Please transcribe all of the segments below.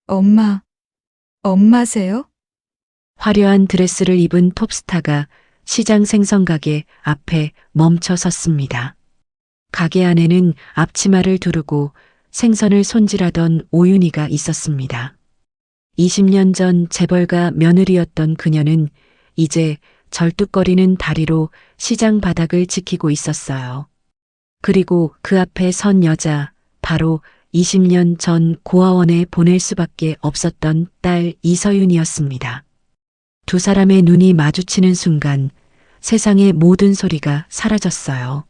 엄마, 엄마세요? 화려한 드레스를 입은 톱스타가 시장 생선가게 앞에 멈춰 섰습니다. 가게 안에는 앞치마를 두르고 생선을 손질하던 오윤희가 있었습니다. 20년 전 재벌가 며느리였던 그녀는 이제 절뚝거리는 다리로 시장 바닥을 지키고 있었어요. 그리고 그 앞에 선 여자, 바로 20년 전 고아원에 보낼 수밖에 없었던 딸 이서윤이었습니다. 두 사람의 눈이 마주치는 순간 세상의 모든 소리가 사라졌어요.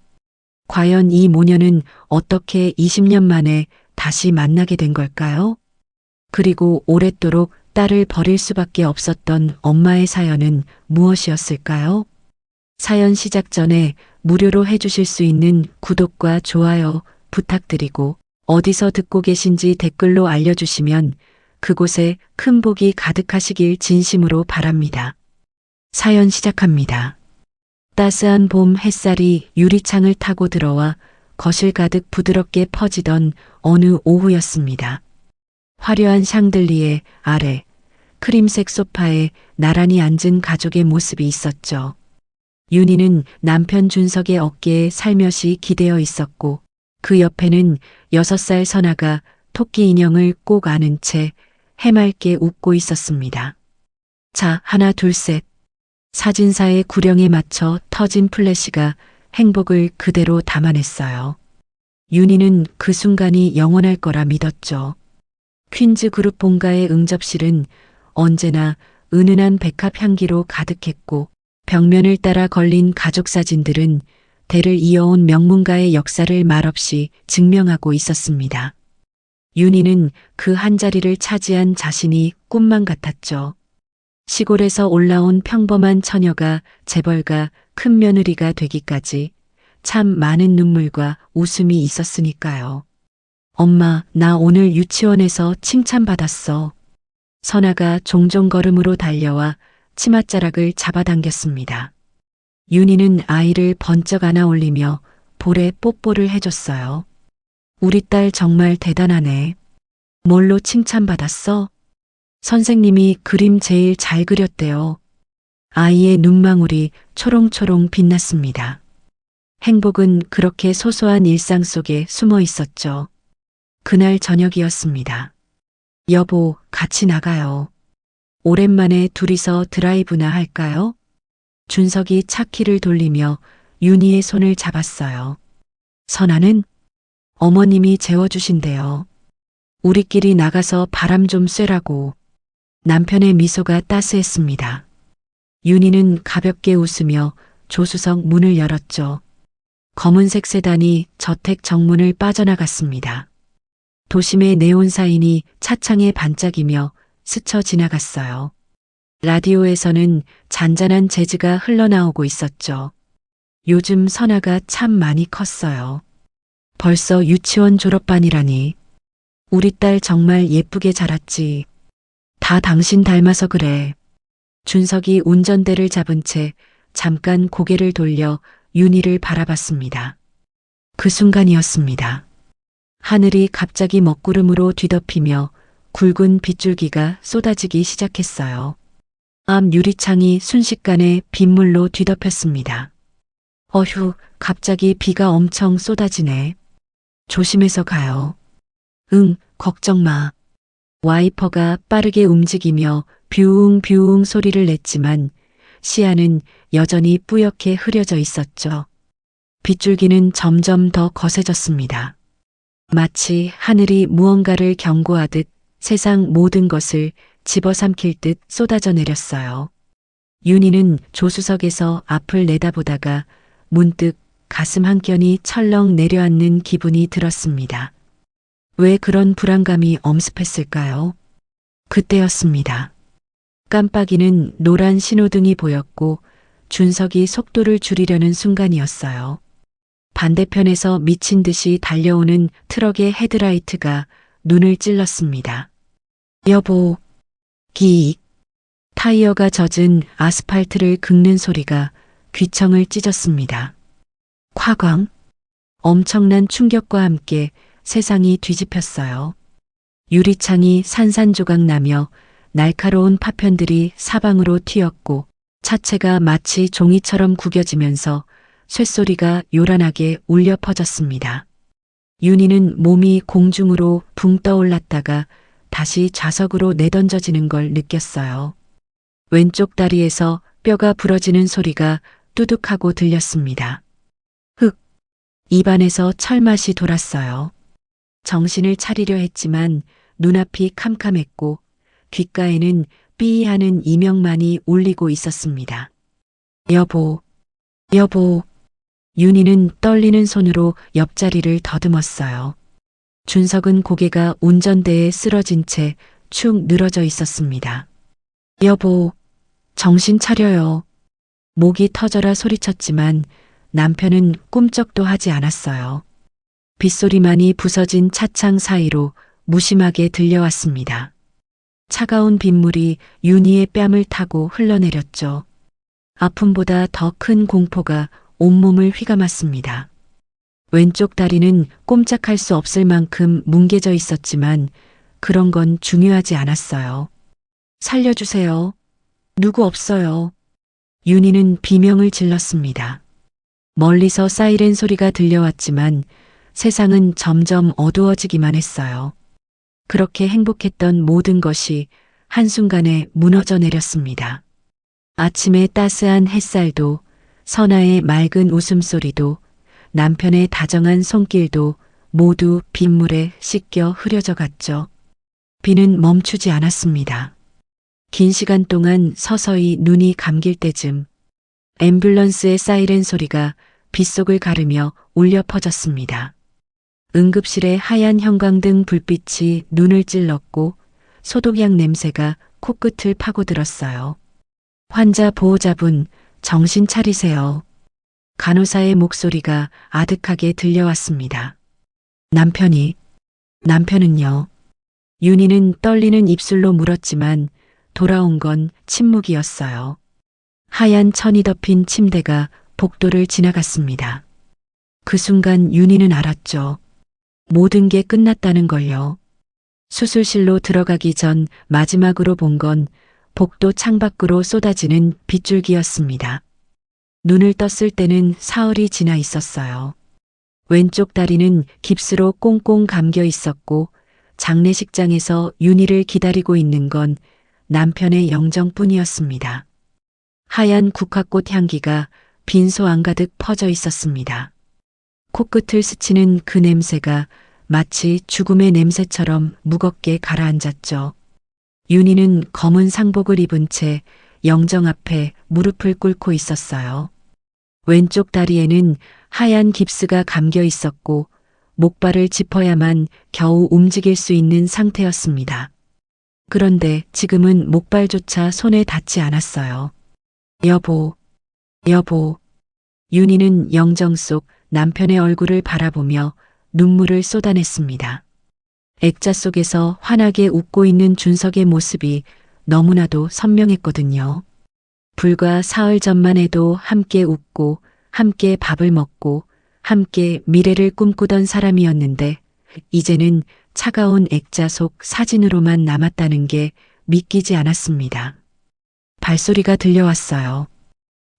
과연 이 모녀는 어떻게 20년 만에 다시 만나게 된 걸까요? 그리고 오랫도록 딸을 버릴 수밖에 없었던 엄마의 사연은 무엇이었을까요? 사연 시작 전에 무료로 해주실 수 있는 구독과 좋아요 부탁드리고 어디서 듣고 계신지 댓글로 알려주시면 그곳에 큰 복이 가득하시길 진심으로 바랍니다. 사연 시작합니다. 따스한 봄 햇살이 유리창을 타고 들어와 거실 가득 부드럽게 퍼지던 어느 오후였습니다. 화려한 샹들리에 아래 크림색 소파에 나란히 앉은 가족의 모습이 있었죠. 윤희는 남편 준석의 어깨에 살며시 기대어 있었고 그 옆에는 6살 선아가 토끼 인형을 꼭 안은 채 해맑게 웃고 있었습니다. 자, 하나 둘 셋. 사진사의 구령에 맞춰 터진 플래시가 행복을 그대로 담아냈어요. 윤희는 그 순간이 영원할 거라 믿었죠. 퀸즈 그룹 본가의 응접실은 언제나 은은한 백합 향기로 가득했고 벽면을 따라 걸린 가족 사진들은 대를 이어온 명문가의 역사를 말없이 증명하고 있었습니다. 윤희는 그 한자리를 차지한 자신이 꿈만 같았죠. 시골에서 올라온 평범한 처녀가 재벌가 큰 며느리가 되기까지 참 많은 눈물과 웃음이 있었으니까요. 엄마, 나 오늘 유치원에서 칭찬받았어. 선아가 종종 걸음으로 달려와 치맛자락을 잡아당겼습니다. 윤희는 아이를 번쩍 안아 올리며 볼에 뽀뽀를 해줬어요. 우리 딸 정말 대단하네. 뭘로 칭찬받았어? 선생님이 그림 제일 잘 그렸대요. 아이의 눈망울이 초롱초롱 빛났습니다. 행복은 그렇게 소소한 일상 속에 숨어 있었죠. 그날 저녁이었습니다. 여보, 같이 나가요. 오랜만에 둘이서 드라이브나 할까요? 준석이 차키를 돌리며 윤희의 손을 잡았어요. 선아는 어머님이 재워주신대요. 우리끼리 나가서 바람 좀 쐬라고. 남편의 미소가 따스했습니다. 윤희는 가볍게 웃으며 조수석 문을 열었죠. 검은색 세단이 저택 정문을 빠져나갔습니다. 도심의 네온사인이 차창에 반짝이며 스쳐 지나갔어요. 라디오에서는 잔잔한 재즈가 흘러나오고 있었죠. 요즘 선아가 참 많이 컸어요. 벌써 유치원 졸업반이라니. 우리 딸 정말 예쁘게 자랐지. 다 당신 닮아서 그래. 준석이 운전대를 잡은 채 잠깐 고개를 돌려 윤희를 바라봤습니다. 그 순간이었습니다. 하늘이 갑자기 먹구름으로 뒤덮이며 굵은 빗줄기가 쏟아지기 시작했어요. 앞 유리창이 순식간에 빗물로 뒤덮였습니다. 어휴, 갑자기 비가 엄청 쏟아지네. 조심해서 가요. 응, 걱정 마. 와이퍼가 빠르게 움직이며 뷰웅뷰웅 소리를 냈지만 시야는 여전히 뿌옇게 흐려져 있었죠. 빗줄기는 점점 더 거세졌습니다. 마치 하늘이 무언가를 경고하듯 세상 모든 것을 집어삼킬 듯 쏟아져 내렸어요. 윤희는 조수석에서 앞을 내다보다가 문득 가슴 한켠이 철렁 내려앉는 기분이 들었습니다. 왜 그런 불안감이 엄습했을까요? 그때였습니다. 깜빡이는 노란 신호등이 보였고 준석이 속도를 줄이려는 순간이었어요. 반대편에서 미친 듯이 달려오는 트럭의 헤드라이트가 눈을 찔렀습니다. 여보, 기익. 타이어가 젖은 아스팔트를 긁는 소리가 귀청을 찢었습니다. 콱광. 엄청난 충격과 함께 세상이 뒤집혔어요. 유리창이 산산조각 나며 날카로운 파편들이 사방으로 튀었고 차체가 마치 종이처럼 구겨지면서 쇳소리가 요란하게 울려 퍼졌습니다. 윤희는 몸이 공중으로 붕 떠올랐다가 다시 좌석으로 내던져지는 걸 느꼈어요. 왼쪽 다리에서 뼈가 부러지는 소리가 뚜둑하고 들렸습니다. 흑! 입안에서 철맛이 돌았어요. 정신을 차리려 했지만 눈앞이 캄캄했고 귓가에는 삐하는 이명만이 울리고 있었습니다. 여보, 여보. 윤희는 떨리는 손으로 옆자리를 더듬었어요. 준석은 고개가 운전대에 쓰러진 채 축 늘어져 있었습니다. 여보, 정신 차려요. 목이 터져라 소리쳤지만 남편은 꿈쩍도 하지 않았어요. 빗소리만이 부서진 차창 사이로 무심하게 들려왔습니다. 차가운 빗물이 윤희의 뺨을 타고 흘러내렸죠. 아픔보다 더 큰 공포가 온몸을 휘감았습니다. 왼쪽 다리는 꼼짝할 수 없을 만큼 뭉개져 있었지만 그런 건 중요하지 않았어요. 살려주세요. 누구 없어요. 윤희는 비명을 질렀습니다. 멀리서 사이렌 소리가 들려왔지만 세상은 점점 어두워지기만 했어요. 그렇게 행복했던 모든 것이 한순간에 무너져 내렸습니다. 아침의 따스한 햇살도 선아의 맑은 웃음소리도 남편의 다정한 손길도 모두 빗물에 씻겨 흐려져 갔죠. 비는 멈추지 않았습니다. 긴 시간 동안 서서히 눈이 감길 때쯤 앰뷸런스의 사이렌 소리가 빗속을 가르며 울려 퍼졌습니다. 응급실의 하얀 형광등 불빛이 눈을 찔렀고 소독약 냄새가 코끝을 파고들었어요. 환자 보호자분, 정신 차리세요. 간호사의 목소리가 아득하게 들려왔습니다. 남편은요. 윤희는 떨리는 입술로 물었지만 돌아온 건 침묵이었어요. 하얀 천이 덮인 침대가 복도를 지나갔습니다. 그 순간 윤희는 알았죠. 모든 게 끝났다는 걸요. 수술실로 들어가기 전 마지막으로 본 건 복도 창밖으로 쏟아지는 빗줄기였습니다. 눈을 떴을 때는 사흘이 지나 있었어요. 왼쪽 다리는 깁스로 꽁꽁 감겨 있었고 장례식장에서 윤희를 기다리고 있는 건 남편의 영정뿐이었습니다. 하얀 국화꽃 향기가 빈소 안가득 퍼져 있었습니다. 코끝을 스치는 그 냄새가 마치 죽음의 냄새처럼 무겁게 가라앉았죠. 윤희는 검은 상복을 입은 채 영정 앞에 무릎을 꿇고 있었어요. 왼쪽 다리에는 하얀 깁스가 감겨 있었고 목발을 짚어야만 겨우 움직일 수 있는 상태였습니다. 그런데 지금은 목발조차 손에 닿지 않았어요. 여보. 윤희는 영정 속 남편의 얼굴을 바라보며 눈물을 쏟아냈습니다. 액자 속에서 환하게 웃고 있는 준석의 모습이 너무나도 선명했거든요. 불과 사흘 전만 해도 함께 웃고 함께 밥을 먹고 함께 미래를 꿈꾸던 사람이었는데 이제는 차가운 액자 속 사진으로만 남았다는 게 믿기지 않았습니다. 발소리가 들려왔어요.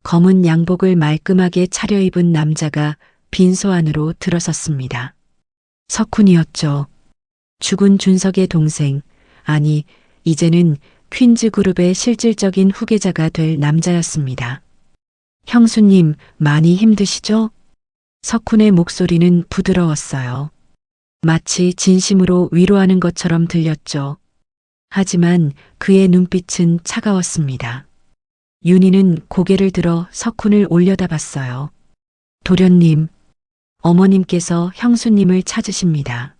검은 양복을 말끔하게 차려입은 남자가 빈소 안으로 들어섰습니다. 석훈이었죠. 죽은 준석의 동생, 아니 이제는 퀸즈 그룹의 실질적인 후계자가 될 남자였습니다. 형수님, 많이 힘드시죠? 석훈의 목소리는 부드러웠어요. 마치 진심으로 위로하는 것처럼 들렸죠. 하지만 그의 눈빛은 차가웠습니다. 윤희는 고개를 들어 석훈을 올려다봤어요. 도련님, 어머님께서 형수님을 찾으십니다.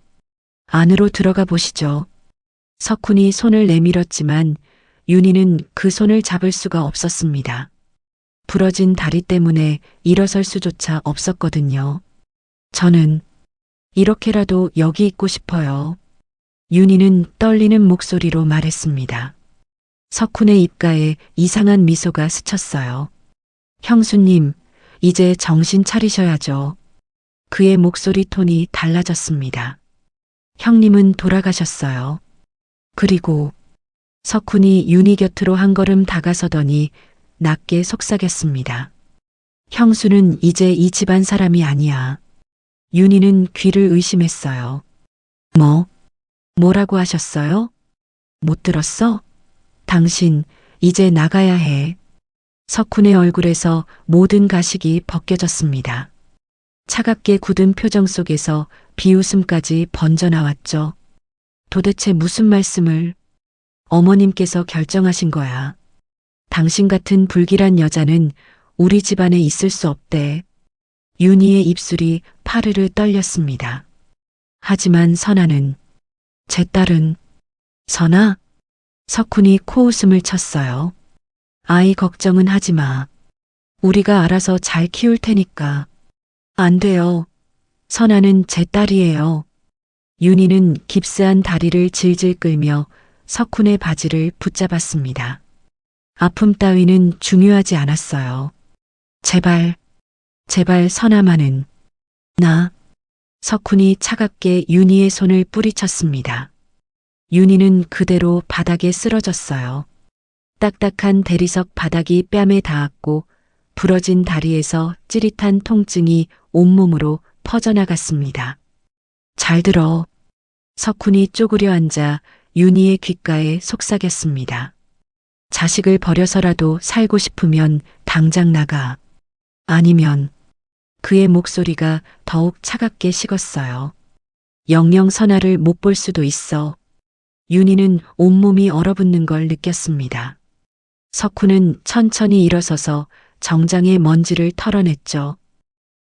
안으로 들어가 보시죠. 석훈이 손을 내밀었지만 윤희는 그 손을 잡을 수가 없었습니다. 부러진 다리 때문에 일어설 수조차 없었거든요. 저는 이렇게라도 여기 있고 싶어요. 윤희는 떨리는 목소리로 말했습니다. 석훈의 입가에 이상한 미소가 스쳤어요. 형수님, 이제 정신 차리셔야죠. 그의 목소리 톤이 달라졌습니다. 형님은 돌아가셨어요. 그리고 석훈이 윤희 곁으로 한 걸음 다가서더니 낮게 속삭였습니다. 형수는 이제 이 집안 사람이 아니야. 윤희는 귀를 의심했어요. 뭐라고 하셨어요? 못 들었어? 당신 이제 나가야 해. 석훈의 얼굴에서 모든 가식이 벗겨졌습니다. 차갑게 굳은 표정 속에서 비웃음까지 번져 나왔죠. 도대체 무슨 말씀을? 어머님께서 결정하신 거야. 당신 같은 불길한 여자는 우리 집안에 있을 수 없대. 윤희의 입술이 파르르 떨렸습니다. 하지만 선아는, 제 딸은, 선아? 석훈이 코웃음을 쳤어요. 아이 걱정은 하지 마. 우리가 알아서 잘 키울 테니까. 안 돼요. 선아는 제 딸이에요. 윤희는 깁스한 다리를 질질 끌며 석훈의 바지를 붙잡았습니다. 아픔 따위는 중요하지 않았어요. 제발 선아만은. 석훈이 차갑게 윤희의 손을 뿌리쳤습니다. 윤희는 그대로 바닥에 쓰러졌어요. 딱딱한 대리석 바닥이 뺨에 닿았고 부러진 다리에서 찌릿한 통증이 온몸으로 퍼져나갔습니다. 잘 들어. 석훈이 쪼그려 앉아 윤희의 귓가에 속삭였습니다. 자식을 버려서라도 살고 싶으면 당장 나가. 아니면. 그의 목소리가 더욱 차갑게 식었어요. 영영 선아를 못 볼 수도 있어. 윤희는 온몸이 얼어붙는 걸 느꼈습니다. 석훈은 천천히 일어서서 정장의 먼지를 털어냈죠.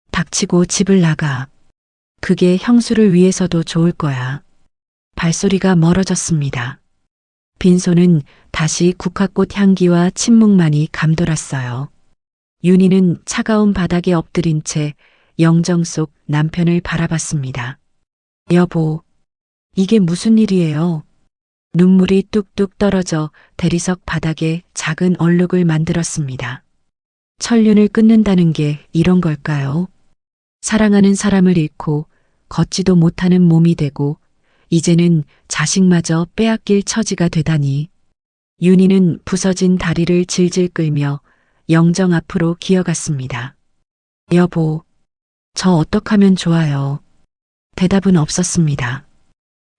닥치고 집을 나가. 그게 형수를 위해서도 좋을 거야. 발소리가 멀어졌습니다. 빈손은 다시 국화꽃 향기와 침묵만이 감돌았어요. 윤희는 차가운 바닥에 엎드린 채 영정 속 남편을 바라봤습니다. 여보, 이게 무슨 일이에요? 눈물이 뚝뚝 떨어져 대리석 바닥에 작은 얼룩을 만들었습니다. 천륜을 끊는다는 게 이런 걸까요? 사랑하는 사람을 잃고 걷지도 못하는 몸이 되고 이제는 자식마저 빼앗길 처지가 되다니. 윤희는 부서진 다리를 질질 끌며 영정 앞으로 기어갔습니다. 여보, 저 어떡하면 좋아요? 대답은 없었습니다.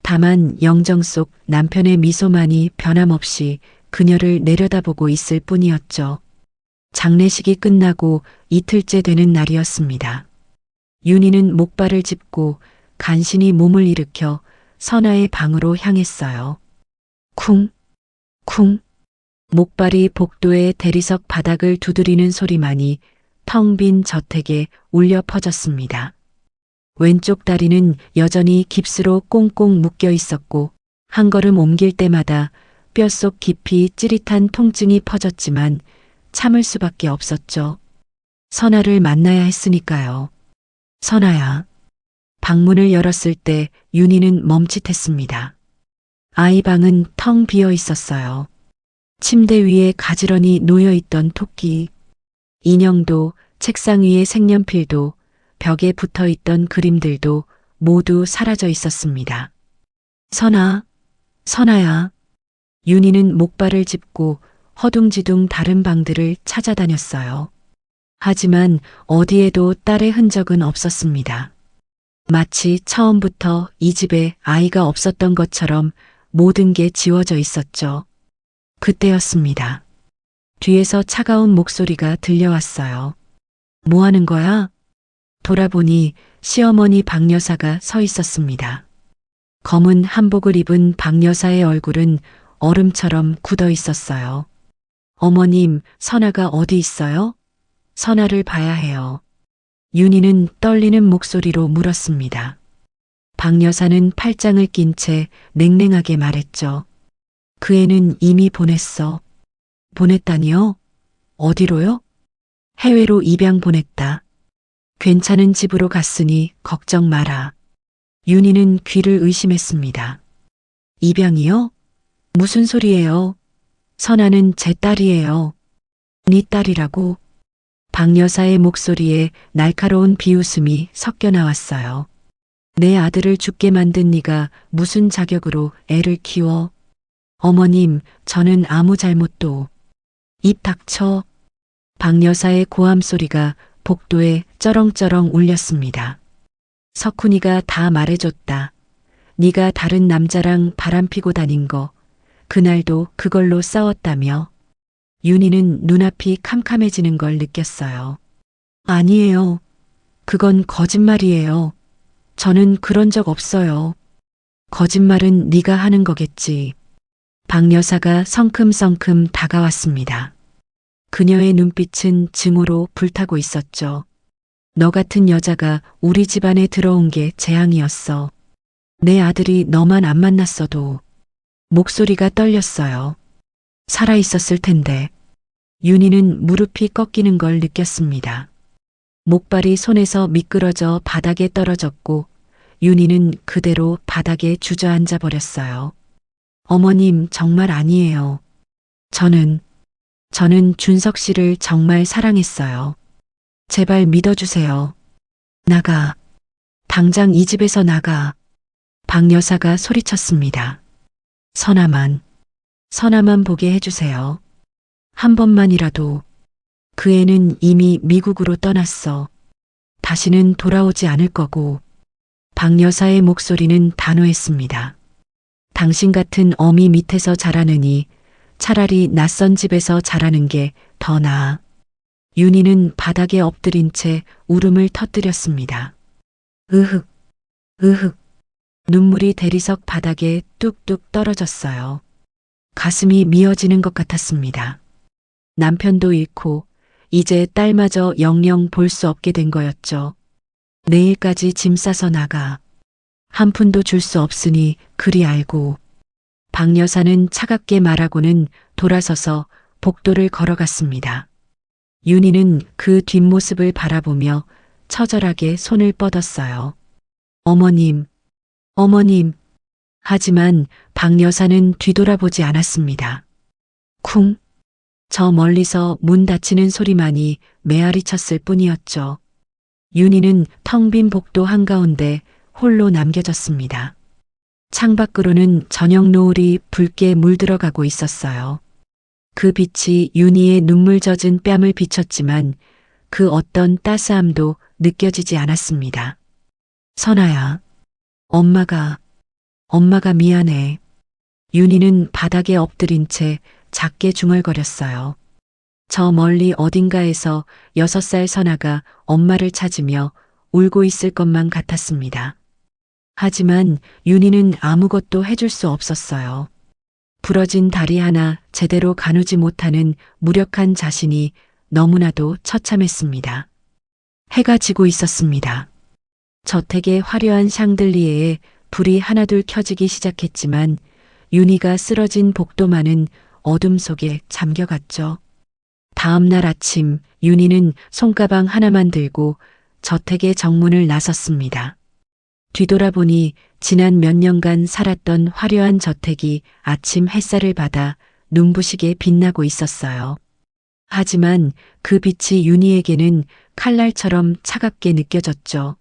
다만 영정 속 남편의 미소만이 변함없이 그녀를 내려다보고 있을 뿐이었죠. 장례식이 끝나고 이틀째 되는 날이었습니다. 윤희는 목발을 짚고 간신히 몸을 일으켜 선아의 방으로 향했어요. 쿵, 쿵. 목발이 복도의 대리석 바닥을 두드리는 소리만이 텅 빈 저택에 울려 퍼졌습니다. 왼쪽 다리는 여전히 깁스로 꽁꽁 묶여 있었고 한 걸음 옮길 때마다 뼛속 깊이 찌릿한 통증이 퍼졌지만 참을 수밖에 없었죠. 선아를 만나야 했으니까요. 선아야. 방문을 열었을 때 윤희는 멈칫했습니다. 아이 방은 텅 비어 있었어요. 침대 위에 가지런히 놓여있던 토끼, 인형도 책상 위의 색연필도 벽에 붙어있던 그림들도 모두 사라져 있었습니다. 선아야. 윤희는 목발을 짚고 허둥지둥 다른 방들을 찾아다녔어요. 하지만 어디에도 딸의 흔적은 없었습니다. 마치 처음부터 이 집에 아이가 없었던 것처럼 모든 게 지워져 있었죠. 그때였습니다. 뒤에서 차가운 목소리가 들려왔어요. 뭐 하는 거야? 돌아보니 시어머니 박 여사가 서 있었습니다. 검은 한복을 입은 박 여사의 얼굴은 얼음처럼 굳어 있었어요. 어머님, 선아가 어디 있어요? 선아를 봐야 해요. 윤희는 떨리는 목소리로 물었습니다. 박 여사는 팔짱을 낀 채 냉랭하게 말했죠. 그 애는 이미 보냈어. 보냈다니요? 어디로요? 해외로 입양 보냈다. 괜찮은 집으로 갔으니 걱정 마라. 윤희는 귀를 의심했습니다. 입양이요? 무슨 소리예요? 선아는 제 딸이에요. 네 딸이라고? 박 여사의 목소리에 날카로운 비웃음이 섞여 나왔어요. 내 아들을 죽게 만든 네가 무슨 자격으로 애를 키워? 어머님, 저는 아무 잘못도. 입 닥쳐. 박 여사의 고함 소리가 복도에 쩌렁쩌렁 울렸습니다. 석훈이가 다 말해줬다. 네가 다른 남자랑 바람피고 다닌 거, 그날도 그걸로 싸웠다며. 윤희는 눈앞이 캄캄해지는 걸 느꼈어요. 아니에요. 그건 거짓말이에요. 저는 그런 적 없어요. 거짓말은 네가 하는 거겠지. 박 여사가 성큼성큼 다가왔습니다. 그녀의 눈빛은 증오로 불타고 있었죠. 너 같은 여자가 우리 집안에 들어온 게 재앙이었어. 내 아들이 너만 안 만났어도. 목소리가 떨렸어요. 살아있었을 텐데. 윤희는 무릎이 꺾이는 걸 느꼈습니다. 목발이 손에서 미끄러져 바닥에 떨어졌고 윤희는 그대로 바닥에 주저앉아 버렸어요. 어머님, 정말 아니에요. 저는 준석 씨를 정말 사랑했어요. 제발 믿어주세요. 나가. 당장 이 집에서 나가. 박 여사가 소리쳤습니다. 선아만 보게 해주세요. 한 번만이라도. 그 애는 이미 미국으로 떠났어. 다시는 돌아오지 않을 거고. 박 여사의 목소리는 단호했습니다. 당신 같은 어미 밑에서 자라느니 차라리 낯선 집에서 자라는 게 더 나아. 윤희는 바닥에 엎드린 채 울음을 터뜨렸습니다. 으흑, 으흑. 눈물이 대리석 바닥에 뚝뚝 떨어졌어요. 가슴이 미어지는 것 같았습니다. 남편도 잃고 이제 딸마저 영영 볼 수 없게 된 거였죠. 내일까지 짐 싸서 나가. 한 푼도 줄 수 없으니 그리 알고. 박 여사는 차갑게 말하고는 돌아서서 복도를 걸어갔습니다. 윤희는 그 뒷모습을 바라보며 처절하게 손을 뻗었어요. 어머님. 하지만 박 여사는 뒤돌아보지 않았습니다. 쿵. 저 멀리서 문 닫히는 소리만이 메아리 쳤을 뿐이었죠. 윤희는 텅 빈 복도 한가운데 홀로 남겨졌습니다. 창밖으로는 저녁 노을이 붉게 물들어가고 있었어요. 그 빛이 윤희의 눈물 젖은 뺨을 비췄지만 그 어떤 따스함도 느껴지지 않았습니다. 선아야, 엄마가 미안해. 윤희는 바닥에 엎드린 채 작게 중얼거렸어요. 저 멀리 어딘가에서 6살 선아가 엄마를 찾으며 울고 있을 것만 같았습니다. 하지만 윤희는 아무것도 해줄 수 없었어요. 부러진 다리 하나 제대로 가누지 못하는 무력한 자신이 너무나도 처참했습니다. 해가 지고 있었습니다. 저택의 화려한 샹들리에에 불이 하나둘 켜지기 시작했지만 윤희가 쓰러진 복도만은 어둠 속에 잠겨갔죠. 다음 날 아침 윤희는 손가방 하나만 들고 저택의 정문을 나섰습니다. 뒤돌아보니 지난 몇 년간 살았던 화려한 저택이 아침 햇살을 받아 눈부시게 빛나고 있었어요. 하지만 그 빛이 윤희에게는 칼날처럼 차갑게 느껴졌죠.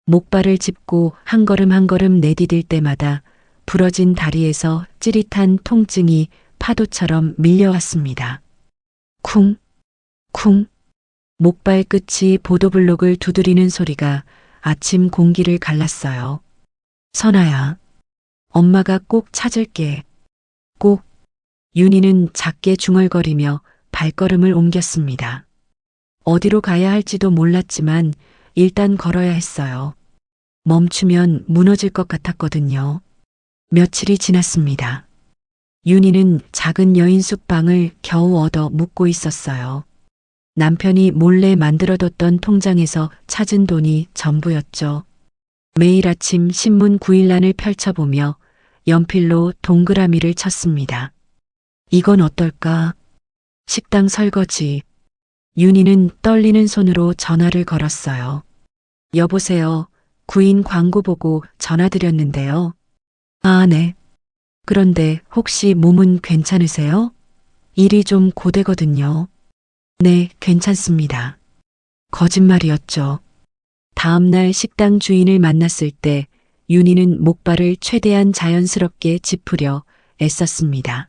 목발을 짚고 한 걸음 한 걸음 내디딜 때마다 부러진 다리에서 찌릿한 통증이 파도처럼 밀려왔습니다. 쿵, 쿵. 목발 끝이 보도블록을 두드리는 소리가 아침 공기를 갈랐어요. 선아야, 엄마가 꼭 찾을게. 꼭. 윤희는 작게 중얼거리며 발걸음을 옮겼습니다. 어디로 가야 할지도 몰랐지만 일단 걸어야 했어요. 멈추면 무너질 것 같았거든요. 며칠이 지났습니다. 윤희는 작은 여인 숙방을 겨우 얻어 묵고 있었어요. 남편이 몰래 만들어뒀던 통장에서 찾은 돈이 전부였죠. 매일 아침 신문 9일란을 펼쳐보며 연필로 동그라미를 쳤습니다. 이건 어떨까? 식당 설거지. 윤희는 떨리는 손으로 전화를 걸었어요. 여보세요. 구인 광고 보고 전화드렸는데요. 아, 네. 그런데 혹시 몸은 괜찮으세요? 일이 좀 고되거든요. 네, 괜찮습니다. 거짓말이었죠. 다음 날 식당 주인을 만났을 때 윤희는 목발을 최대한 자연스럽게 짚으려 애썼습니다.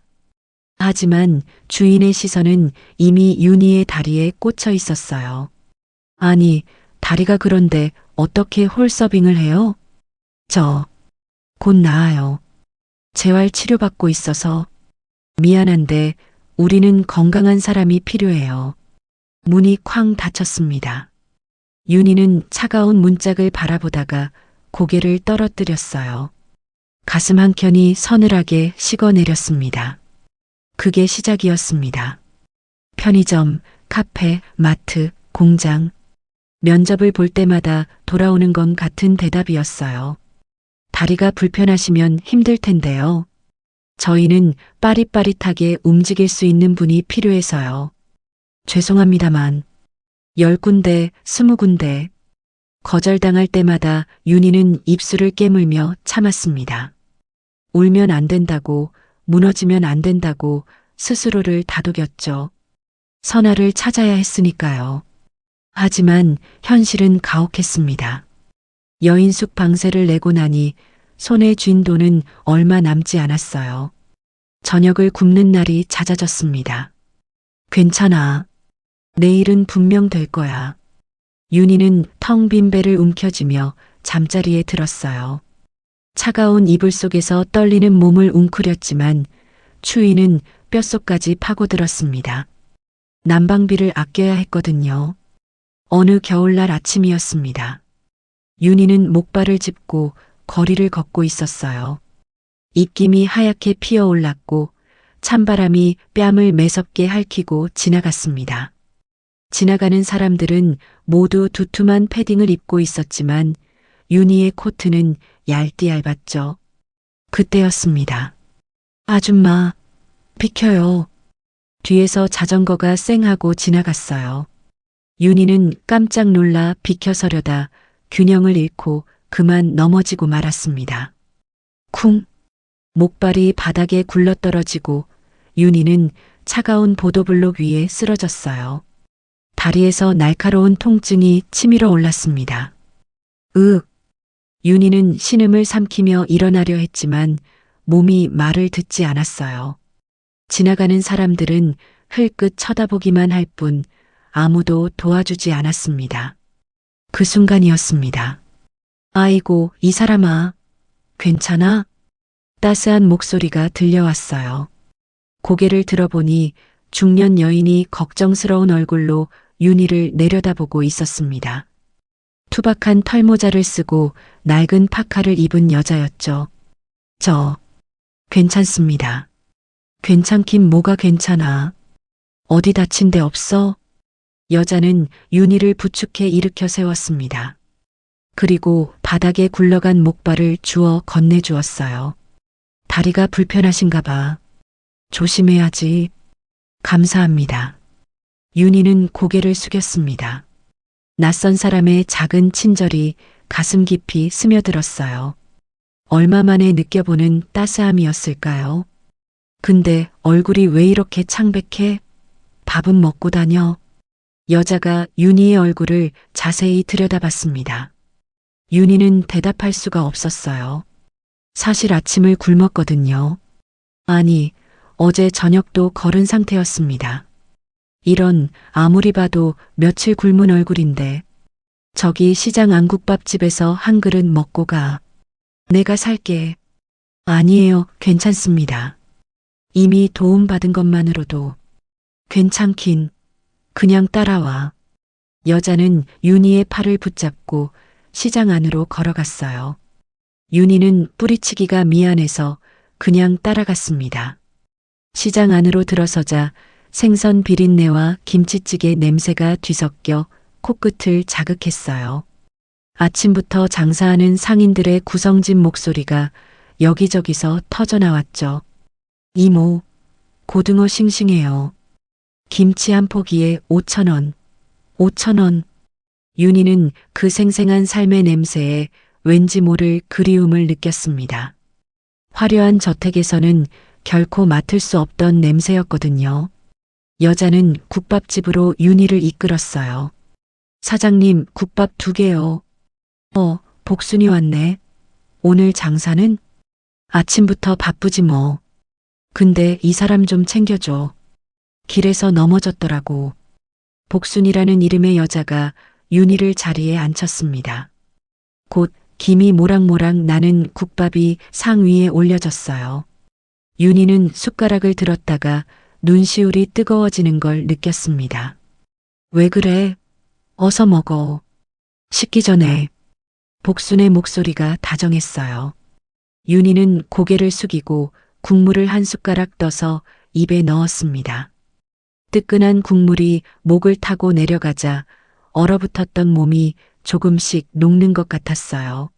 하지만 주인의 시선은 이미 윤희의 다리에 꽂혀 있었어요. 아니, 다리가 그런데 어떻게 홀서빙을 해요? 곧 나아요. 재활 치료받고 있어서. 미안한데 우리는 건강한 사람이 필요해요. 문이 쾅 닫혔습니다. 윤희는 차가운 문짝을 바라보다가 고개를 떨어뜨렸어요. 가슴 한켠이 서늘하게 식어내렸습니다. 그게 시작이었습니다. 편의점, 카페, 마트, 공장. 면접을 볼 때마다 돌아오는 건 같은 대답이었어요. 다리가 불편하시면 힘들 텐데요. 저희는 빠릿빠릿하게 움직일 수 있는 분이 필요해서요. 죄송합니다만. 10군데, 20군데. 거절당할 때마다 윤희는 입술을 깨물며 참았습니다. 울면 안 된다고, 무너지면 안 된다고 스스로를 다독였죠. 선아를 찾아야 했으니까요. 하지만 현실은 가혹했습니다. 여인숙 방세를 내고 나니 손에 쥔 돈은 얼마 남지 않았어요. 저녁을 굶는 날이 잦아졌습니다. 괜찮아. 내일은 분명 될 거야. 윤희는 텅 빈 배를 움켜쥐며 잠자리에 들었어요. 차가운 이불 속에서 떨리는 몸을 웅크렸지만 추위는 뼛속까지 파고들었습니다. 난방비를 아껴야 했거든요. 어느 겨울날 아침이었습니다. 윤희는 목발을 짚고 거리를 걷고 있었어요. 입김이 하얗게 피어올랐고 찬바람이 뺨을 매섭게 핥히고 지나갔습니다. 지나가는 사람들은 모두 두툼한 패딩을 입고 있었지만 윤희의 코트는 얇디 얇았죠. 그때였습니다. 아줌마, 비켜요. 뒤에서 자전거가 쌩하고 지나갔어요. 윤희는 깜짝 놀라 비켜서려다 균형을 잃고 그만 넘어지고 말았습니다. 쿵! 목발이 바닥에 굴러떨어지고 윤희는 차가운 보도블록 위에 쓰러졌어요. 다리에서 날카로운 통증이 치밀어 올랐습니다. 윤희는 신음을 삼키며 일어나려 했지만 몸이 말을 듣지 않았어요. 지나가는 사람들은 흘끗 쳐다보기만 할 뿐 아무도 도와주지 않았습니다. 그 순간이었습니다. 아이고, 이 사람아. 괜찮아? 따스한 목소리가 들려왔어요. 고개를 들어보니 중년 여인이 걱정스러운 얼굴로 윤희를 내려다보고 있었습니다. 투박한 털모자를 쓰고 낡은 파카를 입은 여자였죠. 괜찮습니다. 괜찮긴 뭐가 괜찮아. 어디 다친 데 없어? 여자는 윤희를 부축해 일으켜 세웠습니다. 그리고 바닥에 굴러간 목발을 주워 건네주었어요. 다리가 불편하신가 봐. 조심해야지. 감사합니다. 윤희는 고개를 숙였습니다. 낯선 사람의 작은 친절이 가슴 깊이 스며들었어요. 얼마 만에 느껴보는 따스함이었을까요? 근데 얼굴이 왜 이렇게 창백해? 밥은 먹고 다녀? 여자가 윤희의 얼굴을 자세히 들여다봤습니다. 윤희는 대답할 수가 없었어요. 사실 아침을 굶었거든요. 아니, 어제 저녁도 거른 상태였습니다. 이런 아무리 봐도 며칠 굶은 얼굴인데 저기 시장 안국밥집에서 한 그릇 먹고 가. 내가 살게. 아니에요, 괜찮습니다. 이미 도움받은 것만으로도. 괜찮긴. 그냥 따라와. 여자는 윤희의 팔을 붙잡고 시장 안으로 걸어갔어요. 윤희는 뿌리치기가 미안해서 그냥 따라갔습니다. 시장 안으로 들어서자 생선 비린내와 김치찌개 냄새가 뒤섞여 코끝을 자극했어요. 아침부터 장사하는 상인들의 구성진 목소리가 여기저기서 터져나왔죠. 이모, 고등어 싱싱해요. 김치 한 포기에 5,000원. 5,000원. 윤희는 그 생생한 삶의 냄새에 왠지 모를 그리움을 느꼈습니다. 화려한 저택에서는 결코 맡을 수 없던 냄새였거든요. 여자는 국밥집으로 윤희를 이끌었어요. 사장님, 국밥 2개요. 복순이 왔네. 오늘 장사는? 아침부터 바쁘지 뭐. 근데 이 사람 좀 챙겨줘. 길에서 넘어졌더라고. 복순이라는 이름의 여자가 윤희를 자리에 앉혔습니다. 곧 김이 모락모락 나는 국밥이 상 위에 올려졌어요. 윤희는 숟가락을 들었다가 눈시울이 뜨거워지는 걸 느꼈습니다. 왜 그래? 어서 먹어. 식기 전에. 복순의 목소리가 다정했어요. 윤희는 고개를 숙이고 국물을 한 숟가락 떠서 입에 넣었습니다. 뜨끈한 국물이 목을 타고 내려가자 얼어붙었던 몸이 조금씩 녹는 것 같았어요.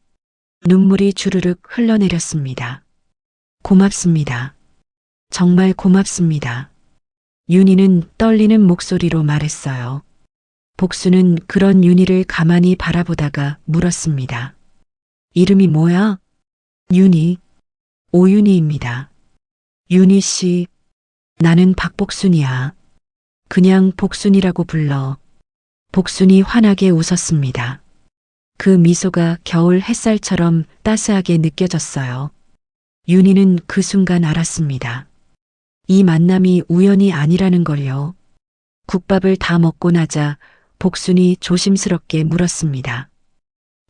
눈물이 주르륵 흘러내렸습니다. 고맙습니다. 정말 고맙습니다. 윤희는 떨리는 목소리로 말했어요. 복수는 그런 윤희를 가만히 바라보다가 물었습니다. 이름이 뭐야? 윤희. 오윤희입니다. 윤희 씨, 나는 박복순이야. 그냥 복순이라고 불러. 복순이 환하게 웃었습니다. 그 미소가 겨울 햇살처럼 따스하게 느껴졌어요. 윤희는 그 순간 알았습니다. 이 만남이 우연이 아니라는 걸요. 국밥을 다 먹고 나자 복순이 조심스럽게 물었습니다.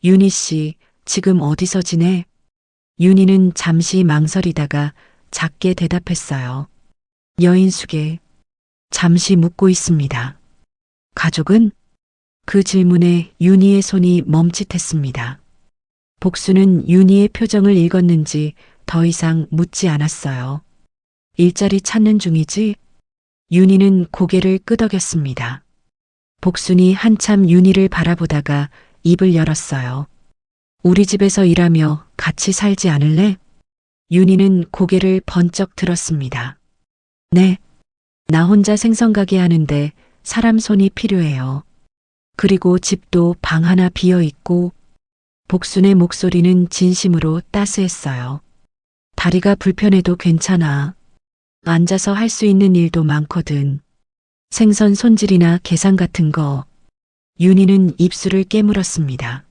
윤희 씨, 지금 어디서 지내? 윤희는 잠시 망설이다가 작게 대답했어요. 여인숙에. 잠시 묻고 있습니다. 가족은? 그 질문에 윤희의 손이 멈칫했습니다. 복수는 윤희의 표정을 읽었는지 더 이상 묻지 않았어요. 일자리 찾는 중이지? 윤희는 고개를 끄덕였습니다. 복순이 한참 윤희를 바라보다가 입을 열었어요. 우리 집에서 일하며 같이 살지 않을래? 윤희는 고개를 번쩍 들었습니다. 네. 나 혼자 생선가게 하는데 사람 손이 필요해요. 그리고 집도 방 하나 비어 있고. 복순의 목소리는 진심으로 따스했어요. 다리가 불편해도 괜찮아. 앉아서 할 수 있는 일도 많거든. 생선 손질이나 계산 같은 거. 윤희는 입술을 깨물었습니다.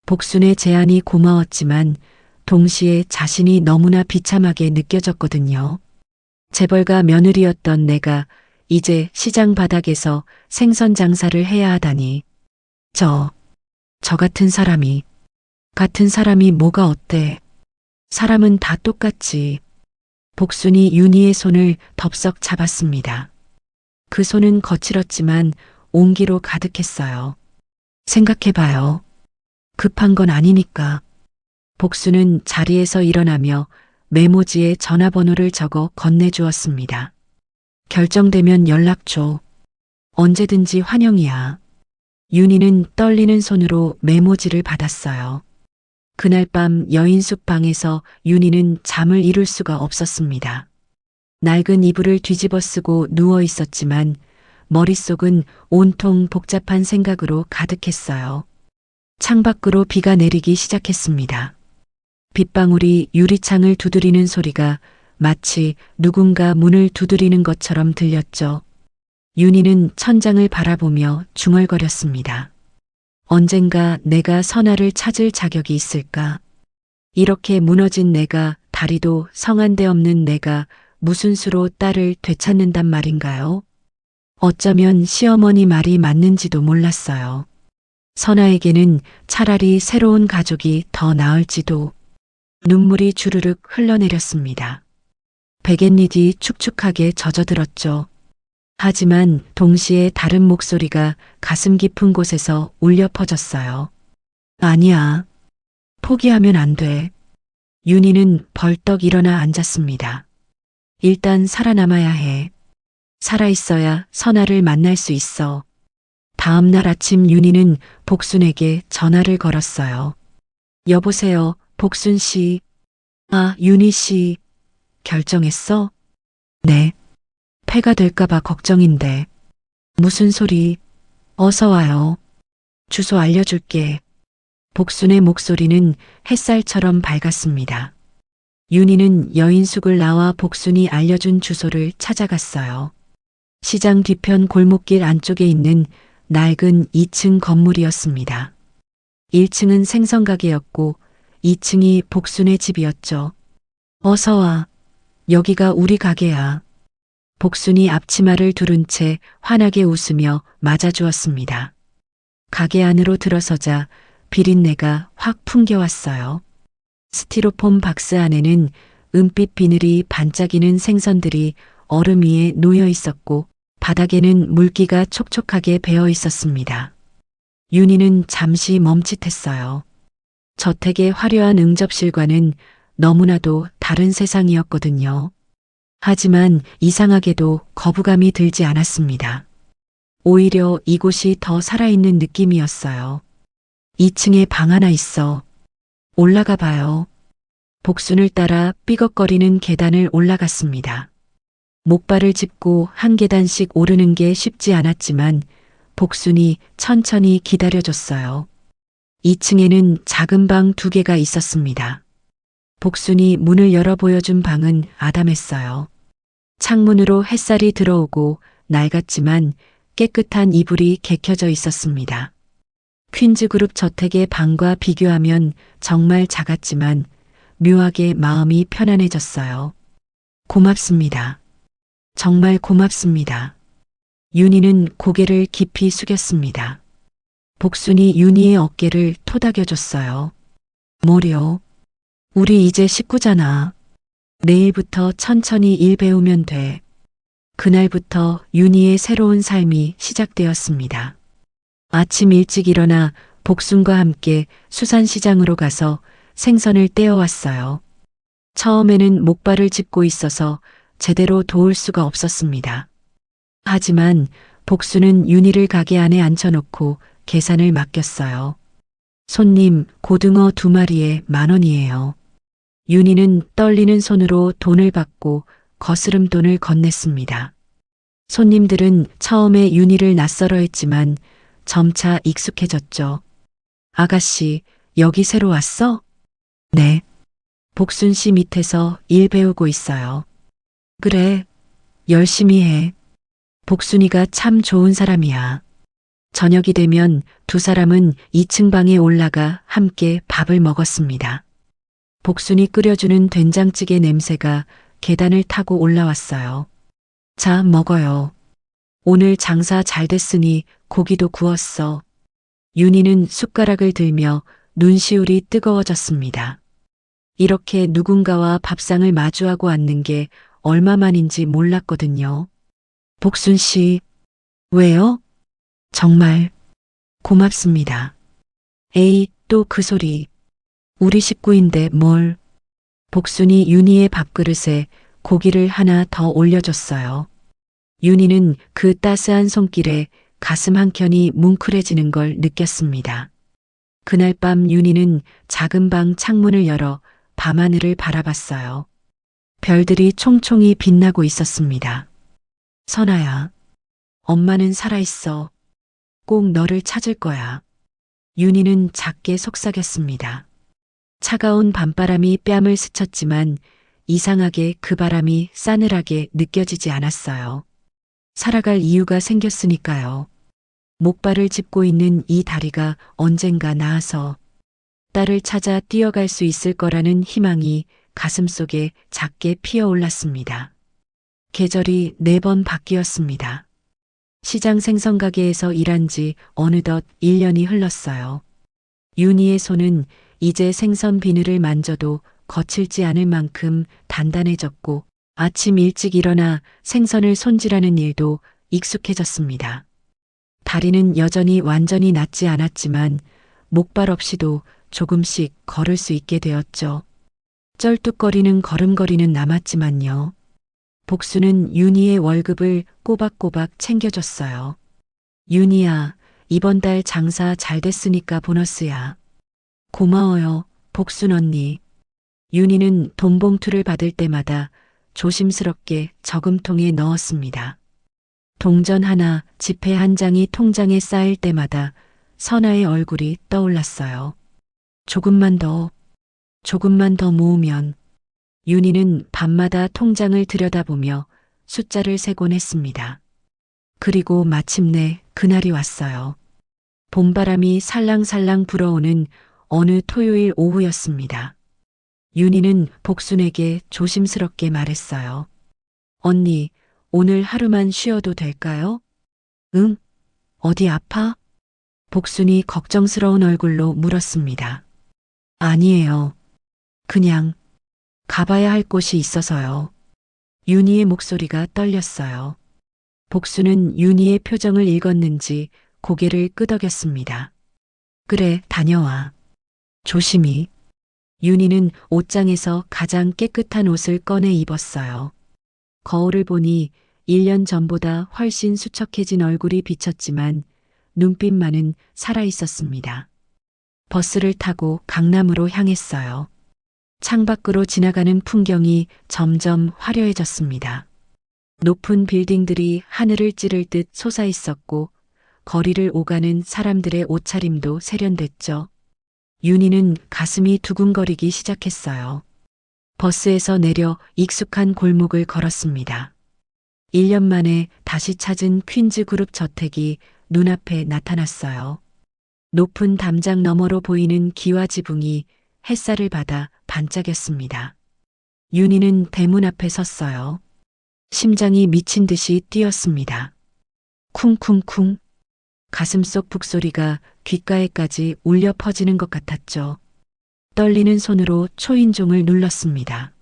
복순의 제안이 고마웠지만 동시에 자신이 너무나 비참하게 느껴졌거든요. 재벌가 며느리였던 내가 이제 시장 바닥에서 생선 장사를 해야 하다니. 저 같은 사람이 뭐가 어때? 사람은 다 똑같지. 복순이 윤희의 손을 덥석 잡았습니다. 그 손은 거칠었지만 온기로 가득했어요. 생각해봐요. 급한 건 아니니까. 복순은 자리에서 일어나며 메모지에 전화번호를 적어 건네주었습니다. 결정되면 연락 줘. 언제든지 환영이야. 윤희는 떨리는 손으로 메모지를 받았어요. 그날 밤 여인숙 방에서 윤희는 잠을 이룰 수가 없었습니다. 낡은 이불을 뒤집어 쓰고 누워 있었지만 머릿속은 온통 복잡한 생각으로 가득했어요. 창밖으로 비가 내리기 시작했습니다. 빗방울이 유리창을 두드리는 소리가 마치 누군가 문을 두드리는 것처럼 들렸죠. 윤희는 천장을 바라보며 중얼거렸습니다. 언젠가 내가 선아를 찾을 자격이 있을까? 이렇게 무너진 내가, 다리도 성한 데 없는 내가 무슨 수로 딸을 되찾는단 말인가요? 어쩌면 시어머니 말이 맞는지도 몰랐어요. 선아에게는 차라리 새로운 가족이 더 나을지도. 눈물이 주르륵 흘러내렸습니다. 베갯잎이 축축하게 젖어들었죠. 하지만 동시에 다른 목소리가 가슴 깊은 곳에서 울려 퍼졌어요. 아니야. 포기하면 안 돼. 윤희는 벌떡 일어나 앉았습니다. 일단 살아남아야 해. 살아있어야 선아를 만날 수 있어. 다음 날 아침 윤희는 복순에게 전화를 걸었어요. 여보세요, 복순 씨. 아, 윤희 씨. 결정했어? 네. 폐가 될까봐 걱정인데. 무슨 소리? 어서 와요. 주소 알려줄게. 복순의 목소리는 햇살처럼 밝았습니다. 윤희는 여인숙을 나와 복순이 알려준 주소를 찾아갔어요. 시장 뒤편 골목길 안쪽에 있는 낡은 2층 건물이었습니다. 1층은 생선가게였고 2층이 복순의 집이었죠. 어서 와. 여기가 우리 가게야. 복순이 앞치마를 두른 채 환하게 웃으며 맞아주었습니다. 가게 안으로 들어서자 비린내가 확 풍겨왔어요. 스티로폼 박스 안에는 은빛 비늘이 반짝이는 생선들이 얼음 위에 놓여 있었고 바닥에는 물기가 촉촉하게 배어 있었습니다. 윤희는 잠시 멈칫했어요. 저택의 화려한 응접실과는 너무나도 다른 세상이었거든요. 하지만 이상하게도 거부감이 들지 않았습니다. 오히려 이곳이 더 살아있는 느낌이었어요. 2층에 방 하나 있어. 올라가 봐요. 복순을 따라 삐걱거리는 계단을 올라갔습니다. 목발을 짚고 한 계단씩 오르는 게 쉽지 않았지만 복순이 천천히 기다려줬어요. 2층에는 작은 방 2개가 있었습니다. 복순이 문을 열어 보여준 방은 아담했어요. 창문으로 햇살이 들어오고 낡았지만 깨끗한 이불이 개켜져 있었습니다. 퀸즈그룹 저택의 방과 비교하면 정말 작았지만 묘하게 마음이 편안해졌어요. 고맙습니다. 정말 고맙습니다. 윤희는 고개를 깊이 숙였습니다. 복순이 윤희의 어깨를 토닥여줬어요. 뭐려? 우리 이제 식구잖아. 내일부터 천천히 일 배우면 돼. 그날부터 윤희의 새로운 삶이 시작되었습니다. 아침 일찍 일어나 복순과 함께 수산시장으로 가서 생선을 떼어왔어요. 처음에는 목발을 짚고 있어서 제대로 도울 수가 없었습니다. 하지만 복순은 윤희를 가게 안에 앉혀놓고 계산을 맡겼어요. 손님, 고등어 2마리에 10,000원이에요. 윤희는 떨리는 손으로 돈을 받고 거스름 돈을 건넸습니다. 손님들은 처음에 윤희를 낯설어 했지만 점차 익숙해졌죠. 아가씨, 여기 새로 왔어? 네. 복순 씨 밑에서 일 배우고 있어요. 그래, 열심히 해. 복순이가 참 좋은 사람이야. 저녁이 되면 2사람은 2층 방에 올라가 함께 밥을 먹었습니다. 복순이 끓여주는 된장찌개 냄새가 계단을 타고 올라왔어요. 자, 먹어요. 오늘 장사 잘 됐으니 고기도 구웠어. 윤희는 숟가락을 들며 눈시울이 뜨거워졌습니다. 이렇게 누군가와 밥상을 마주하고 앉는 게 얼마만인지 몰랐거든요. 복순 씨, 왜요? 정말 고맙습니다. 에이, 또 그 소리. 우리 식구인데 뭘. 복순이 윤희의 밥그릇에 고기를 하나 더 올려줬어요. 윤희는 그 따스한 손길에 가슴 한켠이 뭉클해지는 걸 느꼈습니다. 그날 밤 윤희는 작은 방 창문을 열어 밤하늘을 바라봤어요. 별들이 총총히 빛나고 있었습니다. 선아야, 엄마는 살아있어. 꼭 너를 찾을 거야. 윤희는 작게 속삭였습니다. 차가운 밤바람이 뺨을 스쳤지만 이상하게 그 바람이 싸늘하게 느껴지지 않았어요. 살아갈 이유가 생겼으니까요. 목발을 짚고 있는 이 다리가 언젠가 나아서 딸을 찾아 뛰어갈 수 있을 거라는 희망이 가슴속에 작게 피어올랐습니다. 계절이 4번 바뀌었습니다. 시장 생선가게에서 일한 지 어느덧 1년이 흘렀어요. 윤희의 손은 이제 생선 비늘을 만져도 거칠지 않을 만큼 단단해졌고 아침 일찍 일어나 생선을 손질하는 일도 익숙해졌습니다. 다리는 여전히 완전히 낫지 않았지만 목발 없이도 조금씩 걸을 수 있게 되었죠. 쩔뚝거리는 걸음걸이는 남았지만요. 복수는 윤희의 월급을 꼬박꼬박 챙겨줬어요. 윤희야, 이번 달 장사 잘 됐으니까 보너스야. 고마워요, 복순 언니. 윤희는 돈 봉투를 받을 때마다 조심스럽게 저금통에 넣었습니다. 동전 하나, 지폐 한 장이 통장에 쌓일 때마다 선아의 얼굴이 떠올랐어요. 조금만 더 모으면. 윤희는 밤마다 통장을 들여다보며 숫자를 세곤 했습니다. 그리고 마침내 그날이 왔어요. 봄바람이 살랑살랑 불어오는 어느 토요일 오후였습니다. 윤희는 복순에게 조심스럽게 말했어요. 언니, 오늘 하루만 쉬어도 될까요? 응? 어디 아파? 복순이 걱정스러운 얼굴로 물었습니다. 아니에요. 그냥 가봐야 할 곳이 있어서요. 윤희의 목소리가 떨렸어요. 복수는 윤희의 표정을 읽었는지 고개를 끄덕였습니다. 그래, 다녀와. 조심히. 윤희는 옷장에서 가장 깨끗한 옷을 꺼내 입었어요. 거울을 보니 1년 전보다 훨씬 수척해진 얼굴이 비쳤지만 눈빛만은 살아 있었습니다. 버스를 타고 강남으로 향했어요. 창밖으로 지나가는 풍경이 점점 화려해졌습니다. 높은 빌딩들이 하늘을 찌를 듯 솟아 있었고 거리를 오가는 사람들의 옷차림도 세련됐죠. 윤희는 가슴이 두근거리기 시작했어요. 버스에서 내려 익숙한 골목을 걸었습니다. 1년 만에 다시 찾은 퀸즈 그룹 저택이 눈앞에 나타났어요. 높은 담장 너머로 보이는 기와 지붕이 햇살을 받아 반짝였습니다. 윤희는 대문 앞에 섰어요. 심장이 미친 듯이 뛰었습니다. 쿵쿵쿵. 가슴속 북소리가 귓가에까지 울려 퍼지는 것 같았죠. 떨리는 손으로 초인종을 눌렀습니다.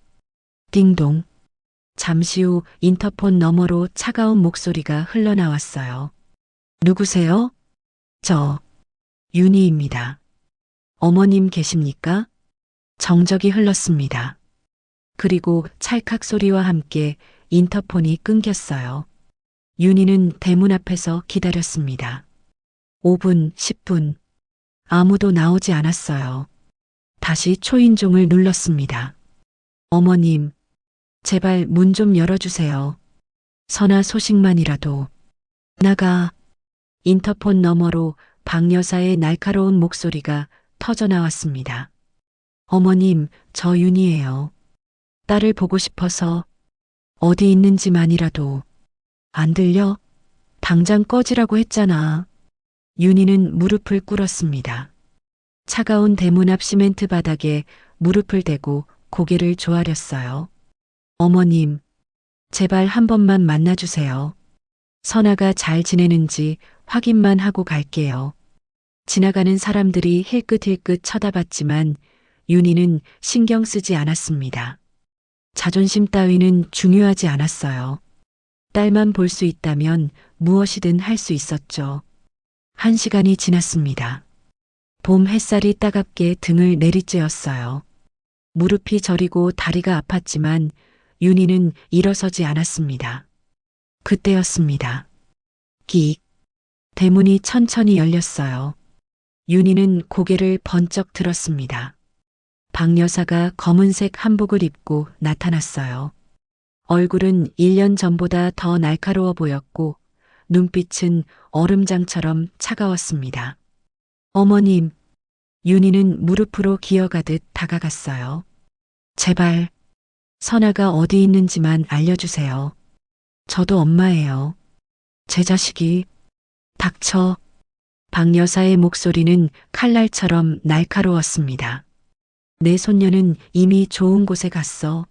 띵동. 잠시 후 인터폰 너머로 차가운 목소리가 흘러나왔어요. 누구세요? 저, 윤희입니다. 어머님 계십니까? 정적이 흘렀습니다. 그리고 찰칵 소리와 함께 인터폰이 끊겼어요. 윤희는 대문 앞에서 기다렸습니다. 5분, 10분. 아무도 나오지 않았어요. 다시 초인종을 눌렀습니다. 어머님, 제발 문 좀 열어주세요. 선화 소식만이라도. 나가. 인터폰 너머로 박 여사의 날카로운 목소리가 터져나왔습니다. 어머님, 저 윤희예요. 딸을 보고 싶어서 어디 있는지만이라도. 안 들려? 당장 꺼지라고 했잖아. 윤희는 무릎을 꿇었습니다. 차가운 대문 앞 시멘트 바닥에 무릎을 대고 고개를 조아렸어요. 어머님, 제발 한 번만 만나주세요. 선아가 잘 지내는지 확인만 하고 갈게요. 지나가는 사람들이 힐끗힐끗 쳐다봤지만 윤희는 신경 쓰지 않았습니다. 자존심 따위는 중요하지 않았어요. 딸만 볼 수 있다면 무엇이든 할 수 있었죠. 1시간이 지났습니다. 봄 햇살이 따갑게 등을 내리쬐었어요. 무릎이 저리고 다리가 아팠지만 윤희는 일어서지 않았습니다. 그때였습니다. 끽. 대문이 천천히 열렸어요. 윤희는 고개를 번쩍 들었습니다. 박 여사가 검은색 한복을 입고 나타났어요. 얼굴은 1년 전보다 더 날카로워 보였고 눈빛은 얼음장처럼 차가웠습니다. 어머님, 윤희는 무릎으로 기어가듯 다가갔어요. 제발, 선아가 어디 있는지만 알려주세요. 저도 엄마예요. 제 자식이. 닥쳐. 박 여사의 목소리는 칼날처럼 날카로웠습니다. 내 손녀는 이미 좋은 곳에 갔어.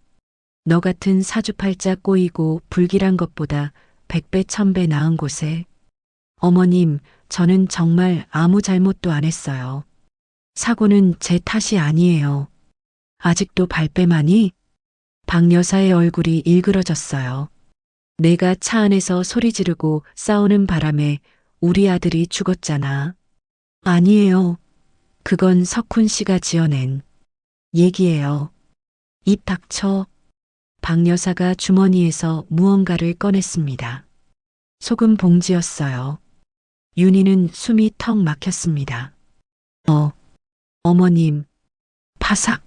너 같은 사주팔자 꼬이고 불길한 것보다 100배 1000배 나은 곳에. 어머님, 저는 정말 아무 잘못도 안 했어요. 사고는 제 탓이 아니에요. 아직도 발뺌하니? 박 여사의 얼굴이 일그러졌어요. 내가 차 안에서 소리 지르고 싸우는 바람에 우리 아들이 죽었잖아. 아니에요. 그건 석훈 씨가 지어낸 얘기예요. 입 닥쳐. 박 여사가 주머니에서 무언가를 꺼냈습니다. 소금 봉지였어요. 윤희는 숨이 턱 막혔습니다. 어머님. 파삭.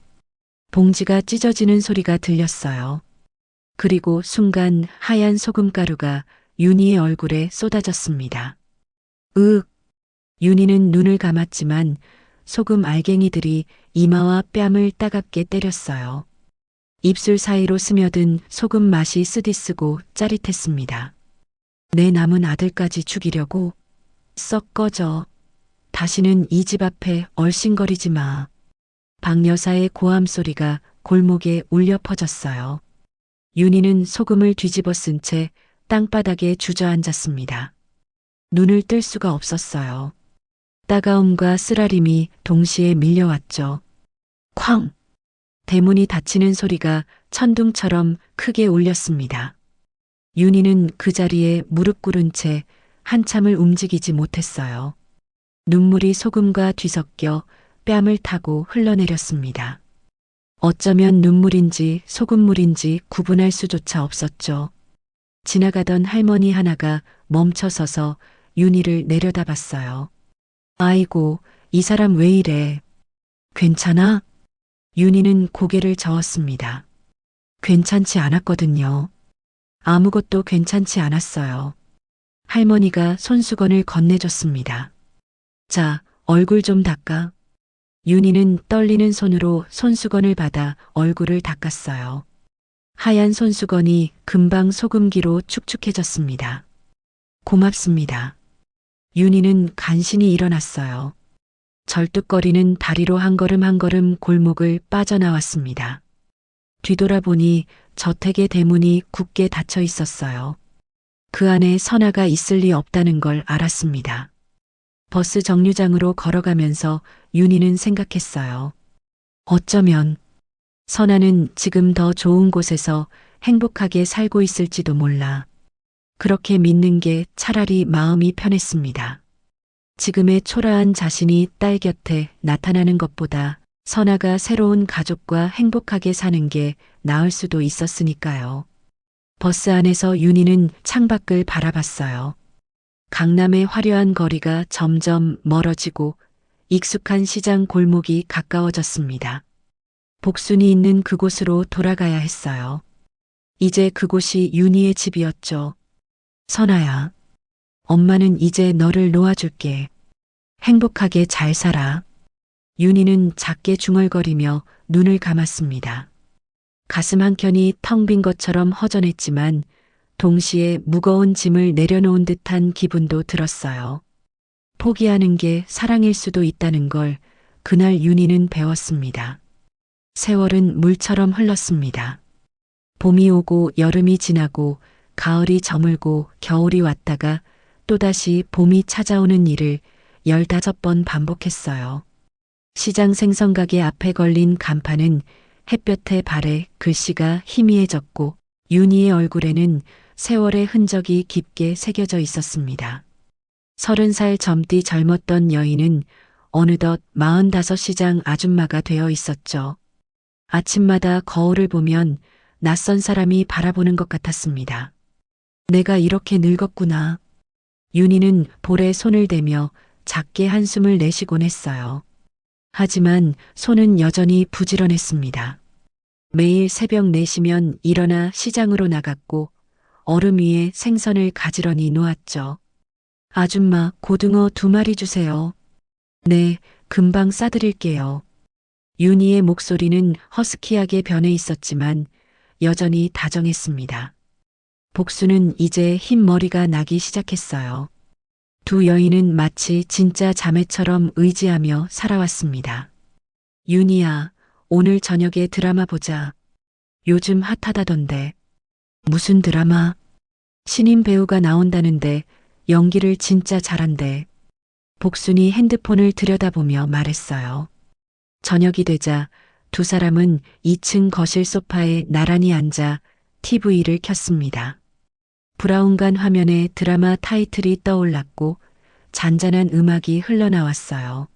봉지가 찢어지는 소리가 들렸어요. 그리고 순간 하얀 소금가루가 윤희의 얼굴에 쏟아졌습니다. 윤희는 눈을 감았지만 소금 알갱이들이 이마와 뺨을 따갑게 때렸어요. 입술 사이로 스며든 소금 맛이 쓰디쓰고 짜릿했습니다. 내 남은 아들까지 죽이려고? 썩 꺼져. 다시는 이 집 앞에 얼씬거리지 마. 박 여사의 고함 소리가 골목에 울려 퍼졌어요. 윤희는 소금을 뒤집어 쓴 채 땅바닥에 주저앉았습니다. 눈을 뜰 수가 없었어요. 따가움과 쓰라림이 동시에 밀려왔죠. 쾅! 대문이 닫히는 소리가 천둥처럼 크게 울렸습니다. 윤희는 그 자리에 무릎 꿇은 채 한참을 움직이지 못했어요. 눈물이 소금과 뒤섞여 뺨을 타고 흘러내렸습니다. 어쩌면 눈물인지 소금물인지 구분할 수조차 없었죠. 지나가던 할머니 하나가 멈춰서서 윤희를 내려다봤어요. 아이고, 이 사람 왜 이래? 괜찮아? 윤희는 고개를 저었습니다. 괜찮지 않았거든요. 아무것도 괜찮지 않았어요. 할머니가 손수건을 건네줬습니다. 자, 얼굴 좀 닦아. 윤희는 떨리는 손으로 손수건을 받아 얼굴을 닦았어요. 하얀 손수건이 금방 소금기로 축축해졌습니다. 고맙습니다. 윤희는 간신히 일어났어요. 절뚝거리는 다리로 한 걸음 한 걸음 골목을 빠져나왔습니다. 뒤돌아보니 저택의 대문이 굳게 닫혀 있었어요. 그 안에 선아가 있을 리 없다는 걸 알았습니다. 버스 정류장으로 걸어가면서 윤희는 생각했어요. 어쩌면 선아는 지금 더 좋은 곳에서 행복하게 살고 있을지도 몰라. 그렇게 믿는 게 차라리 마음이 편했습니다. 지금의 초라한 자신이 딸 곁에 나타나는 것보다 선아가 새로운 가족과 행복하게 사는 게 나을 수도 있었으니까요. 버스 안에서 윤희는 창밖을 바라봤어요. 강남의 화려한 거리가 점점 멀어지고 익숙한 시장 골목이 가까워졌습니다. 복순이 있는 그곳으로 돌아가야 했어요. 이제 그곳이 윤희의 집이었죠. 선아야, 엄마는 이제 너를 놓아줄게. 행복하게 잘 살아. 윤희는 작게 중얼거리며 눈을 감았습니다. 가슴 한켠이 텅 빈 것처럼 허전했지만 동시에 무거운 짐을 내려놓은 듯한 기분도 들었어요. 포기하는 게 사랑일 수도 있다는 걸 그날 윤희는 배웠습니다. 세월은 물처럼 흘렀습니다. 봄이 오고 여름이 지나고 가을이 저물고 겨울이 왔다가 또다시 봄이 찾아오는 일을 15번 반복했어요. 시장 생선가게 앞에 걸린 간판은 햇볕에 발에 글씨가 희미해졌고 윤희의 얼굴에는 세월의 흔적이 깊게 새겨져 있었습니다. 30살 젊디 젊었던 여인은 어느덧 45시장 아줌마가 되어 있었죠. 아침마다 거울을 보면 낯선 사람이 바라보는 것 같았습니다. 내가 이렇게 늙었구나. 윤희는 볼에 손을 대며 작게 한숨을 내쉬곤 했어요. 하지만 손은 여전히 부지런했습니다. 매일 새벽 4시면 일어나 시장으로 나갔고 얼음 위에 생선을 가지런히 놓았죠. 아줌마, 고등어 2마리 주세요. 네, 금방 싸드릴게요. 윤희의 목소리는 허스키하게 변해 있었지만 여전히 다정했습니다. 복수는 이제 흰 머리가 나기 시작했어요. 두 여인은 마치 진짜 자매처럼 의지하며 살아왔습니다. 윤희야, 오늘 저녁에 드라마 보자. 요즘 핫하다던데. 무슨 드라마? 신인 배우가 나온다는데 연기를 진짜 잘한대. 복순이 핸드폰을 들여다보며 말했어요. 저녁이 되자 두 사람은 2층 거실 소파에 나란히 앉아 TV를 켰습니다. 브라운관 화면에 드라마 타이틀이 떠올랐고 잔잔한 음악이 흘러나왔어요.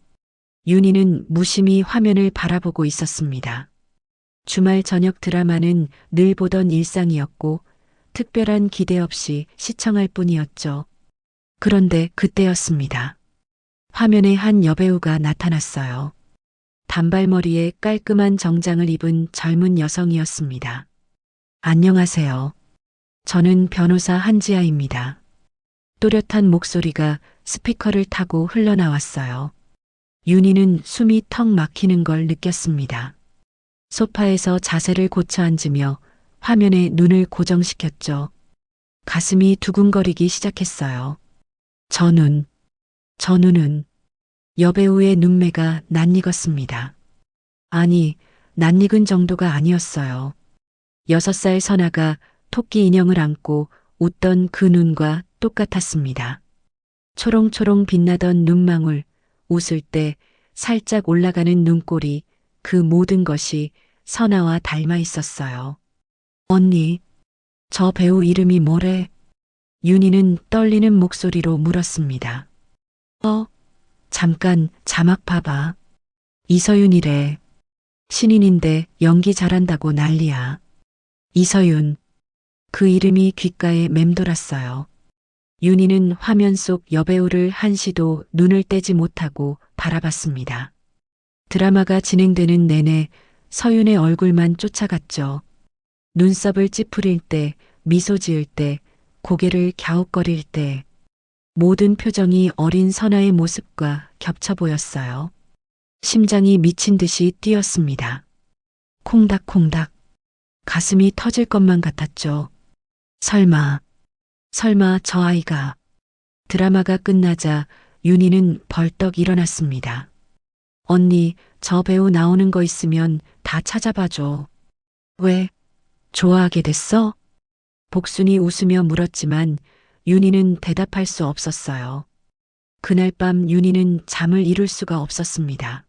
윤희는 무심히 화면을 바라보고 있었습니다. 주말 저녁 드라마는 늘 보던 일상이었고 특별한 기대 없이 시청할 뿐이었죠. 그런데 그때였습니다. 화면에 한 여배우가 나타났어요. 단발머리에 깔끔한 정장을 입은 젊은 여성이었습니다. 안녕하세요. 저는 변호사 한지아입니다. 또렷한 목소리가 스피커를 타고 흘러나왔어요. 윤희는 숨이 턱 막히는 걸 느꼈습니다. 소파에서 자세를 고쳐 앉으며 화면에 눈을 고정시켰죠. 가슴이 두근거리기 시작했어요. 저 눈은 여배우의 눈매가 낯익었습니다. 아니, 낯익은 정도가 아니었어요. 6살 선아가 토끼 인형을 안고 웃던 그 눈과 똑같았습니다. 초롱초롱 빛나던 눈망울, 웃을 때 살짝 올라가는 눈꼬리, 그 모든 것이 선아와 닮아 있었어요. 언니, 저 배우 이름이 뭐래? 윤희는 떨리는 목소리로 물었습니다. 잠깐 자막 봐봐. 이서윤이래. 신인인데 연기 잘한다고 난리야. 이서윤. 그 이름이 귓가에 맴돌았어요. 윤희는 화면 속 여배우를 한시도 눈을 떼지 못하고 바라봤습니다. 드라마가 진행되는 내내 서윤의 얼굴만 쫓아갔죠. 눈썹을 찌푸릴 때, 미소 지을 때, 고개를 갸웃거릴 때, 모든 표정이 어린 선아의 모습과 겹쳐 보였어요. 심장이 미친 듯이 뛰었습니다. 콩닥콩닥. 가슴이 터질 것만 같았죠. 설마 저 아이가. 드라마가 끝나자 윤희는 벌떡 일어났습니다. 언니, 저 배우 나오는 거 있으면 다 찾아봐줘. 왜? 좋아하게 됐어? 복순이 웃으며 물었지만 윤희는 대답할 수 없었어요. 그날 밤 윤희는 잠을 이룰 수가 없었습니다.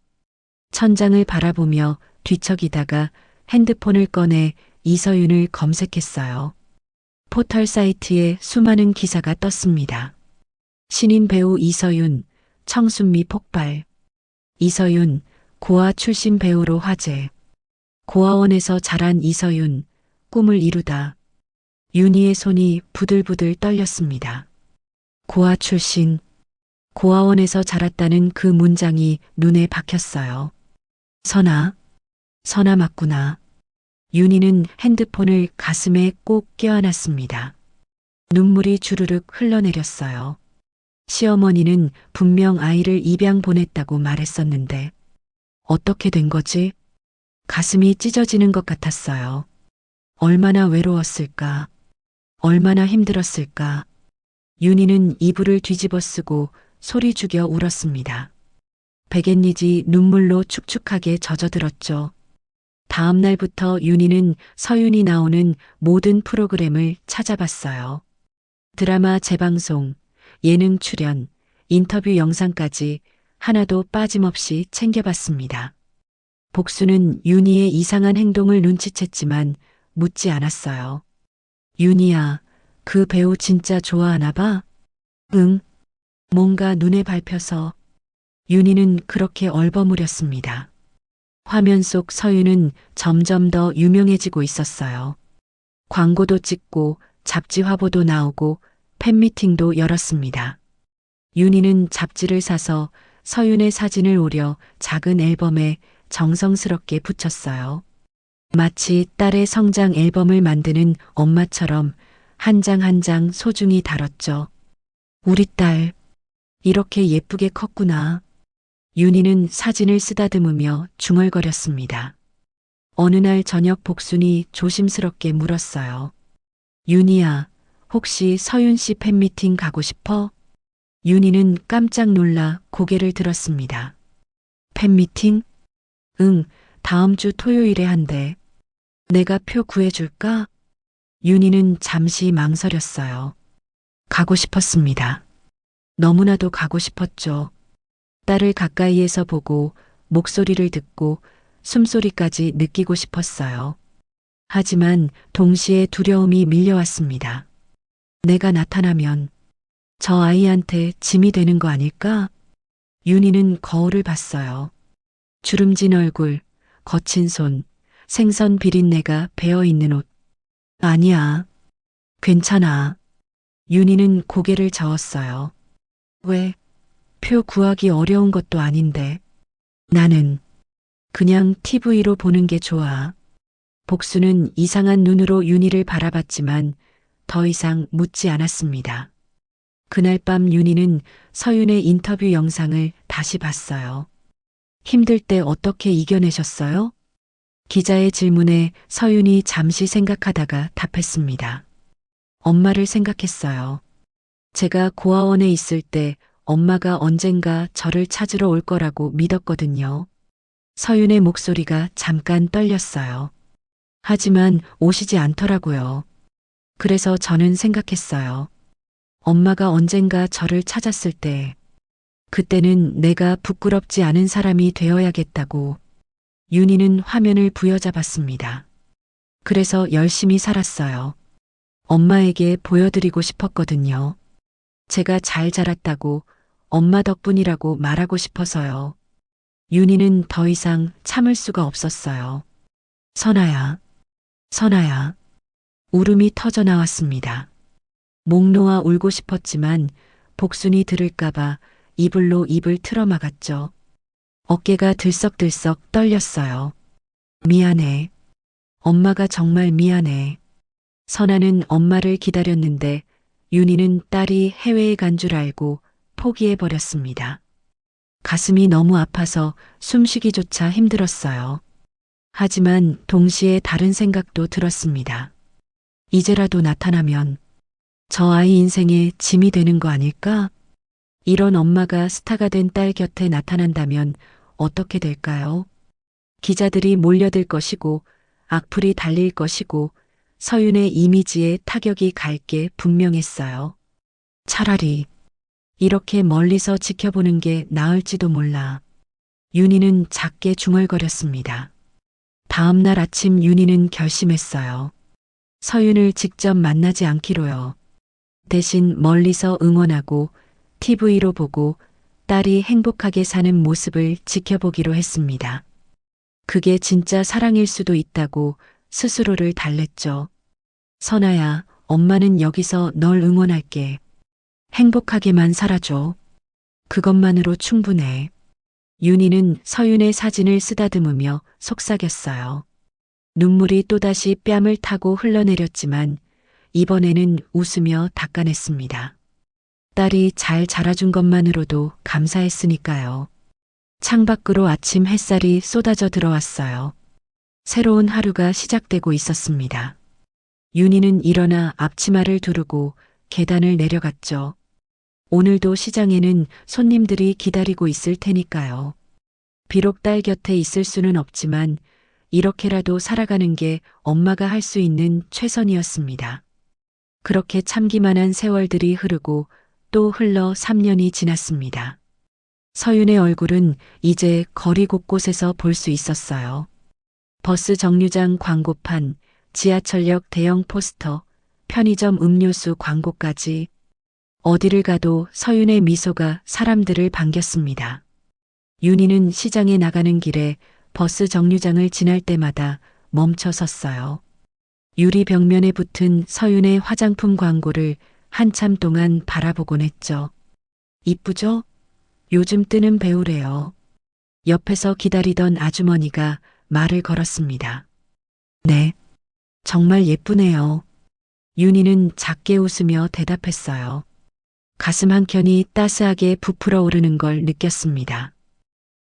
천장을 바라보며 뒤척이다가 핸드폰을 꺼내 이서윤을 검색했어요. 포털 사이트에 수많은 기사가 떴습니다. 신인 배우 이서윤, 청순미 폭발. 이서윤, 고아 출신 배우로 화제. 고아원에서 자란 이서윤, 꿈을 이루다. 윤희의 손이 부들부들 떨렸습니다. 고아 출신, 고아원에서 자랐다는 그 문장이 눈에 박혔어요. 선아 맞구나. 윤희는 핸드폰을 가슴에 꼭 껴안았습니다. 눈물이 주르륵 흘러내렸어요. 시어머니는 분명 아이를 입양 보냈다고 말했었는데 어떻게 된 거지? 가슴이 찢어지는 것 같았어요. 얼마나 외로웠을까? 얼마나 힘들었을까? 윤희는 이불을 뒤집어 쓰고 소리 죽여 울었습니다. 백엔니지 눈물로 축축하게 젖어들었죠. 다음 날부터 윤희는 서윤이 나오는 모든 프로그램을 찾아봤어요. 드라마 재방송, 예능 출연, 인터뷰 영상까지 하나도 빠짐없이 챙겨봤습니다. 복수는 윤희의 이상한 행동을 눈치챘지만 묻지 않았어요. 윤희야, 그 배우 진짜 좋아하나 봐? 응. 뭔가 눈에 밟혀서. 윤희는 그렇게 얼버무렸습니다. 화면 속 서윤은 점점 더 유명해지고 있었어요. 광고도 찍고 잡지 화보도 나오고 팬미팅도 열었습니다. 윤희는 잡지를 사서 서윤의 사진을 오려 작은 앨범에 정성스럽게 붙였어요. 마치 딸의 성장 앨범을 만드는 엄마처럼 한 장 한 장 소중히 다뤘죠. 우리 딸, 이렇게 예쁘게 컸구나. 윤희는 사진을 쓰다듬으며 중얼거렸습니다. 어느 날 저녁 복순이 조심스럽게 물었어요. 윤희야, 혹시 서윤 씨 팬미팅 가고 싶어? 윤희는 깜짝 놀라 고개를 들었습니다. 팬미팅? 응, 다음 주 토요일에 한대. 내가 표 구해줄까? 윤희는 잠시 망설였어요. 가고 싶었습니다. 너무나도 가고 싶었죠. 딸을 가까이에서 보고 목소리를 듣고 숨소리까지 느끼고 싶었어요. 하지만 동시에 두려움이 밀려왔습니다. 내가 나타나면 저 아이한테 짐이 되는 거 아닐까? 윤희는 거울을 봤어요. 주름진 얼굴, 거친 손, 생선 비린내가 배어있는 옷. 아니야. 괜찮아. 윤희는 고개를 저었어요. 왜? 표 구하기 어려운 것도 아닌데. 나는 그냥 TV로 보는 게 좋아. 복수는 이상한 눈으로 윤희를 바라봤지만 더 이상 묻지 않았습니다. 그날 밤 윤희는 서윤의 인터뷰 영상을 다시 봤어요. 힘들 때 어떻게 이겨내셨어요? 기자의 질문에 서윤이 잠시 생각하다가 답했습니다. 엄마를 생각했어요. 제가 고아원에 있을 때 엄마가 언젠가 저를 찾으러 올 거라고 믿었거든요. 서윤의 목소리가 잠깐 떨렸어요. 하지만 오시지 않더라고요. 그래서 저는 생각했어요. 엄마가 언젠가 저를 찾았을 때, 그때는 내가 부끄럽지 않은 사람이 되어야겠다고. 윤희는 화면을 부여잡았습니다. 그래서 열심히 살았어요. 엄마에게 보여드리고 싶었거든요. 제가 잘 자랐다고, 엄마 덕분이라고 말하고 싶어서요. 윤희는 더 이상 참을 수가 없었어요. 선아야, 선아야. 울음이 터져 나왔습니다. 목 놓아 울고 싶었지만 복순이 들을까봐 이불로 입을 틀어막았죠. 어깨가 들썩들썩 떨렸어요. 미안해. 엄마가 정말 미안해. 선아는 엄마를 기다렸는데 윤희는 딸이 해외에 간 줄 알고 포기해버렸습니다. 가슴이 너무 아파서 숨쉬기조차 힘들었어요. 하지만 동시에 다른 생각도 들었습니다. 이제라도 나타나면 저 아이 인생에 짐이 되는 거 아닐까? 이런 엄마가 스타가 된 딸 곁에 나타난다면 어떻게 될까요? 기자들이 몰려들 것이고 악플이 달릴 것이고 서윤의 이미지에 타격이 갈 게 분명했어요. 차라리 이렇게 멀리서 지켜보는 게 나을지도 몰라. 윤희는 작게 중얼거렸습니다. 다음 날 아침 윤희는 결심했어요. 서윤을 직접 만나지 않기로요. 대신 멀리서 응원하고 TV로 보고 딸이 행복하게 사는 모습을 지켜보기로 했습니다. 그게 진짜 사랑일 수도 있다고 스스로를 달랬죠. 선아야, 엄마는 여기서 널 응원할게. 행복하게만 살아줘. 그것만으로 충분해. 윤희는 서윤의 사진을 쓰다듬으며 속삭였어요. 눈물이 또다시 뺨을 타고 흘러내렸지만 이번에는 웃으며 닦아냈습니다. 딸이 잘 자라준 것만으로도 감사했으니까요. 창밖으로 아침 햇살이 쏟아져 들어왔어요. 새로운 하루가 시작되고 있었습니다. 윤희는 일어나 앞치마를 두르고 계단을 내려갔죠. 오늘도 시장에는 손님들이 기다리고 있을 테니까요. 비록 딸 곁에 있을 수는 없지만 이렇게라도 살아가는 게 엄마가 할 수 있는 최선이었습니다. 그렇게 참기만한 세월들이 흐르고 또 흘러 3년이 지났습니다. 서윤의 얼굴은 이제 거리 곳곳에서 볼 수 있었어요. 버스 정류장 광고판, 지하철역 대형 포스터, 편의점 음료수 광고까지 어디를 가도 서윤의 미소가 사람들을 반겼습니다. 윤희는 시장에 나가는 길에 버스 정류장을 지날 때마다 멈춰 섰어요. 유리 벽면에 붙은 서윤의 화장품 광고를 한참 동안 바라보곤 했죠. 이쁘죠? 요즘 뜨는 배우래요. 옆에서 기다리던 아주머니가 말을 걸었습니다. 네, 정말 예쁘네요. 윤희는 작게 웃으며 대답했어요. 가슴 한켠이 따스하게 부풀어 오르는 걸 느꼈습니다.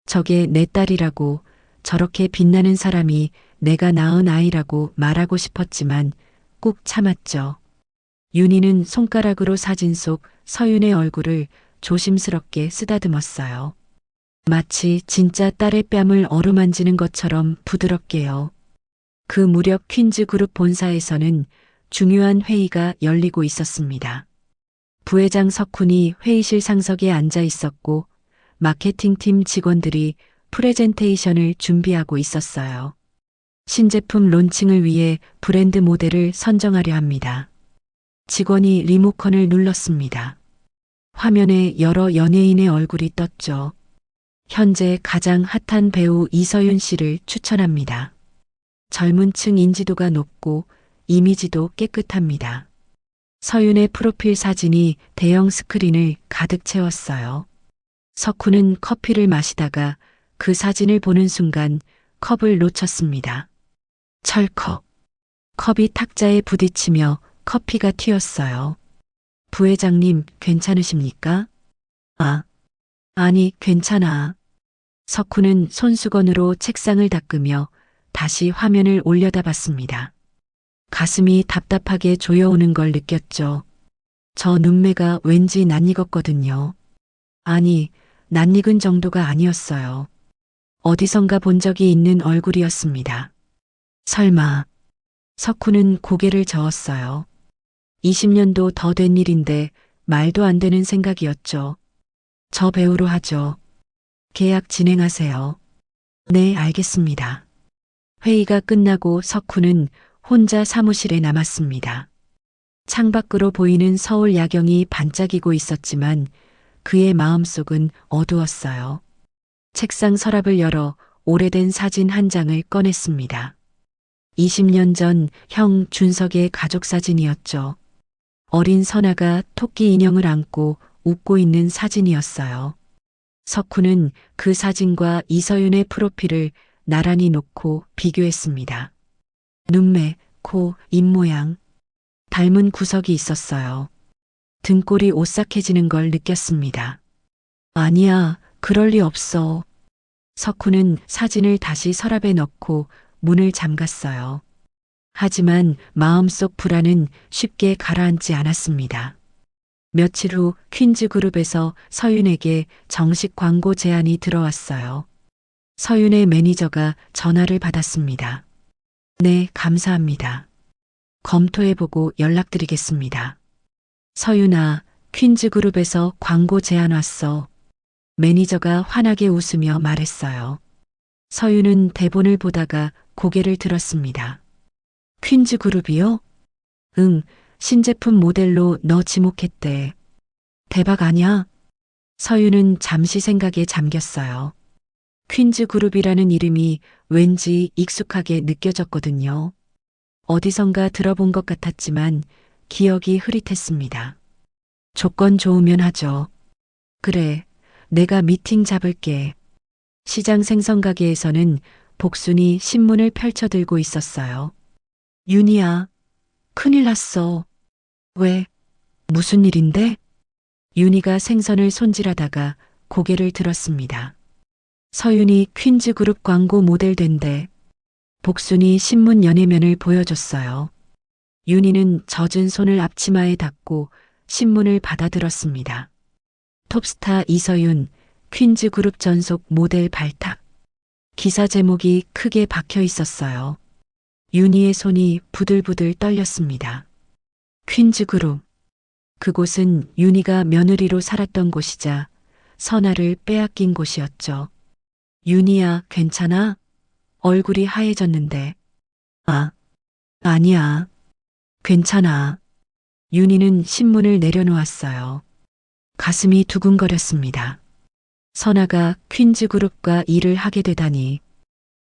저게 내 딸이라고, 저렇게 빛나는 사람이 내가 낳은 아이라고 말하고 싶었지만 꾹 참았죠. 윤희는 손가락으로 사진 속 서윤의 얼굴을 조심스럽게 쓰다듬었어요. 마치 진짜 딸의 뺨을 어루만지는 것처럼 부드럽게요. 그 무렵 퀸즈 그룹 본사에서는 중요한 회의가 열리고 있었습니다. 부회장 석훈이 회의실 상석에 앉아 있었고 마케팅팀 직원들이 프레젠테이션을 준비하고 있었어요. 신제품 론칭을 위해 브랜드 모델을 선정하려 합니다. 직원이 리모컨을 눌렀습니다. 화면에 여러 연예인의 얼굴이 떴죠. 현재 가장 핫한 배우 이서윤 씨를 추천합니다. 젊은 층 인지도가 높고 이미지도 깨끗합니다. 서윤의 프로필 사진이 대형 스크린을 가득 채웠어요. 석훈은 커피를 마시다가 그 사진을 보는 순간 컵을 놓쳤습니다. 철컥. 컵이 탁자에 부딪히며 커피가 튀었어요. 부회장님, 괜찮으십니까? 아니, 괜찮아. 석훈은 손수건으로 책상을 닦으며 다시 화면을 올려다봤습니다. 가슴이 답답하게 조여오는 걸 느꼈죠. 저 눈매가 왠지 낯익었거든요. 아니, 낯익은 정도가 아니었어요. 어디선가 본 적이 있는 얼굴이었습니다. 설마. 석훈은 고개를 저었어요. 20년도 더 된 일인데 말도 안 되는 생각이었죠. 저 배우로 하죠. 계약 진행하세요. 네, 알겠습니다. 회의가 끝나고 석훈은 혼자 사무실에 남았습니다. 창밖으로 보이는 서울 야경이 반짝이고 있었지만 그의 마음속은 어두웠어요. 책상 서랍을 열어 오래된 사진 한 장을 꺼냈습니다. 20년 전 형 준석의 가족 사진이었죠. 어린 선아가 토끼 인형을 안고 웃고 있는 사진이었어요. 석훈은 그 사진과 이서윤의 프로필을 나란히 놓고 비교했습니다. 눈매, 코, 입모양, 닮은 구석이 있었어요. 등골이 오싹해지는 걸 느꼈습니다. 아니야, 그럴 리 없어. 석훈은 사진을 다시 서랍에 넣고 문을 잠갔어요. 하지만 마음속 불안은 쉽게 가라앉지 않았습니다. 며칠 후 퀸즈그룹에서 서윤에게 정식 광고 제안이 들어왔어요. 서윤의 매니저가 전화를 받았습니다. 네, 감사합니다. 검토해보고 연락드리겠습니다. 서윤아, 퀸즈그룹에서 광고 제안 왔어. 매니저가 환하게 웃으며 말했어요. 서윤은 대본을 보다가 고개를 들었습니다. 퀸즈그룹이요? 응, 신제품 모델로 너 지목했대. 대박 아냐? 서윤은 잠시 생각에 잠겼어요. 퀸즈그룹이라는 이름이 왠지 익숙하게 느껴졌거든요. 어디선가 들어본 것 같았지만 기억이 흐릿했습니다. 조건 좋으면 하죠. 그래, 내가 미팅 잡을게. 시장 생선가게에서는 복순이 신문을 펼쳐들고 있었어요. 윤희야, 큰일 났어. 왜? 무슨 일인데? 윤희가 생선을 손질하다가 고개를 들었습니다. 서윤이 퀸즈그룹 광고 모델 된대. 복순이 신문 연예면을 보여줬어요. 윤희는 젖은 손을 앞치마에 닫고 신문을 받아들었습니다. 톱스타 이서윤, 퀸즈그룹 전속 모델 발탁. 기사 제목이 크게 박혀 있었어요. 윤희의 손이 부들부들 떨렸습니다. 퀸즈그룹. 그곳은 윤희가 며느리로 살았던 곳이자 선아를 빼앗긴 곳이었죠. 윤희야, 괜찮아? 얼굴이 하얘졌는데. 아, 아니야. 괜찮아. 윤희는 신문을 내려놓았어요. 가슴이 두근거렸습니다. 선아가 퀸즈그룹과 일을 하게 되다니.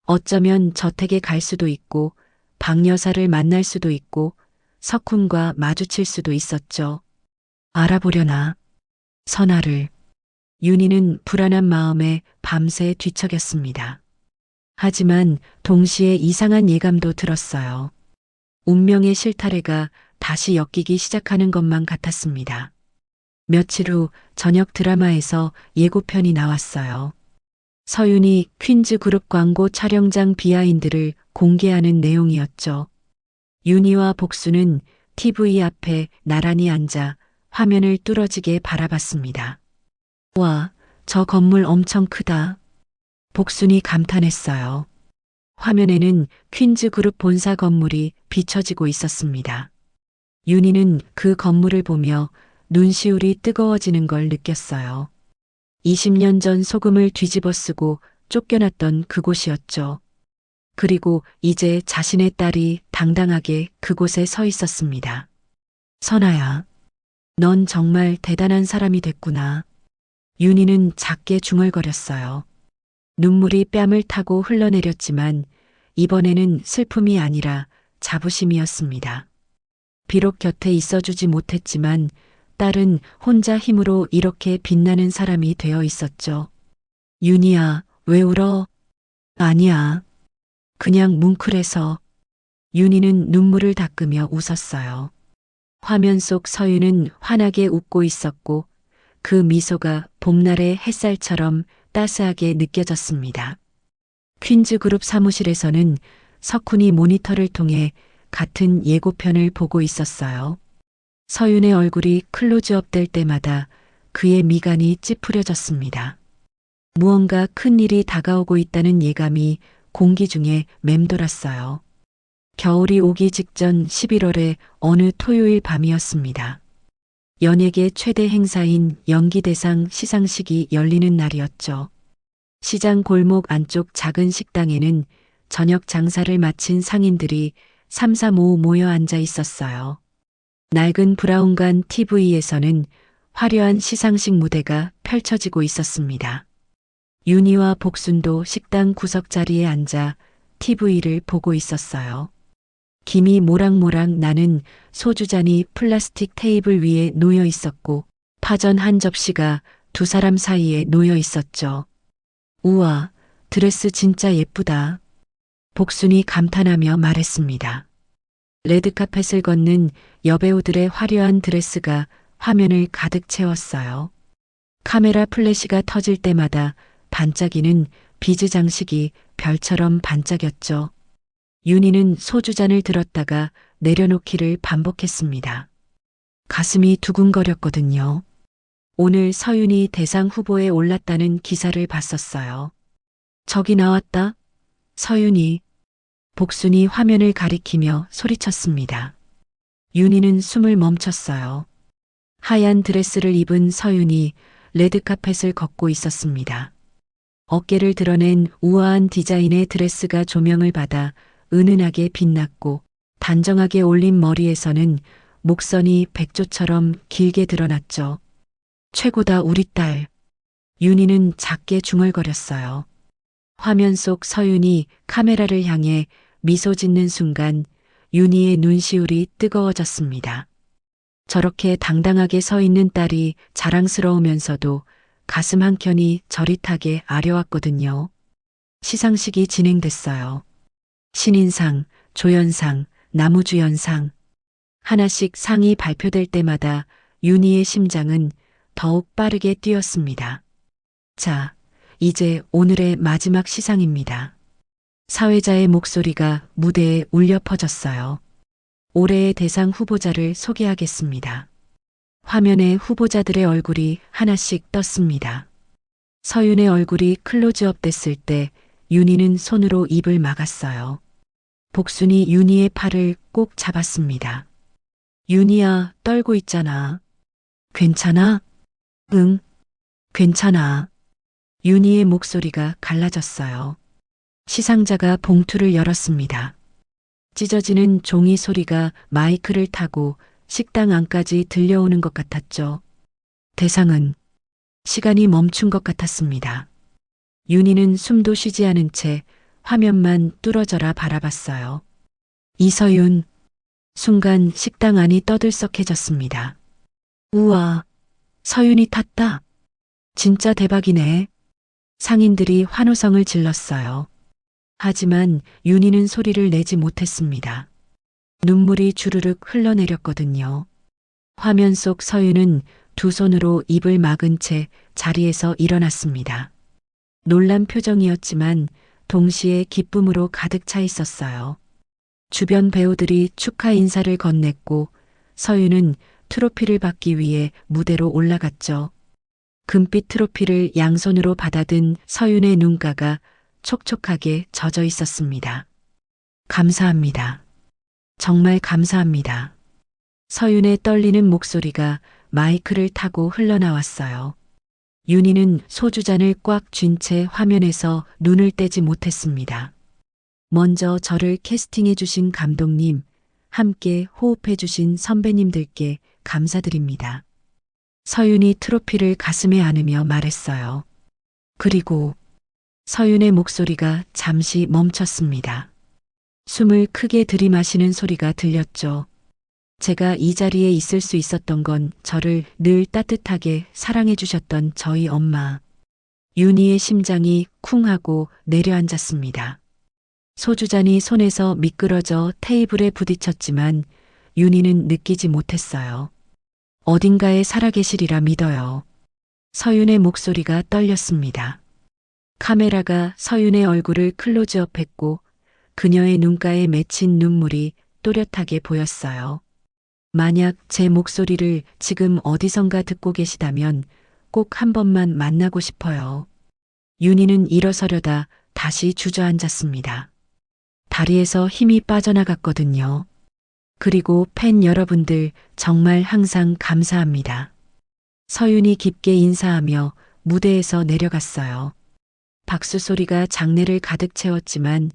어쩌면 저택에 갈 수도 있고 박 여사를 만날 수도 있고 석훈과 마주칠 수도 있었죠. 알아보려나? 선아를. 윤희는 불안한 마음에 밤새 뒤척였습니다. 하지만 동시에 이상한 예감도 들었어요. 운명의 실타래가 다시 엮이기 시작하는 것만 같았습니다. 며칠 후 저녁 드라마에서 예고편이 나왔어요. 서윤이 퀸즈그룹 광고 촬영장 비하인드를 공개하는 내용이었죠. 윤희와 복수는 TV 앞에 나란히 앉아 화면을 뚫어지게 바라봤습니다. 와, 저 건물 엄청 크다. 복순이 감탄했어요. 화면에는 퀸즈그룹 본사 건물이 비춰지고 있었습니다. 윤희는 그 건물을 보며 눈시울이 뜨거워지는 걸 느꼈어요. 20년 전 소금을 뒤집어 쓰고 쫓겨났던 그곳이었죠. 그리고 이제 자신의 딸이 당당하게 그곳에 서 있었습니다. 선아야, 넌 정말 대단한 사람이 됐구나. 윤희는 작게 중얼거렸어요. 눈물이 뺨을 타고 흘러내렸지만 이번에는 슬픔이 아니라 자부심이었습니다. 비록 곁에 있어주지 못했지만 딸은 혼자 힘으로 이렇게 빛나는 사람이 되어 있었죠. 윤희야, 왜 울어? 아니야. 그냥 뭉클해서. 윤희는 눈물을 닦으며 웃었어요. 화면 속 서윤은 환하게 웃고 있었고 그 미소가 봄날의 햇살처럼 따스하게 느껴졌습니다. 퀸즈그룹 사무실에서는 석훈이 모니터를 통해 같은 예고편을 보고 있었어요. 서윤의 얼굴이 클로즈업 될 때마다 그의 미간이 찌푸려졌습니다. 무언가 큰 일이 다가오고 있다는 예감이 공기 중에 맴돌았어요. 겨울이 오기 직전 11월의 어느 토요일 밤이었습니다. 연예계 최대 행사인 연기대상 시상식이 열리는 날이었죠. 시장 골목 안쪽 작은 식당에는 저녁 장사를 마친 상인들이 삼삼오오 모여 앉아 있었어요. 낡은 브라운관 TV에서는 화려한 시상식 무대가 펼쳐지고 있었습니다. 윤희와 복순도 식당 구석 자리에 앉아 TV를 보고 있었어요. 김이 모락모락 나는 소주잔이 플라스틱 테이블 위에 놓여 있었고 파전 한 접시가 두 사람 사이에 놓여 있었죠. 우와, 드레스 진짜 예쁘다. 복순이 감탄하며 말했습니다. 레드카펫을 걷는 여배우들의 화려한 드레스가 화면을 가득 채웠어요. 카메라 플래시가 터질 때마다 반짝이는 비즈 장식이 별처럼 반짝였죠. 윤희는 소주잔을 들었다가 내려놓기를 반복했습니다. 가슴이 두근거렸거든요. 오늘 서윤이 대상 후보에 올랐다는 기사를 봤었어요. 저기 나왔다. 서윤이. 복순이 화면을 가리키며 소리쳤습니다. 윤희는 숨을 멈췄어요. 하얀 드레스를 입은 서윤이 레드카펫을 걷고 있었습니다. 어깨를 드러낸 우아한 디자인의 드레스가 조명을 받아 은은하게 빛났고 단정하게 올린 머리에서는 목선이 백조처럼 길게 드러났죠. 최고다 우리 딸. 윤희는 작게 중얼거렸어요. 화면 속 서윤이 카메라를 향해 미소 짓는 순간 윤희의 눈시울이 뜨거워졌습니다. 저렇게 당당하게 서 있는 딸이 자랑스러우면서도 가슴 한켠이 저릿하게 아려왔거든요. 시상식이 진행됐어요. 신인상, 조연상, 나무주연상. 하나씩 상이 발표될 때마다 윤희의 심장은 더욱 빠르게 뛰었습니다. 자, 이제 오늘의 마지막 시상입니다. 사회자의 목소리가 무대에 울려 퍼졌어요. 올해의 대상 후보자를 소개하겠습니다. 화면에 후보자들의 얼굴이 하나씩 떴습니다. 서윤의 얼굴이 클로즈업 됐을 때 윤희는 손으로 입을 막았어요. 복순이 윤희의 팔을 꼭 잡았습니다. 윤희야, 떨고 있잖아. 괜찮아? 응, 괜찮아. 윤희의 목소리가 갈라졌어요. 시상자가 봉투를 열었습니다. 찢어지는 종이 소리가 마이크를 타고 식당 안까지 들려오는 것 같았죠. 대상은 시간이 멈춘 것 같았습니다. 윤희는 숨도 쉬지 않은 채 화면만 뚫어져라 바라봤어요. 이서윤. 순간 식당 안이 떠들썩해졌습니다. 우와, 서윤이 탔다. 진짜 대박이네. 상인들이 환호성을 질렀어요. 하지만 윤희는 소리를 내지 못했습니다. 눈물이 주르륵 흘러내렸거든요. 화면 속 서윤은 두 손으로 입을 막은 채 자리에서 일어났습니다. 놀란 표정이었지만 동시에 기쁨으로 가득 차 있었어요. 주변 배우들이 축하 인사를 건넸고 서윤은 트로피를 받기 위해 무대로 올라갔죠. 금빛 트로피를 양손으로 받아든 서윤의 눈가가 촉촉하게 젖어 있었습니다. 감사합니다. 정말 감사합니다. 서윤의 떨리는 목소리가 마이크를 타고 흘러나왔어요. 윤희는 소주잔을 꽉 쥔 채 화면에서 눈을 떼지 못했습니다. 먼저 저를 캐스팅해 주신 감독님, 함께 호흡해 주신 선배님들께 감사드립니다. 서윤이 트로피를 가슴에 안으며 말했어요. 그리고 서윤의 목소리가 잠시 멈췄습니다. 숨을 크게 들이마시는 소리가 들렸죠. 제가 이 자리에 있을 수 있었던 건 저를 늘 따뜻하게 사랑해 주셨던 저희 엄마. 윤희의 심장이 쿵 하고 내려앉았습니다. 소주잔이 손에서 미끄러져 테이블에 부딪혔지만 윤희는 느끼지 못했어요. 어딘가에 살아계시리라 믿어요. 서윤의 목소리가 떨렸습니다. 카메라가 서윤의 얼굴을 클로즈업했고 그녀의 눈가에 맺힌 눈물이 또렷하게 보였어요. 만약 제 목소리를 지금 어디선가 듣고 계시다면 꼭 한 번만 만나고 싶어요. 윤희는 일어서려다 다시 주저앉았습니다. 다리에서 힘이 빠져나갔거든요. 그리고 팬 여러분들 정말 항상 감사합니다. 서윤이 깊게 인사하며 무대에서 내려갔어요. 박수 소리가 장내를 가득 채웠지만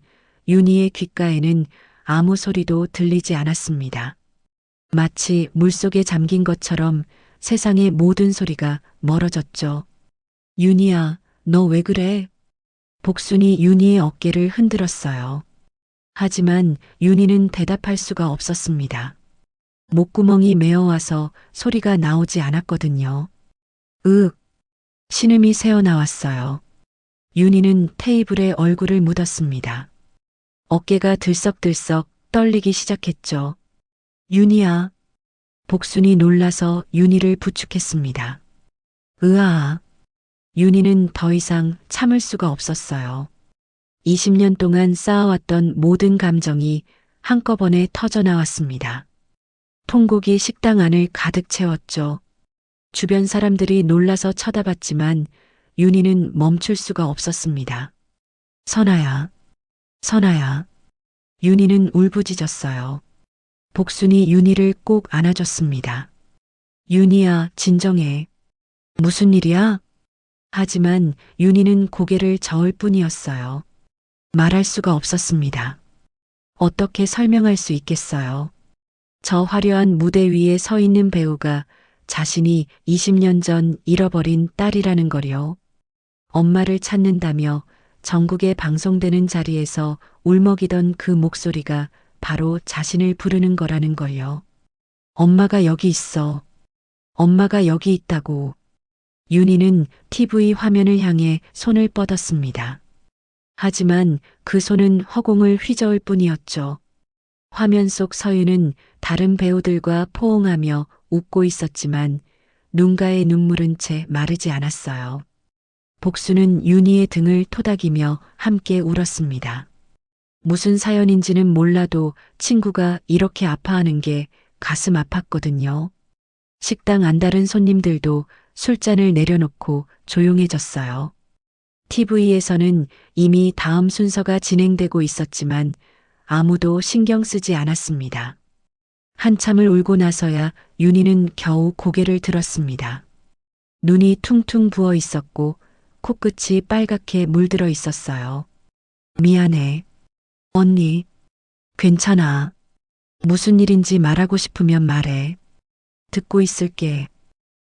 윤희의 귓가에는 아무 소리도 들리지 않았습니다. 마치 물속에 잠긴 것처럼 세상의 모든 소리가 멀어졌죠. 윤희야, 너 왜 그래? 복순이 윤희의 어깨를 흔들었어요. 하지만 윤희는 대답할 수가 없었습니다. 목구멍이 메어와서 소리가 나오지 않았거든요. 으윽, 신음이 새어나왔어요. 윤희는 테이블에 얼굴을 묻었습니다. 어깨가 들썩들썩 떨리기 시작했죠. 윤희야. 복순이 놀라서 윤희를 부축했습니다. 으아. 윤희는 더 이상 참을 수가 없었어요. 20년 동안 쌓아왔던 모든 감정이 한꺼번에 터져나왔습니다. 통곡이 식당 안을 가득 채웠죠. 주변 사람들이 놀라서 쳐다봤지만 윤희는 멈출 수가 없었습니다. 선아야, 선아야. 윤희는 울부짖었어요. 복순이 윤희를 꼭 안아줬습니다. 윤희야, 진정해. 무슨 일이야? 하지만 윤희는 고개를 저을 뿐이었어요. 말할 수가 없었습니다. 어떻게 설명할 수 있겠어요? 저 화려한 무대 위에 서 있는 배우가 자신이 20년 전 잃어버린 딸이라는 거요. 엄마를 찾는다며 전국에 방송되는 자리에서 울먹이던 그 목소리가 바로 자신을 부르는 거라는 걸요. 엄마가 여기 있어. 엄마가 여기 있다고. 윤희는 TV 화면을 향해 손을 뻗었습니다. 하지만 그 손은 허공을 휘저을 뿐이었죠. 화면 속 서윤은 다른 배우들과 포옹하며 웃고 있었지만 눈가의 눈물은 채 마르지 않았어요. 복수는 윤희의 등을 토닥이며 함께 울었습니다. 무슨 사연인지는 몰라도 친구가 이렇게 아파하는 게 가슴 아팠거든요. 식당 안다른 손님들도 술잔을 내려놓고 조용해졌어요. TV에서는 이미 다음 순서가 진행되고 있었지만 아무도 신경 쓰지 않았습니다. 한참을 울고 나서야 윤희는 겨우 고개를 들었습니다. 눈이 퉁퉁 부어 있었고 코끝이 빨갛게 물들어 있었어요. 미안해. 언니, 괜찮아. 무슨 일인지 말하고 싶으면 말해. 듣고 있을게.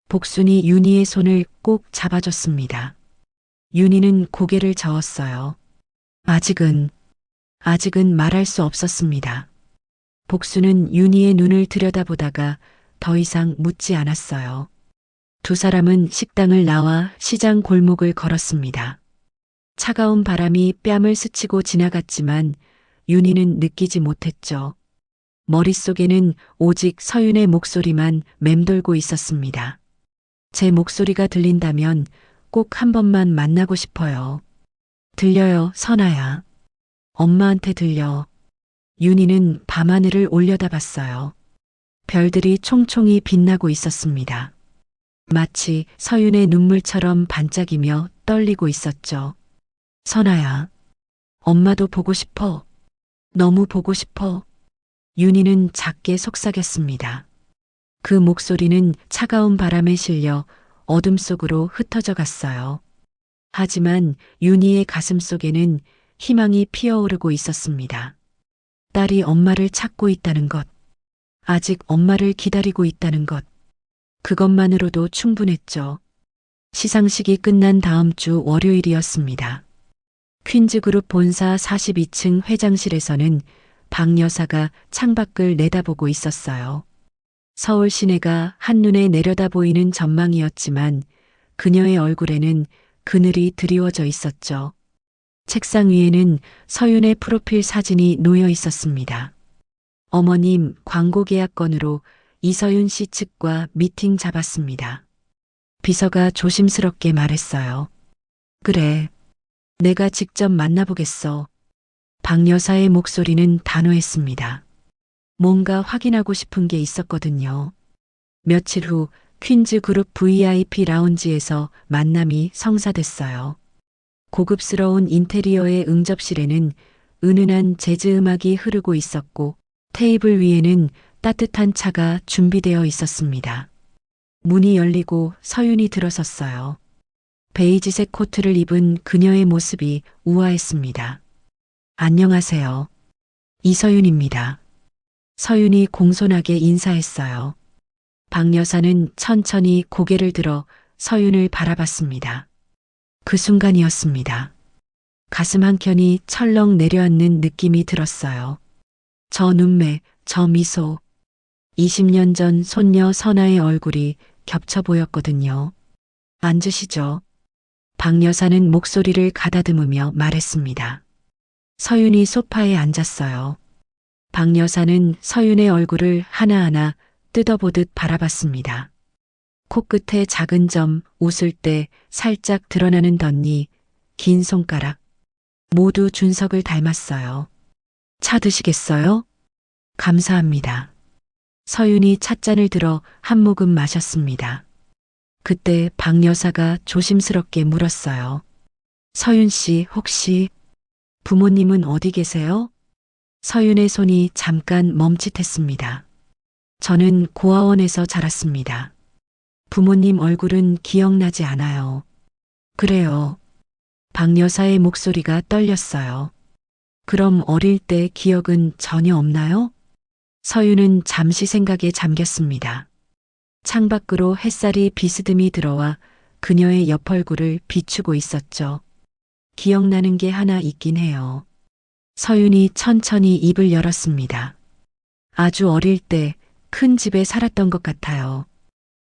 복순이 윤희의 손을 꼭 잡아줬습니다. 윤희는 고개를 저었어요. 아직은 말할 수 없었습니다. 복수는 윤희의 눈을 들여다보다가 더 이상 묻지 않았어요. 두 사람은 식당을 나와 시장 골목을 걸었습니다. 차가운 바람이 뺨을 스치고 지나갔지만 윤희는 느끼지 못했죠. 머릿속에는 오직 서윤의 목소리만 맴돌고 있었습니다. 제 목소리가 들린다면 꼭 한 번만 만나고 싶어요. 들려요, 선아야. 엄마한테 들려. 윤희는 밤하늘을 올려다봤어요. 별들이 총총히 빛나고 있었습니다. 마치 서윤의 눈물처럼 반짝이며 떨리고 있었죠. 선아야, 엄마도 보고 싶어. 너무 보고 싶어. 윤희는 작게 속삭였습니다. 그 목소리는 차가운 바람에 실려 어둠 속으로 흩어져 갔어요. 하지만 윤희의 가슴 속에는 희망이 피어오르고 있었습니다. 딸이 엄마를 찾고 있다는 것, 아직 엄마를 기다리고 있다는 것, 그것만으로도 충분했죠. 시상식이 끝난 다음 주 월요일이었습니다. 퀸즈그룹 본사 42층 회장실에서는 박 여사가 창밖을 내다보고 있었어요. 서울 시내가 한눈에 내려다 보이는 전망이었지만 그녀의 얼굴에는 그늘이 드리워져 있었죠. 책상 위에는 서윤의 프로필 사진이 놓여 있었습니다. 어머님, 광고 계약 건으로 이서윤 씨 측과 미팅 잡았습니다. 비서가 조심스럽게 말했어요. 그래, 내가 직접 만나보겠어. 박 여사의 목소리는 단호했습니다. 뭔가 확인하고 싶은 게 있었거든요. 며칠 후 퀸즈 그룹 VIP 라운지에서 만남이 성사됐어요. 고급스러운 인테리어의 응접실에는 은은한 재즈 음악이 흐르고 있었고 테이블 위에는 따뜻한 차가 준비되어 있었습니다. 문이 열리고 서윤이 들어섰어요. 베이지색 코트를 입은 그녀의 모습이 우아했습니다. 안녕하세요. 이서윤입니다. 서윤이 공손하게 인사했어요. 박 여사는 천천히 고개를 들어 서윤을 바라봤습니다. 그 순간이었습니다. 가슴 한켠이 철렁 내려앉는 느낌이 들었어요. 저 눈매, 저 미소. 20년 전 손녀 선아의 얼굴이 겹쳐 보였거든요. 앉으시죠. 박 여사는 목소리를 가다듬으며 말했습니다. 서윤이 소파에 앉았어요. 박 여사는 서윤의 얼굴을 하나하나 뜯어보듯 바라봤습니다. 코끝에 작은 점, 웃을 때 살짝 드러나는 덧니, 긴 손가락. 모두 준석을 닮았어요. 차 드시겠어요? 감사합니다. 서윤이 찻잔을 들어 한 모금 마셨습니다. 그때 박 여사가 조심스럽게 물었어요. 서윤 씨, 혹시 부모님은 어디 계세요? 서윤의 손이 잠깐 멈칫했습니다. 저는 고아원에서 자랐습니다. 부모님 얼굴은 기억나지 않아요. 그래요. 박 여사의 목소리가 떨렸어요. 그럼 어릴 때 기억은 전혀 없나요? 서윤은 잠시 생각에 잠겼습니다. 창밖으로 햇살이 비스듬히 들어와 그녀의 옆 얼굴을 비추고 있었죠. 기억나는 게 하나 있긴 해요. 서윤이 천천히 입을 열었습니다. 아주 어릴 때 큰 집에 살았던 것 같아요.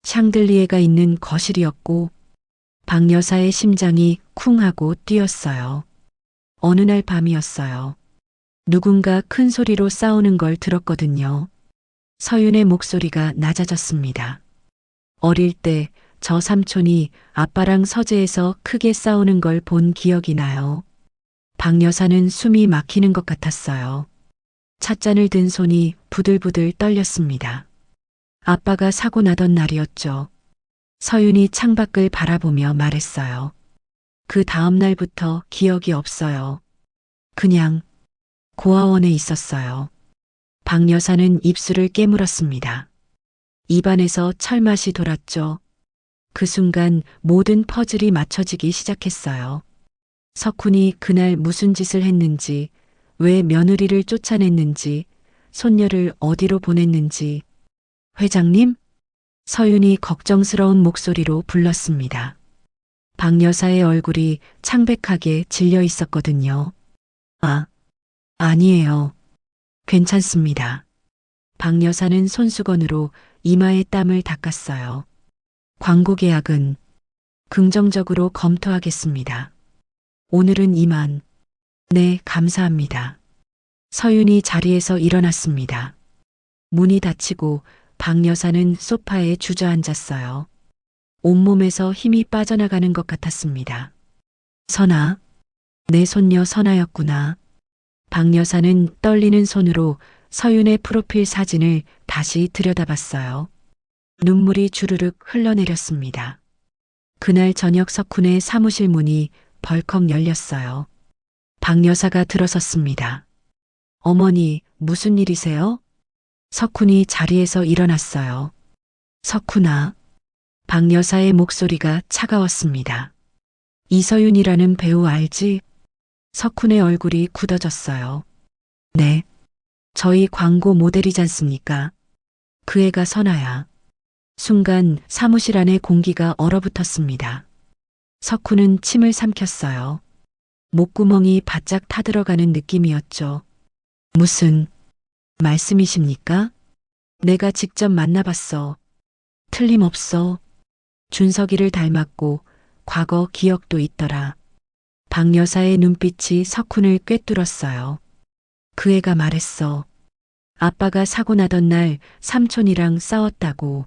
샹들리에가 있는 거실이었고 박 여사의 심장이 쿵 하고 뛰었어요. 어느 날 밤이었어요. 누군가 큰 소리로 싸우는 걸 들었거든요. 서윤의 목소리가 낮아졌습니다. 어릴 때 저 삼촌이 아빠랑 서재에서 크게 싸우는 걸 본 기억이 나요. 박 여사는 숨이 막히는 것 같았어요. 찻잔을 든 손이 부들부들 떨렸습니다. 아빠가 사고 나던 날이었죠. 서윤이 창밖을 바라보며 말했어요. 그 다음 날부터 기억이 없어요. 그냥 고아원에 있었어요. 박 여사는 입술을 깨물었습니다. 입안에서 철맛이 돌았죠. 그 순간 모든 퍼즐이 맞춰지기 시작했어요. 석훈이 그날 무슨 짓을 했는지, 왜 며느리를 쫓아냈는지, 손녀를 어디로 보냈는지. 회장님? 서윤이 걱정스러운 목소리로 불렀습니다. 박 여사의 얼굴이 창백하게 질려 있었거든요. 아니에요. 괜찮습니다. 박 여사는 손수건으로 이마의 땀을 닦았어요. 광고 계약은 긍정적으로 검토하겠습니다. 오늘은 이만. 네, 감사합니다. 서윤이 자리에서 일어났습니다. 문이 닫히고 박 여사는 소파에 주저앉았어요. 온몸에서 힘이 빠져나가는 것 같았습니다. 선아, 내 손녀 선아였구나. 박 여사는 떨리는 손으로 서윤의 프로필 사진을 다시 들여다봤어요. 눈물이 주르륵 흘러내렸습니다. 그날 저녁 석훈의 사무실 문이 벌컥 열렸어요. 박 여사가 들어섰습니다. 어머니, 무슨 일이세요? 석훈이 자리에서 일어났어요. 석훈아. 박 여사의 목소리가 차가웠습니다. 이서윤이라는 배우 알지? 석훈의 얼굴이 굳어졌어요. 네. 저희 광고 모델이잖습니까? 그 애가 선아야. 순간 사무실 안의 공기가 얼어붙었습니다. 석훈은 침을 삼켰어요. 목구멍이 바짝 타들어가는 느낌이었죠. 무슨 말씀이십니까? 내가 직접 만나봤어. 틀림없어. 준석이를 닮았고 과거 기억도 있더라. 박 여사의 눈빛이 석훈을 꿰뚫었어요. 그 애가 말했어. 아빠가 사고 나던 날 삼촌이랑 싸웠다고.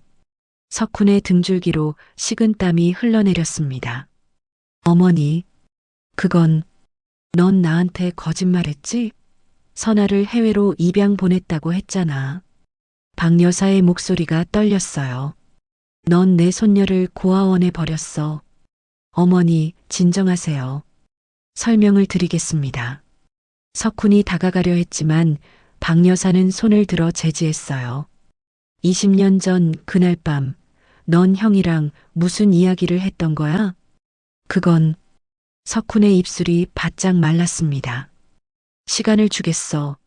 석훈의 등줄기로 식은땀이 흘러내렸습니다. 어머니, 그건 넌 나한테 거짓말했지? 선아를 해외로 입양 보냈다고 했잖아. 박 여사의 목소리가 떨렸어요. 넌 내 손녀를 고아원에 버렸어. 어머니, 진정하세요. 설명을 드리겠습니다. 석훈이 다가가려 했지만 박 여사는 손을 들어 제지했어요. 20년 전 그날 밤, 넌 형이랑 무슨 이야기를 했던 거야? 그건 석훈의 입술이 바짝 말랐습니다. 시간을 주겠어.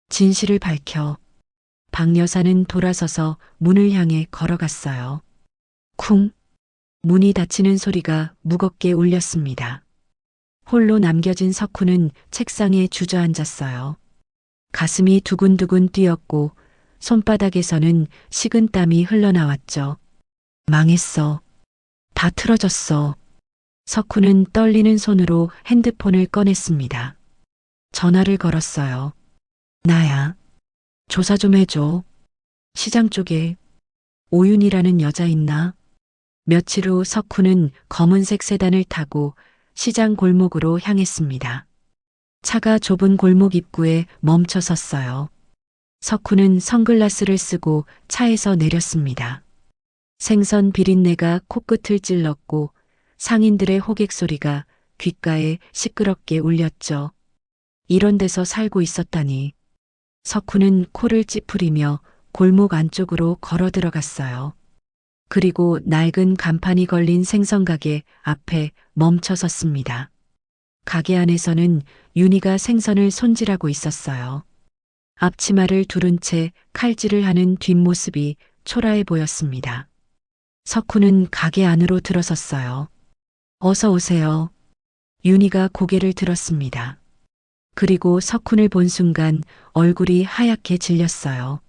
진실을 밝혀. 박 여사는 돌아서서 문을 향해 걸어갔어요. 쿵. 문이 닫히는 소리가 무겁게 울렸습니다. 홀로 남겨진 석훈은 책상에 주저앉았어요. 가슴이 두근두근 뛰었고 손바닥에서는 식은 땀이 흘러나왔죠. 망했어. 다 틀어졌어. 석훈은 떨리는 손으로 핸드폰을 꺼냈습니다. 전화를 걸었어요. 나야. 조사 좀 해줘. 시장 쪽에 오윤이라는 여자 있나? 며칠 후 석훈은 검은색 세단을 타고 시장 골목으로 향했습니다. 차가 좁은 골목 입구에 멈춰 섰어요. 석훈은 선글라스를 쓰고 차에서 내렸습니다. 생선 비린내가 코끝을 찔렀고 상인들의 호객 소리가 귓가에 시끄럽게 울렸죠. 이런 데서 살고 있었다니. 석훈은 코를 찌푸리며 골목 안쪽으로 걸어 들어갔어요. 그리고 낡은 간판이 걸린 생선가게 앞에 멈춰 섰습니다. 가게 안에서는 윤희가 생선을 손질하고 있었어요. 앞치마를 두른 채 칼질을 하는 뒷모습이 초라해 보였습니다. 석훈은 가게 안으로 들어섰어요. 어서 오세요. 윤희가 고개를 들었습니다. 그리고 석훈을 본 순간 얼굴이 하얗게 질렸어요.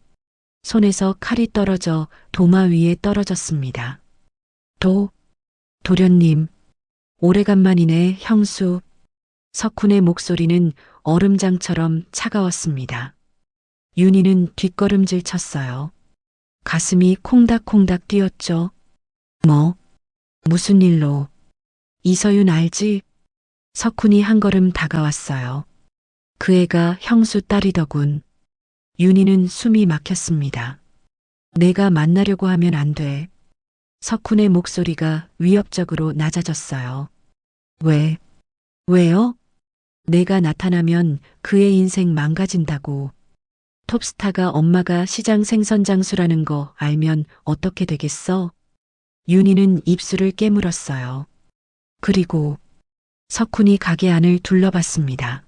손에서 칼이 떨어져 도마 위에 떨어졌습니다. 도련님, 오래간만이네, 형수. 석훈의 목소리는 얼음장처럼 차가웠습니다. 윤희는 뒷걸음질 쳤어요. 가슴이 콩닥콩닥 뛰었죠. 무슨 일로? 이서윤 알지? 석훈이 한 걸음 다가왔어요. 그 애가 형수 딸이더군. 윤희는 숨이 막혔습니다. 내가 만나려고 하면 안 돼. 석훈의 목소리가 위협적으로 낮아졌어요. 왜요? 내가 나타나면 그의 인생 망가진다고. 톱스타가 엄마가 시장 생선 장수라는 거 알면 어떻게 되겠어? 윤희는 입술을 깨물었어요. 그리고 석훈이 가게 안을 둘러봤습니다.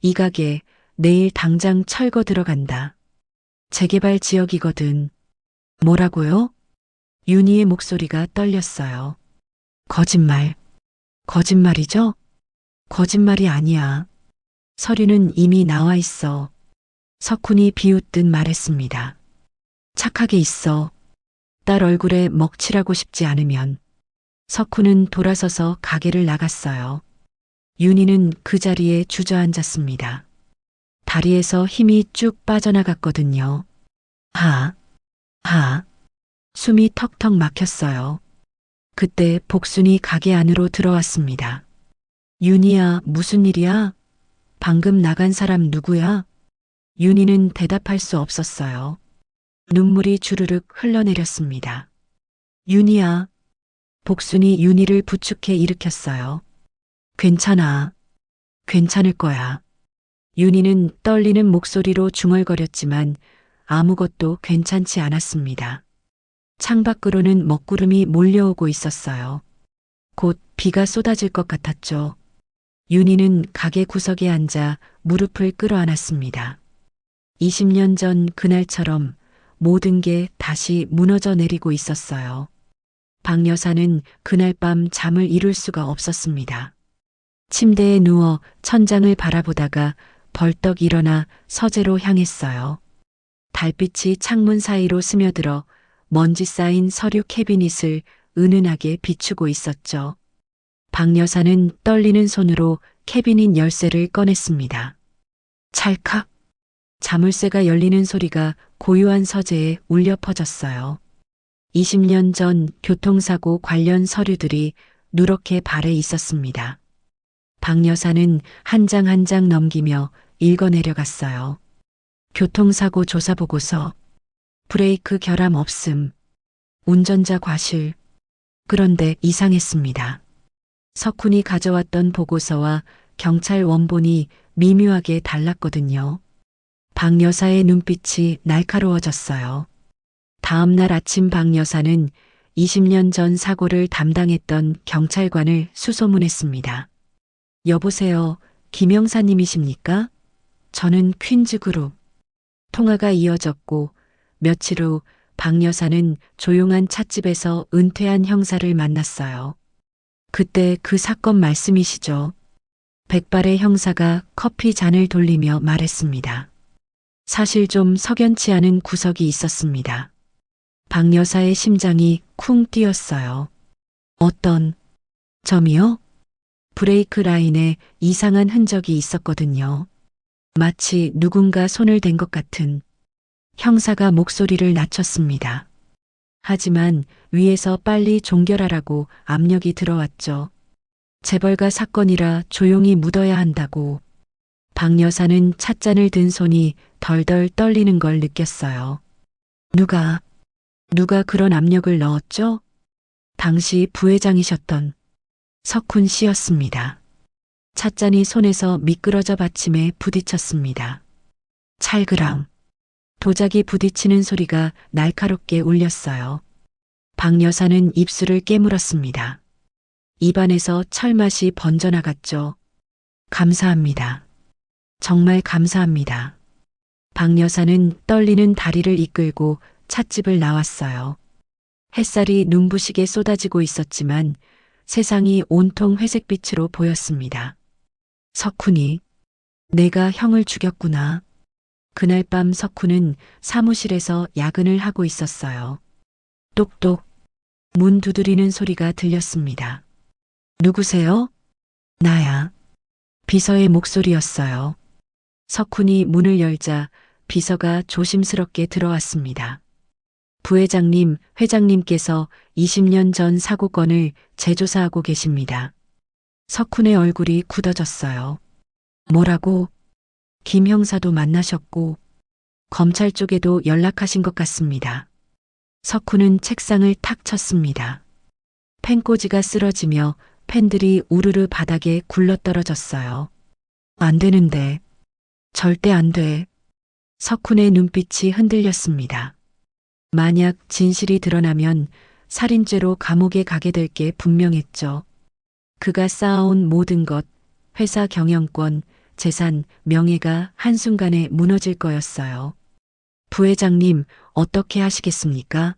이 가게 내일 당장 철거 들어간다. 재개발 지역이거든. 뭐라고요? 윤희의 목소리가 떨렸어요. 거짓말이죠? 거짓말이 아니야. 서류는 이미 나와 있어. 석훈이 비웃듯 말했습니다. 착하게 있어. 딸 얼굴에 먹칠하고 싶지 않으면. 석훈은 돌아서서 가게를 나갔어요. 윤희는 그 자리에 주저앉았습니다. 다리에서 힘이 쭉 빠져나갔거든요. 숨이 턱턱 막혔어요. 그때 복순이 가게 안으로 들어왔습니다. 윤희야, 무슨 일이야? 방금 나간 사람 누구야? 윤희는 대답할 수 없었어요. 눈물이 주르륵 흘러내렸습니다. 윤희야. 복순이 윤희를 부축해 일으켰어요. 괜찮아. 괜찮을 거야. 윤희는 떨리는 목소리로 중얼거렸지만 아무것도 괜찮지 않았습니다. 창밖으로는 먹구름이 몰려오고 있었어요. 곧 비가 쏟아질 것 같았죠. 윤희는 가게 구석에 앉아 무릎을 끌어안았습니다. 20년 전 그날처럼 모든 게 다시 무너져 내리고 있었어요. 박 여사는 그날 밤 잠을 이룰 수가 없었습니다. 침대에 누워 천장을 바라보다가 벌떡 일어나 서재로 향했어요. 달빛이 창문 사이로 스며들어 먼지 쌓인 서류 캐비닛을 은은하게 비추고 있었죠. 박 여사는 떨리는 손으로 캐비닛 열쇠를 꺼냈습니다. 찰칵. 자물쇠가 열리는 소리가 고요한 서재에 울려 퍼졌어요. 20년 전 교통사고 관련 서류들이 누렇게 발에 있었습니다. 박 여사는 한 장 한 장 넘기며 읽어내려갔어요. 교통사고 조사보고서, 브레이크 결함 없음, 운전자 과실. 그런데 이상했습니다. 석훈이 가져왔던 보고서와 경찰 원본이 미묘하게 달랐거든요. 박 여사의 눈빛이 날카로워졌어요. 다음 날 아침 박 여사는 20년 전 사고를 담당했던 경찰관을 수소문했습니다. 여보세요, 김 형사님이십니까? 저는 퀸즈그룹. 통화가 이어졌고 며칠 후 박 여사는 조용한 찻집에서 은퇴한 형사를 만났어요. 그때 그 사건 말씀이시죠? 백발의 형사가 커피 잔을 돌리며 말했습니다. 사실 좀 석연치 않은 구석이 있었습니다. 박 여사의 심장이 쿵 뛰었어요. 어떤 점이요? 브레이크 라인에 이상한 흔적이 있었거든요. 마치 누군가 손을 댄 것 같은. 형사가 목소리를 낮췄습니다. 하지만 위에서 빨리 종결하라고 압력이 들어왔죠. 재벌가 사건이라 조용히 묻어야 한다고. 박 여사는 찻잔을 든 손이 덜덜 떨리는 걸 느꼈어요. 누가 그런 압력을 넣었죠? 당시 부회장이셨던 석훈 씨였습니다. 찻잔이 손에서 미끄러져 받침에 부딪혔습니다. 찰그랑 도자기 부딪히는 소리가 날카롭게 울렸어요. 박 여사는 입술을 깨물었습니다. 입안에서 철맛이 번져나갔죠. 감사합니다. 정말 감사합니다. 박 여사는 떨리는 다리를 이끌고 찻집을 나왔어요. 햇살이 눈부시게 쏟아지고 있었지만 세상이 온통 회색빛으로 보였습니다. 석훈이, 내가 형을 죽였구나. 그날 밤 석훈은 사무실에서 야근을 하고 있었어요. 똑똑, 문 두드리는 소리가 들렸습니다. 누구세요? 나야. 비서의 목소리였어요. 석훈이 문을 열자 비서가 조심스럽게 들어왔습니다. 부회장님, 회장님께서 20년 전 사고건을 재조사하고 계십니다. 석훈의 얼굴이 굳어졌어요. 뭐라고? 김 형사도 만나셨고 검찰 쪽에도 연락하신 것 같습니다. 석훈은 책상을 탁 쳤습니다. 펜꽂이가 쓰러지며 펜들이 우르르 바닥에 굴러떨어졌어요. 안 되는데. 절대 안 돼. 석훈의 눈빛이 흔들렸습니다. 만약 진실이 드러나면 살인죄로 감옥에 가게 될 게 분명했죠. 그가 쌓아온 모든 것, 회사 경영권, 재산, 명예가 한순간에 무너질 거였어요. 부회장님, 어떻게 하시겠습니까?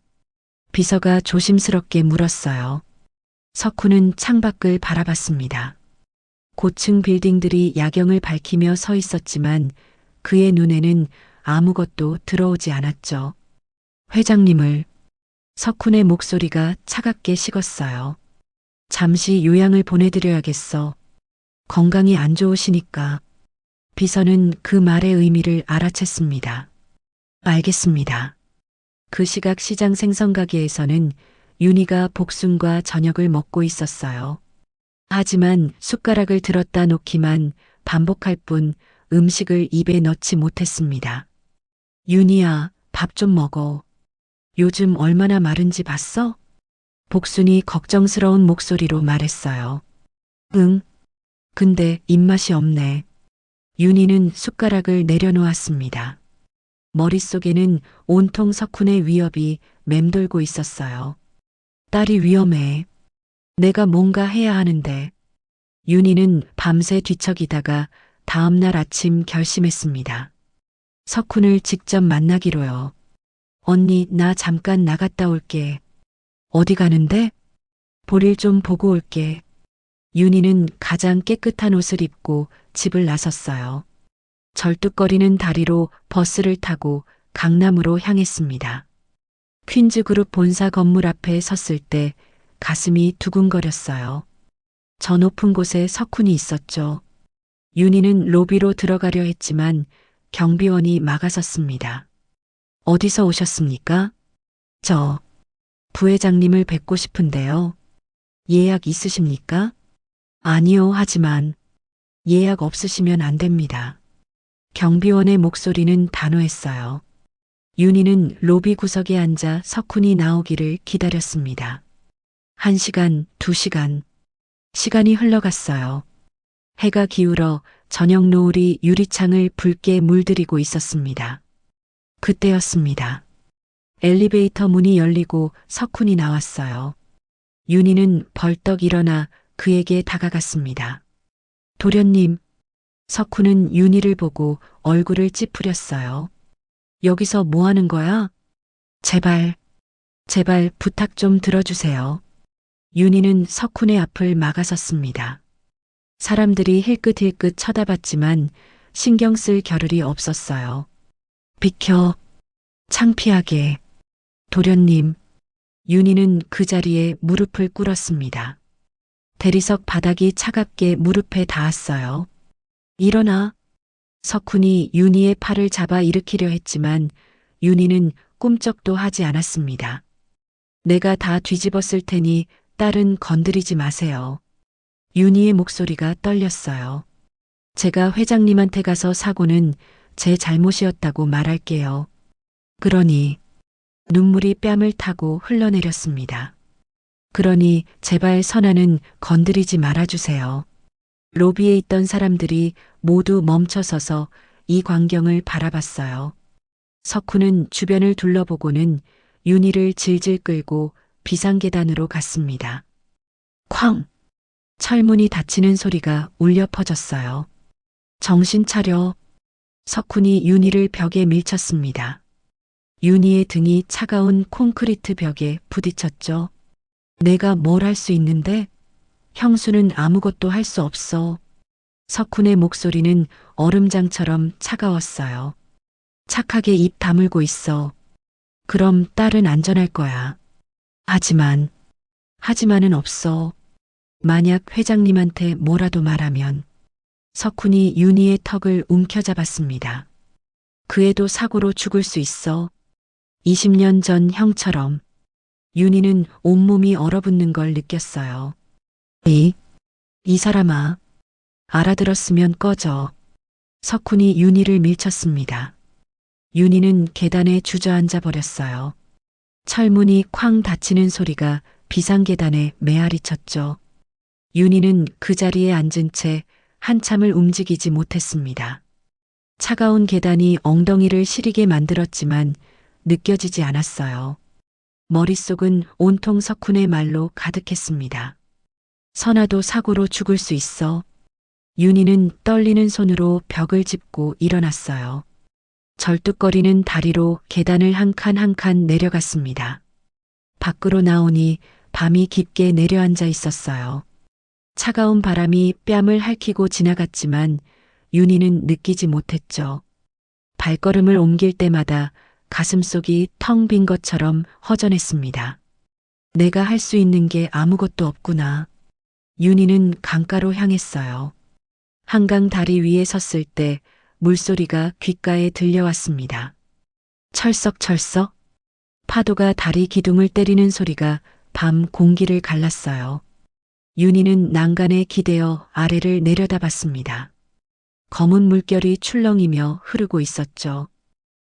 비서가 조심스럽게 물었어요. 석훈은 창밖을 바라봤습니다. 고층 빌딩들이 야경을 밝히며 서 있었지만 그의 눈에는 아무것도 들어오지 않았죠. 회장님을. 석훈의 목소리가 차갑게 식었어요. 잠시 요양을 보내드려야겠어. 건강이 안 좋으시니까. 비서는 그 말의 의미를 알아챘습니다. 알겠습니다. 그 시각 시장 생선가게에서는 윤희가 복순과 저녁을 먹고 있었어요. 하지만 숟가락을 들었다 놓기만 반복할 뿐 음식을 입에 넣지 못했습니다. 윤희야, 밥 좀 먹어. 요즘 얼마나 마른지 봤어? 복순이 걱정스러운 목소리로 말했어요. 응. 근데 입맛이 없네. 윤희는 숟가락을 내려놓았습니다. 머릿속에는 온통 석훈의 위협이 맴돌고 있었어요. 딸이 위험해. 내가 뭔가 해야 하는데. 윤희는 밤새 뒤척이다가 다음날 아침 결심했습니다. 석훈을 직접 만나기로요. 언니, 나 잠깐 나갔다 올게. 어디 가는데? 볼일 좀 보고 올게. 윤희는 가장 깨끗한 옷을 입고 집을 나섰어요. 절뚝거리는 다리로 버스를 타고 강남으로 향했습니다. 퀸즈그룹 본사 건물 앞에 섰을 때 가슴이 두근거렸어요. 저 높은 곳에 석훈이 있었죠. 윤희는 로비로 들어가려 했지만 경비원이 막아섰습니다. 어디서 오셨습니까? 저 부회장님을 뵙고 싶은데요. 예약 있으십니까? 아니요, 하지만 예약 없으시면 안 됩니다. 경비원의 목소리는 단호했어요. 윤희는 로비 구석에 앉아 석훈이 나오기를 기다렸습니다. 1시간, 2시간. 시간이 흘러갔어요. 해가 기울어 저녁 노을이 유리창을 붉게 물들이고 있었습니다. 그때였습니다. 엘리베이터 문이 열리고 석훈이 나왔어요. 윤희는 벌떡 일어나 그에게 다가갔습니다. 도련님, 석훈은 윤희를 보고 얼굴을 찌푸렸어요. 여기서 뭐 하는 거야? 제발, 제발 부탁 좀 들어주세요. 윤희는 석훈의 앞을 막아섰습니다. 사람들이 힐끗힐끗 쳐다봤지만 신경 쓸 겨를이 없었어요. 비켜, 창피하게. 도련님, 윤희는 그 자리에 무릎을 꿇었습니다. 대리석 바닥이 차갑게 무릎에 닿았어요. 일어나. 석훈이 윤희의 팔을 잡아 일으키려 했지만 윤희는 꿈쩍도 하지 않았습니다. 내가 다 뒤집었을 테니 딸은 건드리지 마세요. 윤희의 목소리가 떨렸어요. 제가 회장님한테 가서 사고는 제 잘못이었다고 말할게요. 그러니 눈물이 뺨을 타고 흘러내렸습니다. 그러니 제발 선아는 건드리지 말아주세요. 로비에 있던 사람들이 모두 멈춰서서 이 광경을 바라봤어요. 석훈은 주변을 둘러보고는 윤희를 질질 끌고 비상계단으로 갔습니다. 쾅! 철문이 닫히는 소리가 울려 퍼졌어요. 정신 차려. 석훈이 윤희를 벽에 밀쳤습니다. 윤희의 등이 차가운 콘크리트 벽에 부딪혔죠. 내가 뭘 할 수 있는데? 형수는 아무것도 할 수 없어. 석훈의 목소리는 얼음장처럼 차가웠어요. 착하게 입 다물고 있어. 그럼 딸은 안전할 거야. 하지만은 없어. 만약 회장님한테 뭐라도 말하면. 석훈이 윤희의 턱을 움켜잡았습니다. 그 애도 사고로 죽을 수 있어. 20년 전 형처럼. 윤희는 온몸이 얼어붙는 걸 느꼈어요. 이 사람아. 알아들었으면 꺼져. 석훈이 윤희를 밀쳤습니다. 윤희는 계단에 주저앉아 버렸어요. 철문이 쾅 닫히는 소리가 비상계단에 메아리 쳤죠. 윤희는 그 자리에 앉은 채 한참을 움직이지 못했습니다. 차가운 계단이 엉덩이를 시리게 만들었지만 느껴지지 않았어요. 머릿속은 온통 석훈의 말로 가득했습니다. 선아도 사고로 죽을 수 있어. 윤희는 떨리는 손으로 벽을 짚고 일어났어요. 절뚝거리는 다리로 계단을 한 칸 한 칸 내려갔습니다. 밖으로 나오니 밤이 깊게 내려앉아 있었어요. 차가운 바람이 뺨을 핥히고 지나갔지만 윤희는 느끼지 못했죠. 발걸음을 옮길 때마다 가슴속이 텅 빈 것처럼 허전했습니다. 내가 할 수 있는 게 아무것도 없구나. 윤희는 강가로 향했어요. 한강 다리 위에 섰을 때 물소리가 귓가에 들려왔습니다. 철썩철썩 파도가 다리 기둥을 때리는 소리가 밤 공기를 갈랐어요. 윤희는 난간에 기대어 아래를 내려다봤습니다. 검은 물결이 출렁이며 흐르고 있었죠.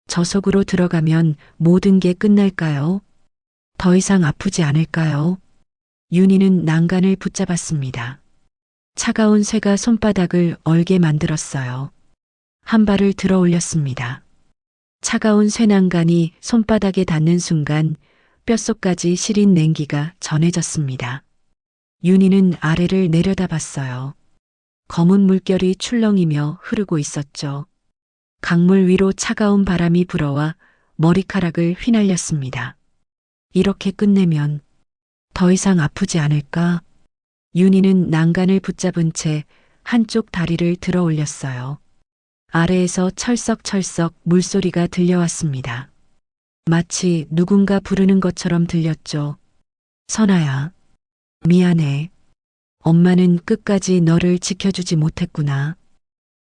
저속으로 들어가면 모든 게 끝날까요? 더 이상 아프지 않을까요? 윤희는 난간을 붙잡았습니다. 차가운 쇠가 손바닥을 얼게 만들었어요. 한 발을 들어 올렸습니다. 차가운 쇠난간이 손바닥에 닿는 순간 뼛속까지 시린 냉기가 전해졌습니다. 윤희는 아래를 내려다봤어요. 검은 물결이 출렁이며 흐르고 있었죠. 강물 위로 차가운 바람이 불어와 머리카락을 휘날렸습니다. 이렇게 끝내면 더 이상 아프지 않을까? 윤희는 난간을 붙잡은 채 한쪽 다리를 들어 올렸어요. 아래에서 철썩철썩 물소리가 들려왔습니다. 마치 누군가 부르는 것처럼 들렸죠. 선아야, 미안해. 엄마는 끝까지 너를 지켜주지 못했구나.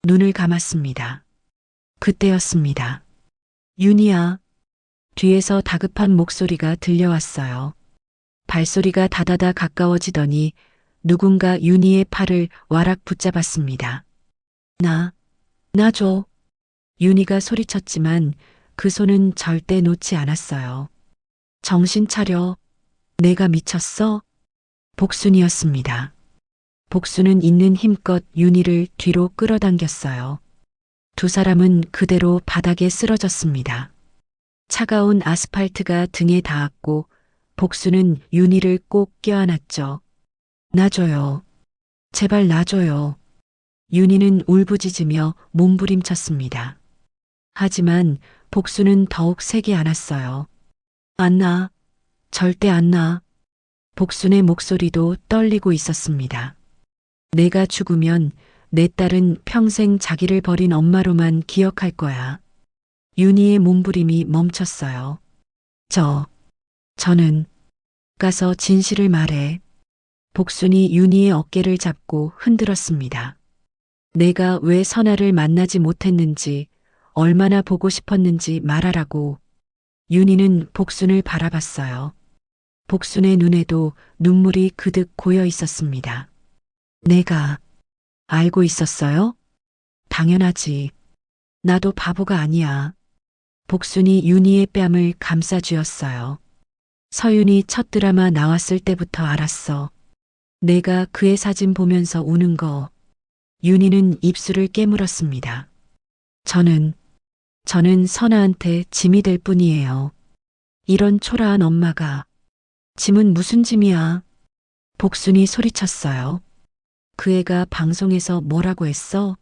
눈을 감았습니다. 그때였습니다. 윤희야. 뒤에서 다급한 목소리가 들려왔어요. 발소리가 다다다 가까워지더니 누군가 윤희의 팔을 와락 붙잡았습니다. 나 줘. 윤희가 소리쳤지만 그 손은 절대 놓지 않았어요. 정신 차려. 내가 미쳤어? 복순이었습니다. 복수는 있는 힘껏 윤희를 뒤로 끌어당겼어요. 두 사람은 그대로 바닥에 쓰러졌습니다. 차가운 아스팔트가 등에 닿았고 복수는 윤희를 꼭 껴안았죠. 놔줘요. 제발 놔줘요. 윤희는 울부짖으며 몸부림쳤습니다. 하지만 복수는 더욱 세게 안았어요. 안 나. 절대 안 나. 복순의 목소리도 떨리고 있었습니다. 내가 죽으면 내 딸은 평생 자기를 버린 엄마로만 기억할 거야. 윤희의 몸부림이 멈췄어요. 저는 가서 진실을 말해. 복순이 윤희의 어깨를 잡고 흔들었습니다. 내가 왜 선아를 만나지 못했는지, 얼마나 보고 싶었는지 말하라고. 윤희는 복순을 바라봤어요. 복순의 눈에도 눈물이 그득 고여 있었습니다. 내가 알고 있었어요? 당연하지. 나도 바보가 아니야. 복순이 윤희의 뺨을 감싸쥐었어요. 서윤이 첫 드라마 나왔을 때부터 알았어. 내가 그의 사진 보면서 우는 거. 윤희는 입술을 깨물었습니다. 저는 선아한테 짐이 될 뿐이에요. 이런 초라한 엄마가. 짐은 무슨 짐이야? 복순이 소리쳤어요. 그 애가 방송에서 뭐라고 했어?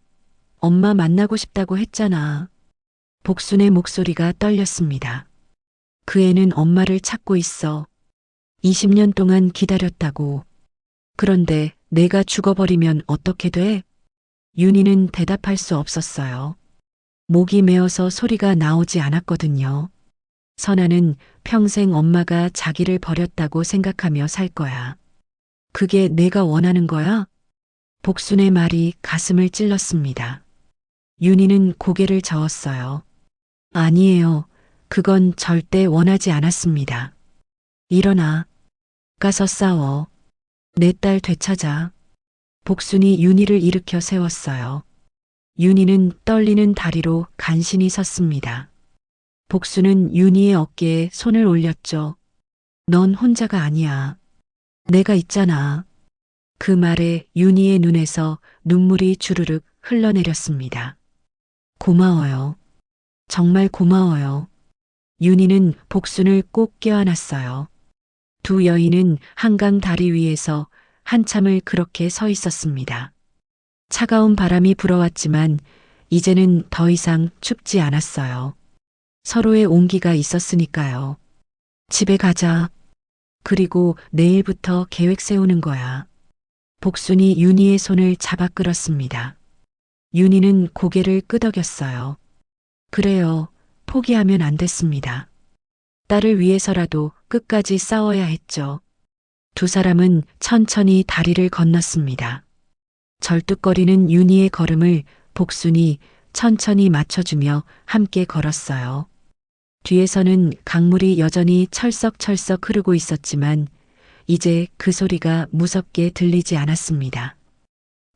엄마 만나고 싶다고 했잖아. 복순의 목소리가 떨렸습니다. 그 애는 엄마를 찾고 있어. 20년 동안 기다렸다고. 그런데 내가 죽어버리면 어떻게 돼? 윤희는 대답할 수 없었어요. 목이 메어서 소리가 나오지 않았거든요. 선아는 평생 엄마가 자기를 버렸다고 생각하며 살 거야. 그게 내가 원하는 거야? 복순의 말이 가슴을 찔렀습니다. 윤희는 고개를 저었어요. 아니에요. 그건 절대 원하지 않았습니다. 일어나. 가서 싸워. 내 딸 되찾아. 복순이 윤희를 일으켜 세웠어요. 윤희는 떨리는 다리로 간신히 섰습니다. 복순은 윤희의 어깨에 손을 올렸죠. 넌 혼자가 아니야. 내가 있잖아. 그 말에 윤희의 눈에서 눈물이 주르륵 흘러내렸습니다. 고마워요. 정말 고마워요. 윤희는 복순을 꼭 껴안았어요. 두 여인은 한강 다리 위에서 한참을 그렇게 서 있었습니다. 차가운 바람이 불어왔지만 이제는 더 이상 춥지 않았어요. 서로의 온기가 있었으니까요. 집에 가자. 그리고 내일부터 계획 세우는 거야. 복순이 윤희의 손을 잡아 끌었습니다. 윤희는 고개를 끄덕였어요. 그래요. 포기하면 안 됐습니다. 딸을 위해서라도 끝까지 싸워야 했죠. 두 사람은 천천히 다리를 건넜습니다. 절뚝거리는 윤희의 걸음을 복순이 천천히 맞춰주며 함께 걸었어요. 뒤에서는 강물이 여전히 철썩철썩 흐르고 있었지만 이제 그 소리가 무섭게 들리지 않았습니다.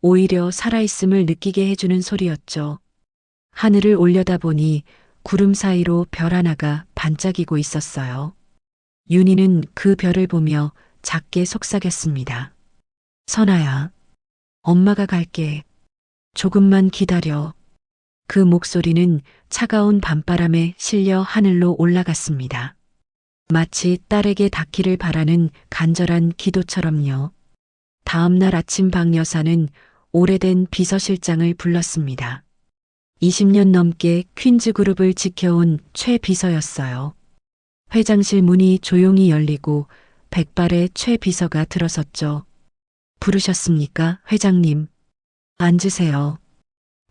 오히려 살아있음을 느끼게 해주는 소리였죠. 하늘을 올려다보니 구름 사이로 별 하나가 반짝이고 있었어요. 윤희는 그 별을 보며 작게 속삭였습니다. 선아야, 엄마가 갈게. 조금만 기다려. 그 목소리는 차가운 밤바람에 실려 하늘로 올라갔습니다. 마치 딸에게 닿기를 바라는 간절한 기도처럼요. 다음 날 아침 박 여사는 오래된 비서실장을 불렀습니다. 20년 넘게 퀸즈그룹을 지켜온 최 비서였어요. 회장실 문이 조용히 열리고 백발의 최 비서가 들어섰죠. 부르셨습니까, 회장님? 앉으세요.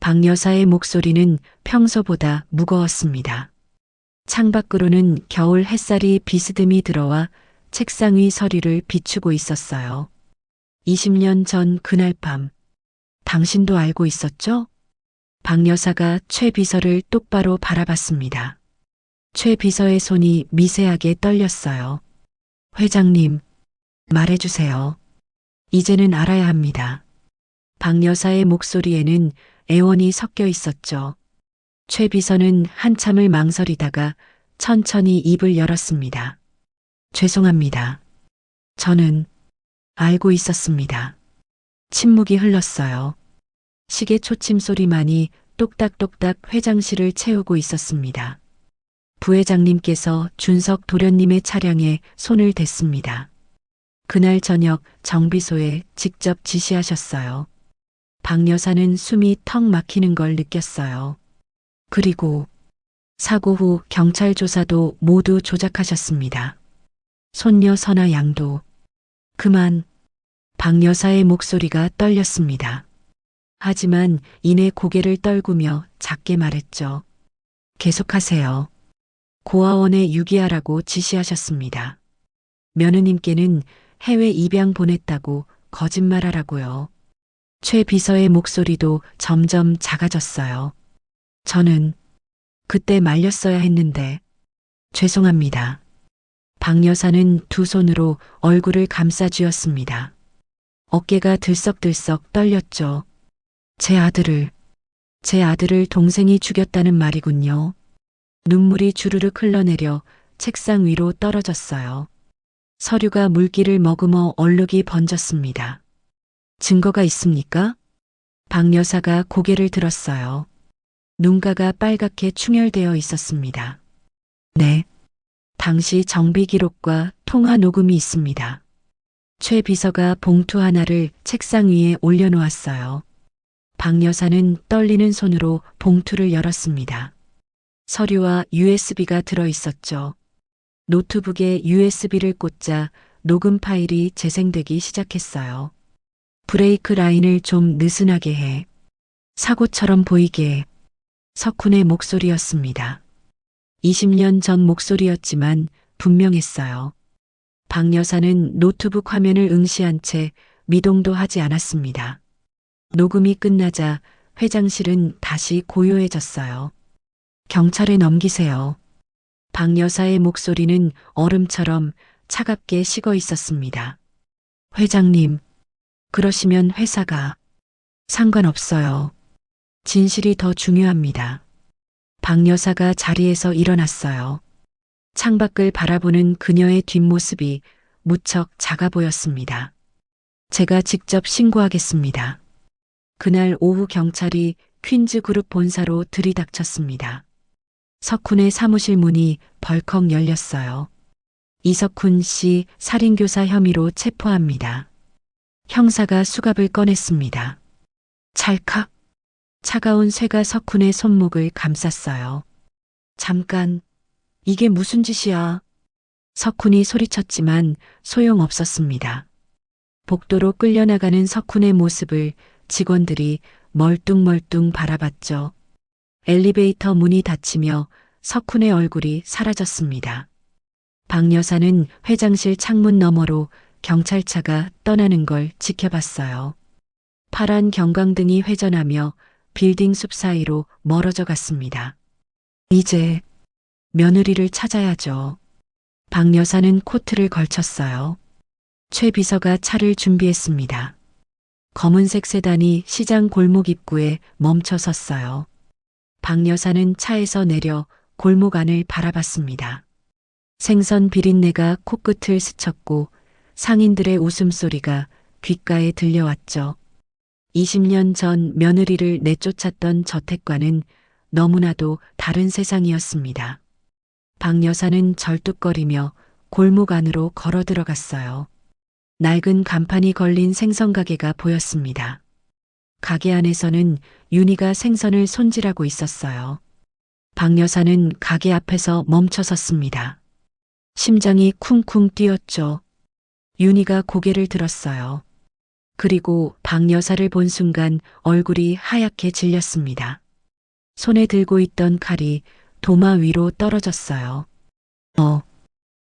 박 여사의 목소리는 평소보다 무거웠습니다. 창밖으로는 겨울 햇살이 비스듬히 들어와 책상 위 서리를 비추고 있었어요. 20년 전 그날 밤, 당신도 알고 있었죠? 박 여사가 최 비서를 똑바로 바라봤습니다. 최 비서의 손이 미세하게 떨렸어요. 회장님, 말해주세요. 이제는 알아야 합니다. 박 여사의 목소리에는 애원이 섞여 있었죠. 최 비서는 한참을 망설이다가 천천히 입을 열었습니다. 죄송합니다. 저는 알고 있었습니다. 침묵이 흘렀어요. 시계 초침 소리만이 똑딱똑딱 회장실을 채우고 있었습니다. 부회장님께서 준석 도련님의 차량에 손을 댔습니다. 그날 저녁 정비소에 직접 지시하셨어요. 박 여사는 숨이 턱 막히는 걸 느꼈어요. 그리고 사고 후 경찰 조사도 모두 조작하셨습니다. 손녀 선아 양도. 그만. 박 여사의 목소리가 떨렸습니다. 하지만 이내 고개를 떨구며 작게 말했죠. 계속하세요. 고아원에 유기하라고 지시하셨습니다. 며느님께는 해외 입양 보냈다고 거짓말하라고요. 최 비서의 목소리도 점점 작아졌어요. 저는 그때 말렸어야 했는데 죄송합니다. 박 여사는 두 손으로 얼굴을 감싸 쥐었습니다. 어깨가 들썩들썩 떨렸죠. 제 아들을 동생이 죽였다는 말이군요. 눈물이 주르륵 흘러내려 책상 위로 떨어졌어요. 서류가 물기를 머금어 얼룩이 번졌습니다. 증거가 있습니까? 박 여사가 고개를 들었어요. 눈가가 빨갛게 충혈되어 있었습니다. 네. 당시 정비 기록과 통화 녹음이 있습니다. 최 비서가 봉투 하나를 책상 위에 올려놓았어요. 박 여사는 떨리는 손으로 봉투를 열었습니다. 서류와 USB가 들어 있었죠. 노트북에 USB를 꽂자 녹음 파일이 재생되기 시작했어요. 브레이크 라인을 좀 느슨하게 해. 사고처럼 보이게 해. 석훈의 목소리였습니다. 20년 전 목소리였지만 분명했어요. 박 여사는 노트북 화면을 응시한 채 미동도 하지 않았습니다. 녹음이 끝나자 회장실은 다시 고요해졌어요. 경찰에 넘기세요. 박 여사의 목소리는 얼음처럼 차갑게 식어 있었습니다. 회장님, 그러시면 회사가 상관없어요. 진실이 더 중요합니다. 박 여사가 자리에서 일어났어요. 창밖을 바라보는 그녀의 뒷모습이 무척 작아 보였습니다. 제가 직접 신고하겠습니다. 그날 오후 경찰이 퀸즈 그룹 본사로 들이닥쳤습니다. 석훈의 사무실 문이 벌컥 열렸어요. 이석훈 씨 살인교사 혐의로 체포합니다. 형사가 수갑을 꺼냈습니다. 찰칵. 차가운 쇠가 석훈의 손목을 감쌌어요. 잠깐, 이게 무슨 짓이야? 석훈이 소리쳤지만 소용없었습니다. 복도로 끌려나가는 석훈의 모습을 직원들이 멀뚱멀뚱 바라봤죠. 엘리베이터 문이 닫히며 석훈의 얼굴이 사라졌습니다. 박 여사는 회장실 창문 너머로 경찰차가 떠나는 걸 지켜봤어요. 파란 경광등이 회전하며 빌딩 숲 사이로 멀어져 갔습니다. 이제 며느리를 찾아야죠. 박 여사는 코트를 걸쳤어요. 최 비서가 차를 준비했습니다. 검은색 세단이 시장 골목 입구에 멈춰 섰어요. 박 여사는 차에서 내려 골목 안을 바라봤습니다. 생선 비린내가 코끝을 스쳤고 상인들의 웃음소리가 귓가에 들려왔죠. 20년 전 며느리를 내쫓았던 저택과는 너무나도 다른 세상이었습니다. 박 여사는 절뚝거리며 골목 안으로 걸어 들어갔어요. 낡은 간판이 걸린 생선 가게가 보였습니다. 가게 안에서는 윤희가 생선을 손질하고 있었어요. 박 여사는 가게 앞에서 멈춰 섰습니다. 심장이 쿵쿵 뛰었죠. 윤희가 고개를 들었어요. 그리고 박 여사를 본 순간 얼굴이 하얗게 질렸습니다. 손에 들고 있던 칼이 도마 위로 떨어졌어요.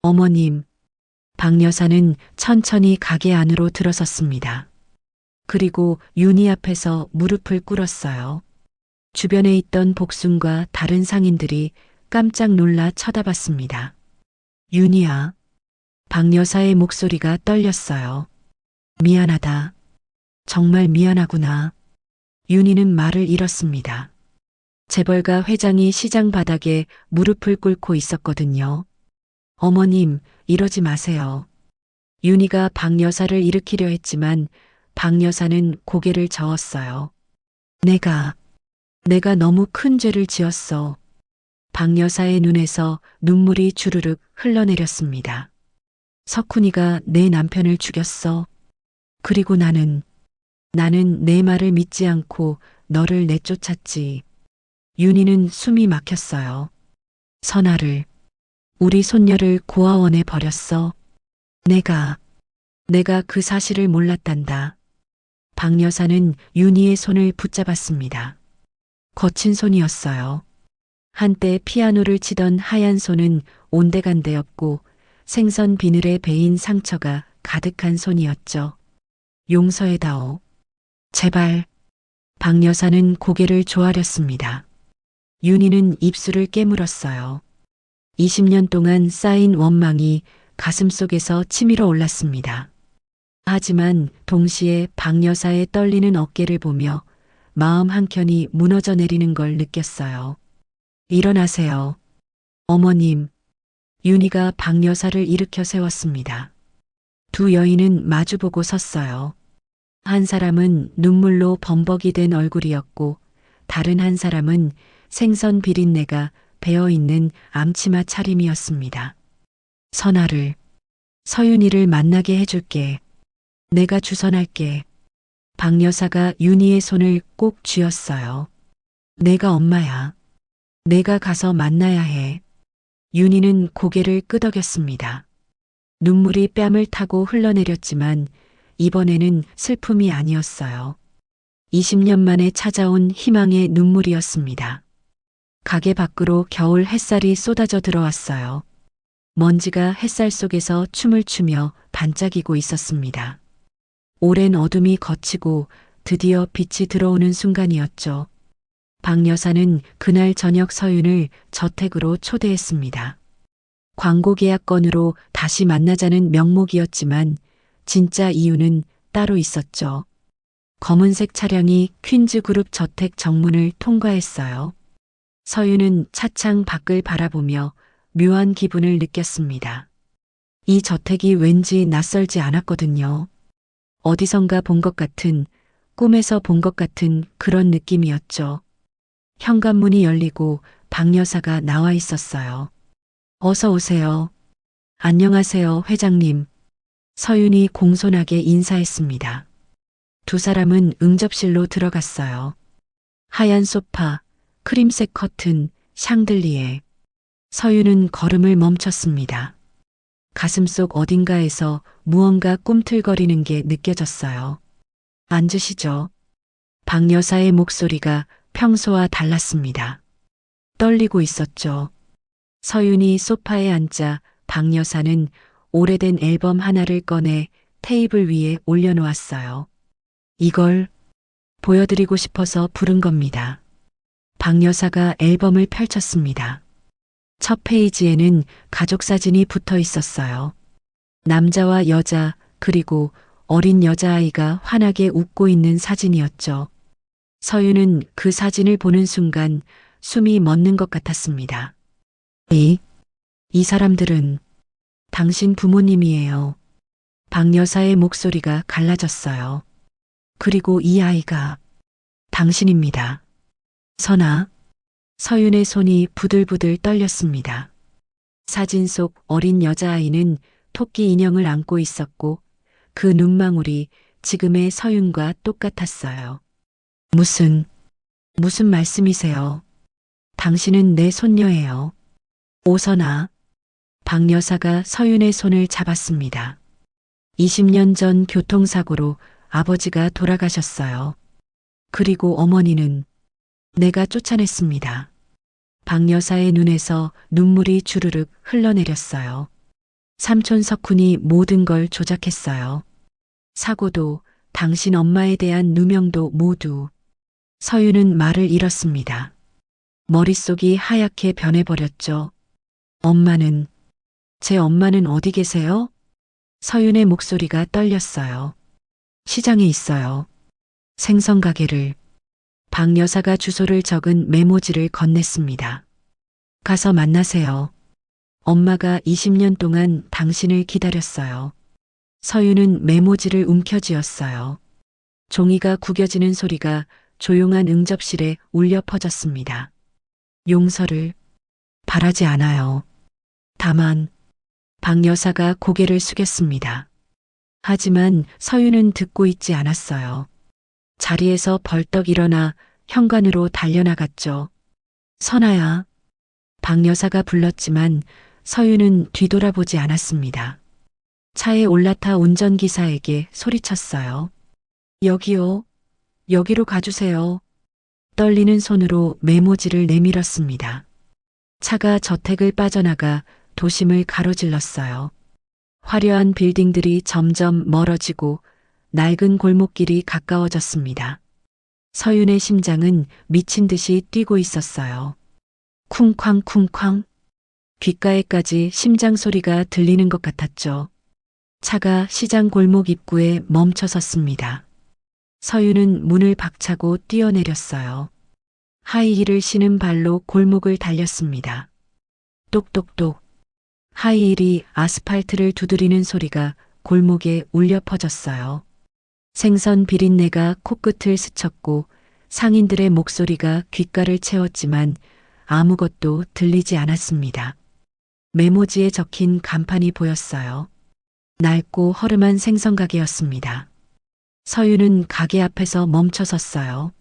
어머님. 박 여사는 천천히 가게 안으로 들어섰습니다. 그리고 윤희 앞에서 무릎을 꿇었어요. 주변에 있던 복순과 다른 상인들이 깜짝 놀라 쳐다봤습니다. 윤희야. 박 여사의 목소리가 떨렸어요. 미안하다. 정말 미안하구나. 윤희는 말을 잃었습니다. 재벌가 회장이 시장 바닥에 무릎을 꿇고 있었거든요. 어머님, 이러지 마세요. 윤희가 박 여사를 일으키려 했지만 박 여사는 고개를 저었어요. 내가 너무 큰 죄를 지었어. 박 여사의 눈에서 눈물이 주르륵 흘러내렸습니다. 석훈이가 내 남편을 죽였어. 그리고 나는 내 말을 믿지 않고 너를 내쫓았지. 윤희는 숨이 막혔어요. 선아를, 우리 손녀를 고아원에 버렸어. 내가 그 사실을 몰랐단다. 박 여사는 윤희의 손을 붙잡았습니다. 거친 손이었어요. 한때 피아노를 치던 하얀 손은 온데간데였고 생선 비늘에 베인 상처가 가득한 손이었죠. 용서해다오. 제발. 박 여사는 고개를 조아렸습니다. 윤희는 입술을 깨물었어요. 20년 동안 쌓인 원망이 가슴속에서 치밀어 올랐습니다. 하지만 동시에 박 여사의 떨리는 어깨를 보며 마음 한켠이 무너져 내리는 걸 느꼈어요. 일어나세요. 어머님. 윤희가 박 여사를 일으켜 세웠습니다. 두 여인은 마주보고 섰어요. 한 사람은 눈물로 범벅이 된 얼굴이었고 다른 한 사람은 생선 비린내가 배어있는 암치마 차림이었습니다. 선아를, 서윤이를 만나게 해줄게. 내가 주선할게. 박 여사가 윤희의 손을 꼭 쥐었어요. 내가 엄마야. 내가 가서 만나야 해. 윤희는 고개를 끄덕였습니다. 눈물이 뺨을 타고 흘러내렸지만 이번에는 슬픔이 아니었어요. 20년 만에 찾아온 희망의 눈물이었습니다. 가게 밖으로 겨울 햇살이 쏟아져 들어왔어요. 먼지가 햇살 속에서 춤을 추며 반짝이고 있었습니다. 오랜 어둠이 걷히고 드디어 빛이 들어오는 순간이었죠. 박 여사는 그날 저녁 서윤을 저택으로 초대했습니다. 광고 계약 건으로 다시 만나자는 명목이었지만 진짜 이유는 따로 있었죠. 검은색 차량이 퀸즈 그룹 저택 정문을 통과했어요. 서윤은 차창 밖을 바라보며 묘한 기분을 느꼈습니다. 이 저택이 왠지 낯설지 않았거든요. 어디선가 본 것 같은, 꿈에서 본 것 같은 그런 느낌이었죠. 현관문이 열리고 박 여사가 나와 있었어요. 어서 오세요. 안녕하세요, 회장님. 서윤이 공손하게 인사했습니다. 두 사람은 응접실로 들어갔어요. 하얀 소파, 크림색 커튼, 샹들리에. 서윤은 걸음을 멈췄습니다. 가슴속 어딘가에서 무언가 꿈틀거리는 게 느껴졌어요. 앉으시죠. 박 여사의 목소리가 평소와 달랐습니다. 떨리고 있었죠. 서윤이 소파에 앉자 박 여사는 오래된 앨범 하나를 꺼내 테이블 위에 올려놓았어요. 이걸 보여드리고 싶어서 부른 겁니다. 박 여사가 앨범을 펼쳤습니다. 첫 페이지에는 가족 사진이 붙어 있었어요. 남자와 여자 그리고 어린 여자아이가 환하게 웃고 있는 사진이었죠. 서윤은 그 사진을 보는 순간 숨이 멎는 것 같았습니다. 이 사람들은 당신 부모님이에요. 박 여사의 목소리가 갈라졌어요. 그리고 이 아이가 당신입니다. 선아. 서윤의 손이 부들부들 떨렸습니다. 사진 속 어린 여자아이는 토끼 인형을 안고 있었고 그 눈망울이 지금의 서윤과 똑같았어요. 무슨 말씀이세요? 당신은 내 손녀예요. 오선아. 박 여사가 서윤의 손을 잡았습니다. 20년 전 교통사고로 아버지가 돌아가셨어요. 그리고 어머니는 내가 쫓아냈습니다. 박 여사의 눈에서 눈물이 주르륵 흘러내렸어요. 삼촌 석훈이 모든 걸 조작했어요. 사고도 당신 엄마에 대한 누명도 모두. 서윤은 말을 잃었습니다. 머릿속이 하얗게 변해버렸죠. 제 엄마는 어디 계세요? 서윤의 목소리가 떨렸어요. 시장에 있어요. 생선 가게를. 박 여사가 주소를 적은 메모지를 건넸습니다. 가서 만나세요. 엄마가 20년 동안 당신을 기다렸어요. 서윤은 메모지를 움켜쥐었어요. 종이가 구겨지는 소리가 조용한 응접실에 울려 퍼졌습니다. 용서를 바라지 않아요. 다만 박 여사가 고개를 숙였습니다. 하지만 서윤은 듣고 있지 않았어요. 자리에서 벌떡 일어나 현관으로 달려나갔죠. 선아야. 박 여사가 불렀지만 서윤은 뒤돌아보지 않았습니다. 차에 올라타 운전기사에게 소리쳤어요. 여기요. 여기로 가주세요. 떨리는 손으로 메모지를 내밀었습니다. 차가 저택을 빠져나가 도심을 가로질렀어요. 화려한 빌딩들이 점점 멀어지고 낡은 골목길이 가까워졌습니다. 서윤의 심장은 미친 듯이 뛰고 있었어요. 쿵쾅쿵쾅. 귓가에까지 심장 소리가 들리는 것 같았죠. 차가 시장 골목 입구에 멈춰 섰습니다. 서윤은 문을 박차고 뛰어내렸어요. 하이힐을 신은 발로 골목을 달렸습니다. 똑똑똑. 하이힐이 아스팔트를 두드리는 소리가 골목에 울려 퍼졌어요. 생선 비린내가 코끝을 스쳤고 상인들의 목소리가 귓가를 채웠지만 아무것도 들리지 않았습니다. 메모지에 적힌 간판이 보였어요. 낡고 허름한 생선 가게였습니다. 서윤은 가게 앞에서 멈춰 섰어요.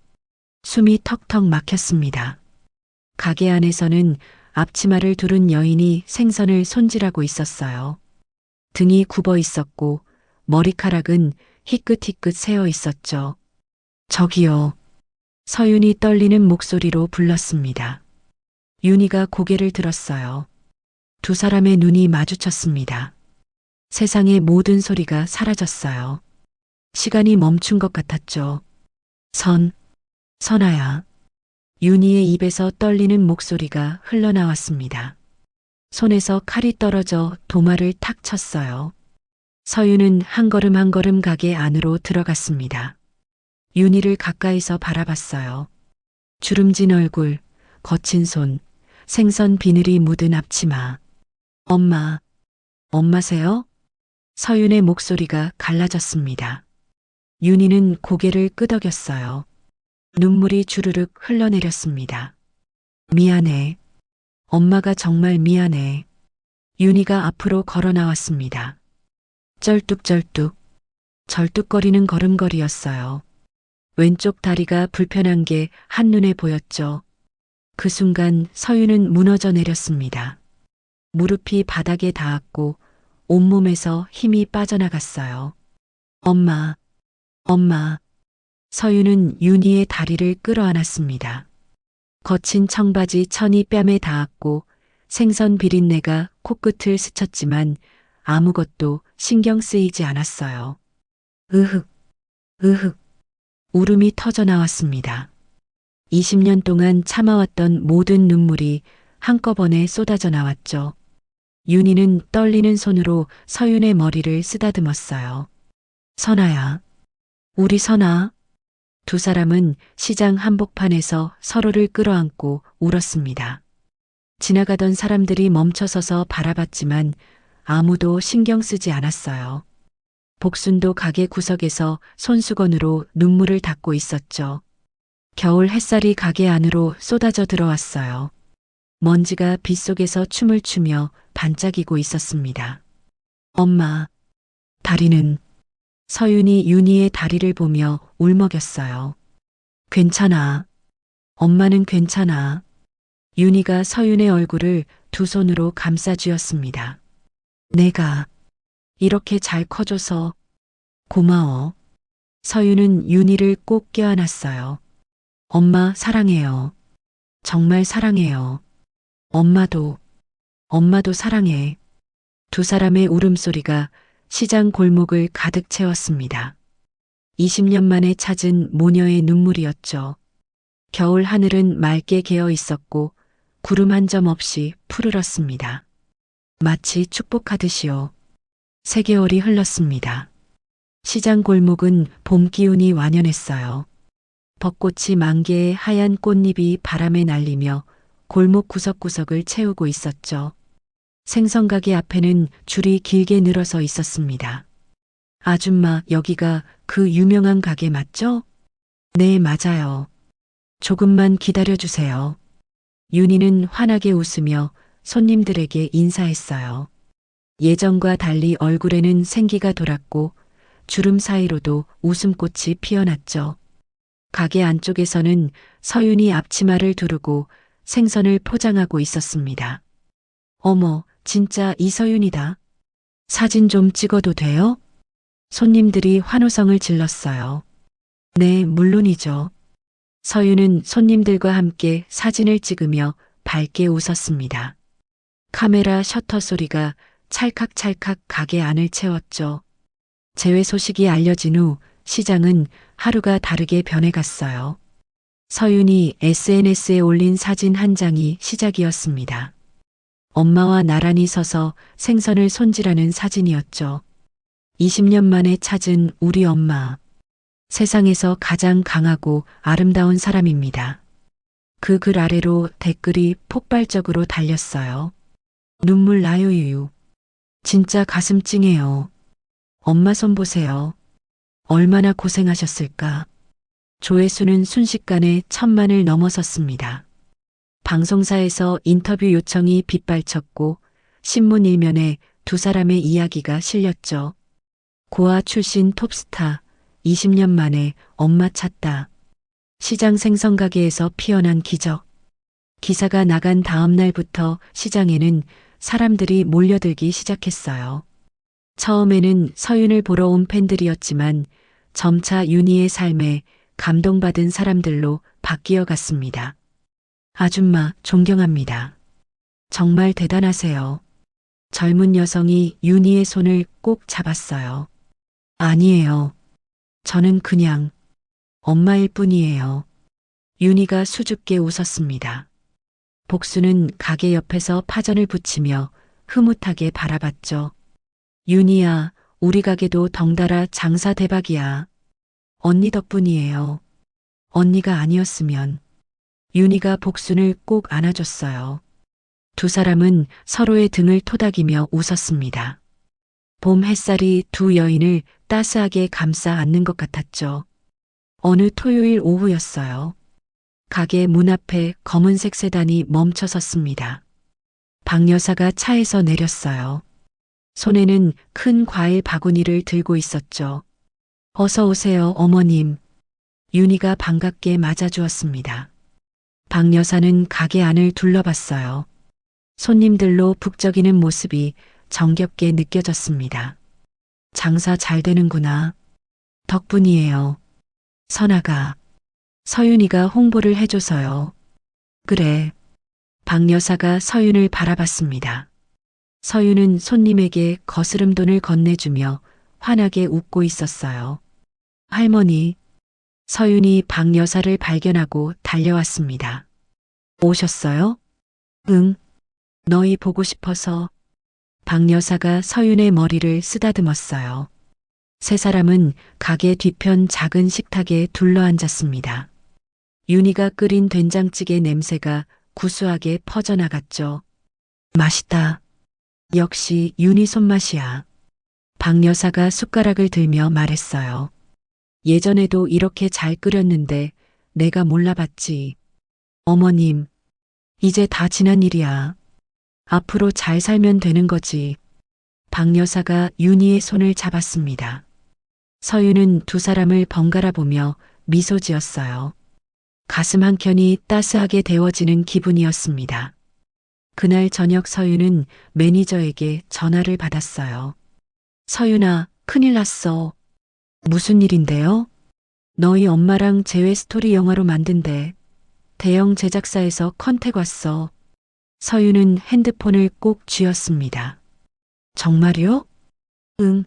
숨이 턱턱 막혔습니다. 가게 안에서는 앞치마를 두른 여인이 생선을 손질하고 있었어요. 등이 굽어 있었고 머리카락은 희끗희끗 새어 있었죠. 저기요. 서윤이 떨리는 목소리로 불렀습니다. 윤희가 고개를 들었어요. 두 사람의 눈이 마주쳤습니다. 세상의 모든 소리가 사라졌어요. 시간이 멈춘 것 같았죠. 선아야. 윤희의 입에서 떨리는 목소리가 흘러나왔습니다. 손에서 칼이 떨어져 도마를 탁 쳤어요. 서윤은 한 걸음 한 걸음 가게 안으로 들어갔습니다. 윤희를 가까이서 바라봤어요. 주름진 얼굴, 거친 손, 생선 비늘이 묻은 앞치마. 엄마세요? 서윤의 목소리가 갈라졌습니다. 윤희는 고개를 끄덕였어요. 눈물이 주르륵 흘러내렸습니다. 미안해. 엄마가 정말 미안해. 윤희가 앞으로 걸어 나왔습니다. 쩔뚝쩔뚝. 절뚝거리는 걸음걸이였어요. 왼쪽 다리가 불편한 게 한눈에 보였죠. 그 순간 서윤은 무너져 내렸습니다. 무릎이 바닥에 닿았고 온몸에서 힘이 빠져나갔어요. 엄마. 서윤은 윤희의 다리를 끌어안았습니다. 거친 청바지 천이 뺨에 닿았고 생선 비린내가 코끝을 스쳤지만 아무것도 신경 쓰이지 않았어요. 으흑. 울음이 터져 나왔습니다. 20년 동안 참아왔던 모든 눈물이 한꺼번에 쏟아져 나왔죠. 윤희는 떨리는 손으로 서윤의 머리를 쓰다듬었어요. 선아야. 우리 선아. 두 사람은 시장 한복판에서 서로를 끌어안고 울었습니다. 지나가던 사람들이 멈춰서서 바라봤지만 아무도 신경 쓰지 않았어요. 복순도 가게 구석에서 손수건으로 눈물을 닦고 있었죠. 겨울 햇살이 가게 안으로 쏟아져 들어왔어요. 먼지가 빗속에서 춤을 추며 반짝이고 있었습니다. 엄마. 다리는. 서윤이 윤희의 다리를 보며 울먹였어요. 괜찮아. 엄마는 괜찮아. 윤희가 서윤의 얼굴을 두 손으로 감싸쥐었습니다. 내가 이렇게 잘 커줘서 고마워. 서윤은 윤희를 꼭 껴안았어요. 엄마 사랑해요. 정말 사랑해요. 엄마도 사랑해. 두 사람의 울음소리가 시장 골목을 가득 채웠습니다. 20년 만에 찾은 모녀의 눈물이었죠. 겨울 하늘은 맑게 개어 있었고 구름 한 점 없이 푸르렀습니다. 마치 축복하듯이요. 3개월이 흘렀습니다. 시장 골목은 봄 기운이 완연했어요. 벚꽃이 만개의 하얀 꽃잎이 바람에 날리며 골목 구석구석을 채우고 있었죠. 생선가게 앞에는 줄이 길게 늘어서 있었습니다. 아줌마, 여기가 그 유명한 가게 맞죠? 네, 맞아요. 조금만 기다려주세요. 윤희는 환하게 웃으며 손님들에게 인사했어요. 예전과 달리 얼굴에는 생기가 돌았고 주름 사이로도 웃음꽃이 피어났죠. 가게 안쪽에서는 서윤이 앞치마를 두르고 생선을 포장하고 있었습니다. 어머, 진짜 이서윤이다. 사진 좀 찍어도 돼요? 손님들이 환호성을 질렀어요. 네, 물론이죠. 서윤은 손님들과 함께 사진을 찍으며 밝게 웃었습니다. 카메라 셔터 소리가 찰칵찰칵 가게 안을 채웠죠. 재회 소식이 알려진 후 시장은 하루가 다르게 변해갔어요. 서윤이 SNS에 올린 사진 한 장이 시작이었습니다. 엄마와 나란히 서서 생선을 손질하는 사진이었죠. 20년 만에 찾은 우리 엄마. 세상에서 가장 강하고 아름다운 사람입니다. 그 글 아래로 댓글이 폭발적으로 달렸어요. 눈물 나요 유유. 진짜 가슴 찡해요. 엄마 손 보세요. 얼마나 고생하셨을까. 조회수는 순식간에 1,000만을 넘어섰습니다. 방송사에서 인터뷰 요청이 빗발쳤고 신문 일면에 두 사람의 이야기가 실렸죠. 고아 출신 톱스타 20년 만에 엄마 찾다. 시장 생선가게에서 피어난 기적. 기사가 나간 다음 날부터 시장에는 사람들이 몰려들기 시작했어요. 처음에는 서윤을 보러 온 팬들이었지만 점차 윤희의 삶에 감동받은 사람들로 바뀌어 갔습니다. 아줌마, 존경합니다. 정말 대단하세요. 젊은 여성이 윤희의 손을 꼭 잡았어요. 아니에요. 저는 그냥 엄마일 뿐이에요. 윤희가 수줍게 웃었습니다. 복수는 가게 옆에서 파전을 붙이며 흐뭇하게 바라봤죠. 윤희야, 우리 가게도 덩달아 장사 대박이야. 언니 덕분이에요. 언니가 아니었으면. 윤희가 복순을 꼭 안아줬어요. 두 사람은 서로의 등을 토닥이며 웃었습니다. 봄 햇살이 두 여인을 따스하게 감싸 안는 것 같았죠. 어느 토요일 오후였어요. 가게 문 앞에 검은색 세단이 멈춰 섰습니다. 박 여사가 차에서 내렸어요. 손에는 큰 과일 바구니를 들고 있었죠. 어서 오세요, 어머님. 윤희가 반갑게 맞아주었습니다. 박 여사는 가게 안을 둘러봤어요. 손님들로 북적이는 모습이 정겹게 느껴졌습니다. 장사 잘 되는구나. 덕분이에요. 선아가. 서윤이가 홍보를 해줘서요. 그래. 박 여사가 서윤을 바라봤습니다. 서윤은 손님에게 거스름 돈을 건네주며 환하게 웃고 있었어요. 할머니. 서윤이 박 여사를 발견하고 달려왔습니다. 오셨어요? 응. 너희 보고 싶어서. 박 여사가 서윤의 머리를 쓰다듬었어요. 세 사람은 가게 뒤편 작은 식탁에 둘러앉았습니다. 윤희가 끓인 된장찌개 냄새가 구수하게 퍼져나갔죠. 맛있다. 역시 윤희 손맛이야. 박 여사가 숟가락을 들며 말했어요. 예전에도 이렇게 잘 끓였는데 내가 몰라봤지. 어머님, 이제 다 지난 일이야. 앞으로 잘 살면 되는 거지. 박 여사가 윤희의 손을 잡았습니다. 서윤은 두 사람을 번갈아 보며 미소 지었어요. 가슴 한켠이 따스하게 데워지는 기분이었습니다. 그날 저녁 서윤은 매니저에게 전화를 받았어요. 서윤아, 큰일 났어. 무슨 일인데요? 너희 엄마랑 재회 스토리 영화로 만든대. 대형 제작사에서 컨택 왔어. 서윤은 핸드폰을 꼭 쥐었습니다. 정말요? 응.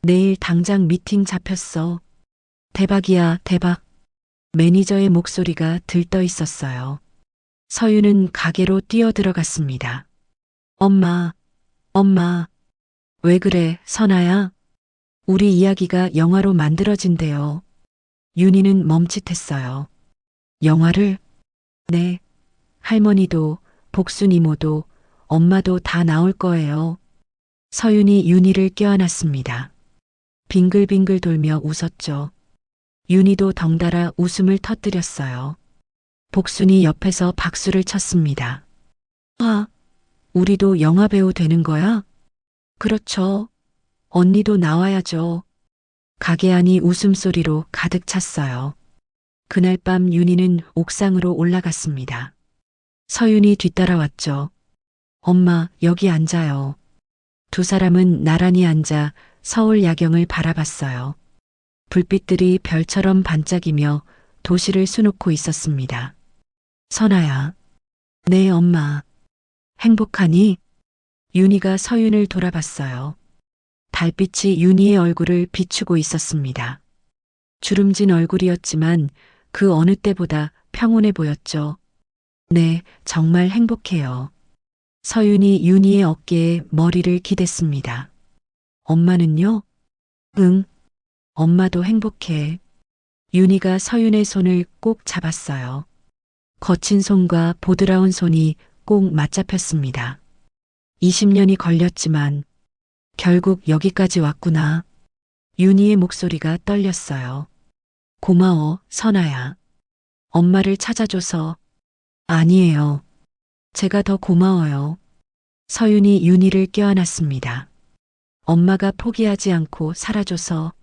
내일 당장 미팅 잡혔어. 대박이야, 대박. 매니저의 목소리가 들떠 있었어요. 서윤은 가게로 뛰어들어갔습니다. 엄마, 엄마. 왜 그래, 선아야? 우리 이야기가 영화로 만들어진대요. 윤희는 멈칫했어요. 영화를? 네. 할머니도, 복순 이모도, 엄마도 다 나올 거예요. 서윤이 윤희를 껴안았습니다. 빙글빙글 돌며 웃었죠. 윤희도 덩달아 웃음을 터뜨렸어요. 복순이 옆에서 박수를 쳤습니다. 아, 우리도 영화배우 되는 거야? 그렇죠. 언니도 나와야죠. 가게 안이 웃음소리로 가득 찼어요. 그날 밤 윤희는 옥상으로 올라갔습니다. 서윤이 뒤따라왔죠. 엄마, 여기 앉아요. 두 사람은 나란히 앉아 서울 야경을 바라봤어요. 불빛들이 별처럼 반짝이며 도시를 수놓고 있었습니다. 선아야. 네, 엄마. 행복하니? 윤희가 서윤을 돌아봤어요. 달빛이 윤희의 얼굴을 비추고 있었습니다. 주름진 얼굴이었지만 그 어느 때보다 평온해 보였죠. 네, 정말 행복해요. 서윤이 윤희의 어깨에 머리를 기댔습니다. 엄마는요? 응, 엄마도 행복해. 윤희가 서윤의 손을 꼭 잡았어요. 거친 손과 보드라운 손이 꼭 맞잡혔습니다. 20년이 걸렸지만 결국 여기까지 왔구나. 윤희의 목소리가 떨렸어요. 고마워, 선아야. 엄마를 찾아줘서. 아니에요. 제가 더 고마워요. 서윤이 윤희를 껴안았습니다. 엄마가 포기하지 않고 살아줘서.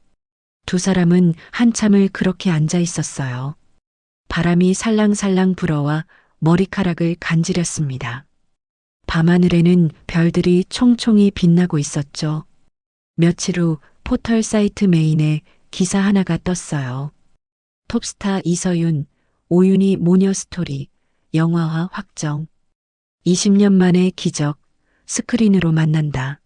두 사람은 한참을 그렇게 앉아 있었어요. 바람이 살랑살랑 불어와 머리카락을 간지렸습니다. 밤하늘에는 별들이 총총히 빛나고 있었죠. 며칠 후 포털 사이트 메인에 기사 하나가 떴어요. 톱스타 이서윤, 오윤희 모녀 스토리, 영화화 확정. 20년 만에 기적, 스크린으로 만난다.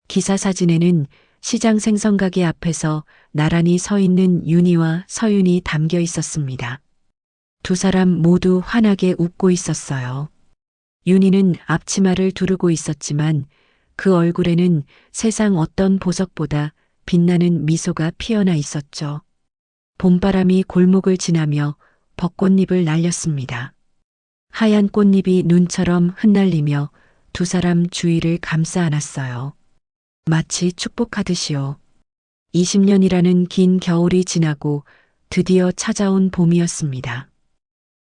기사 사진에는 시장 생선가게 앞에서 나란히 서 있는 윤희와 서윤이 담겨 있었습니다. 두 사람 모두 환하게 웃고 있었어요. 윤희는 앞치마를 두르고 있었지만 그 얼굴에는 세상 어떤 보석보다 빛나는 미소가 피어나 있었죠. 봄바람이 골목을 지나며 벚꽃잎을 날렸습니다. 하얀 꽃잎이 눈처럼 흩날리며 두 사람 주위를 감싸 안았어요. 마치 축복하듯이요. 20년이라는 긴 겨울이 지나고 드디어 찾아온 봄이었습니다.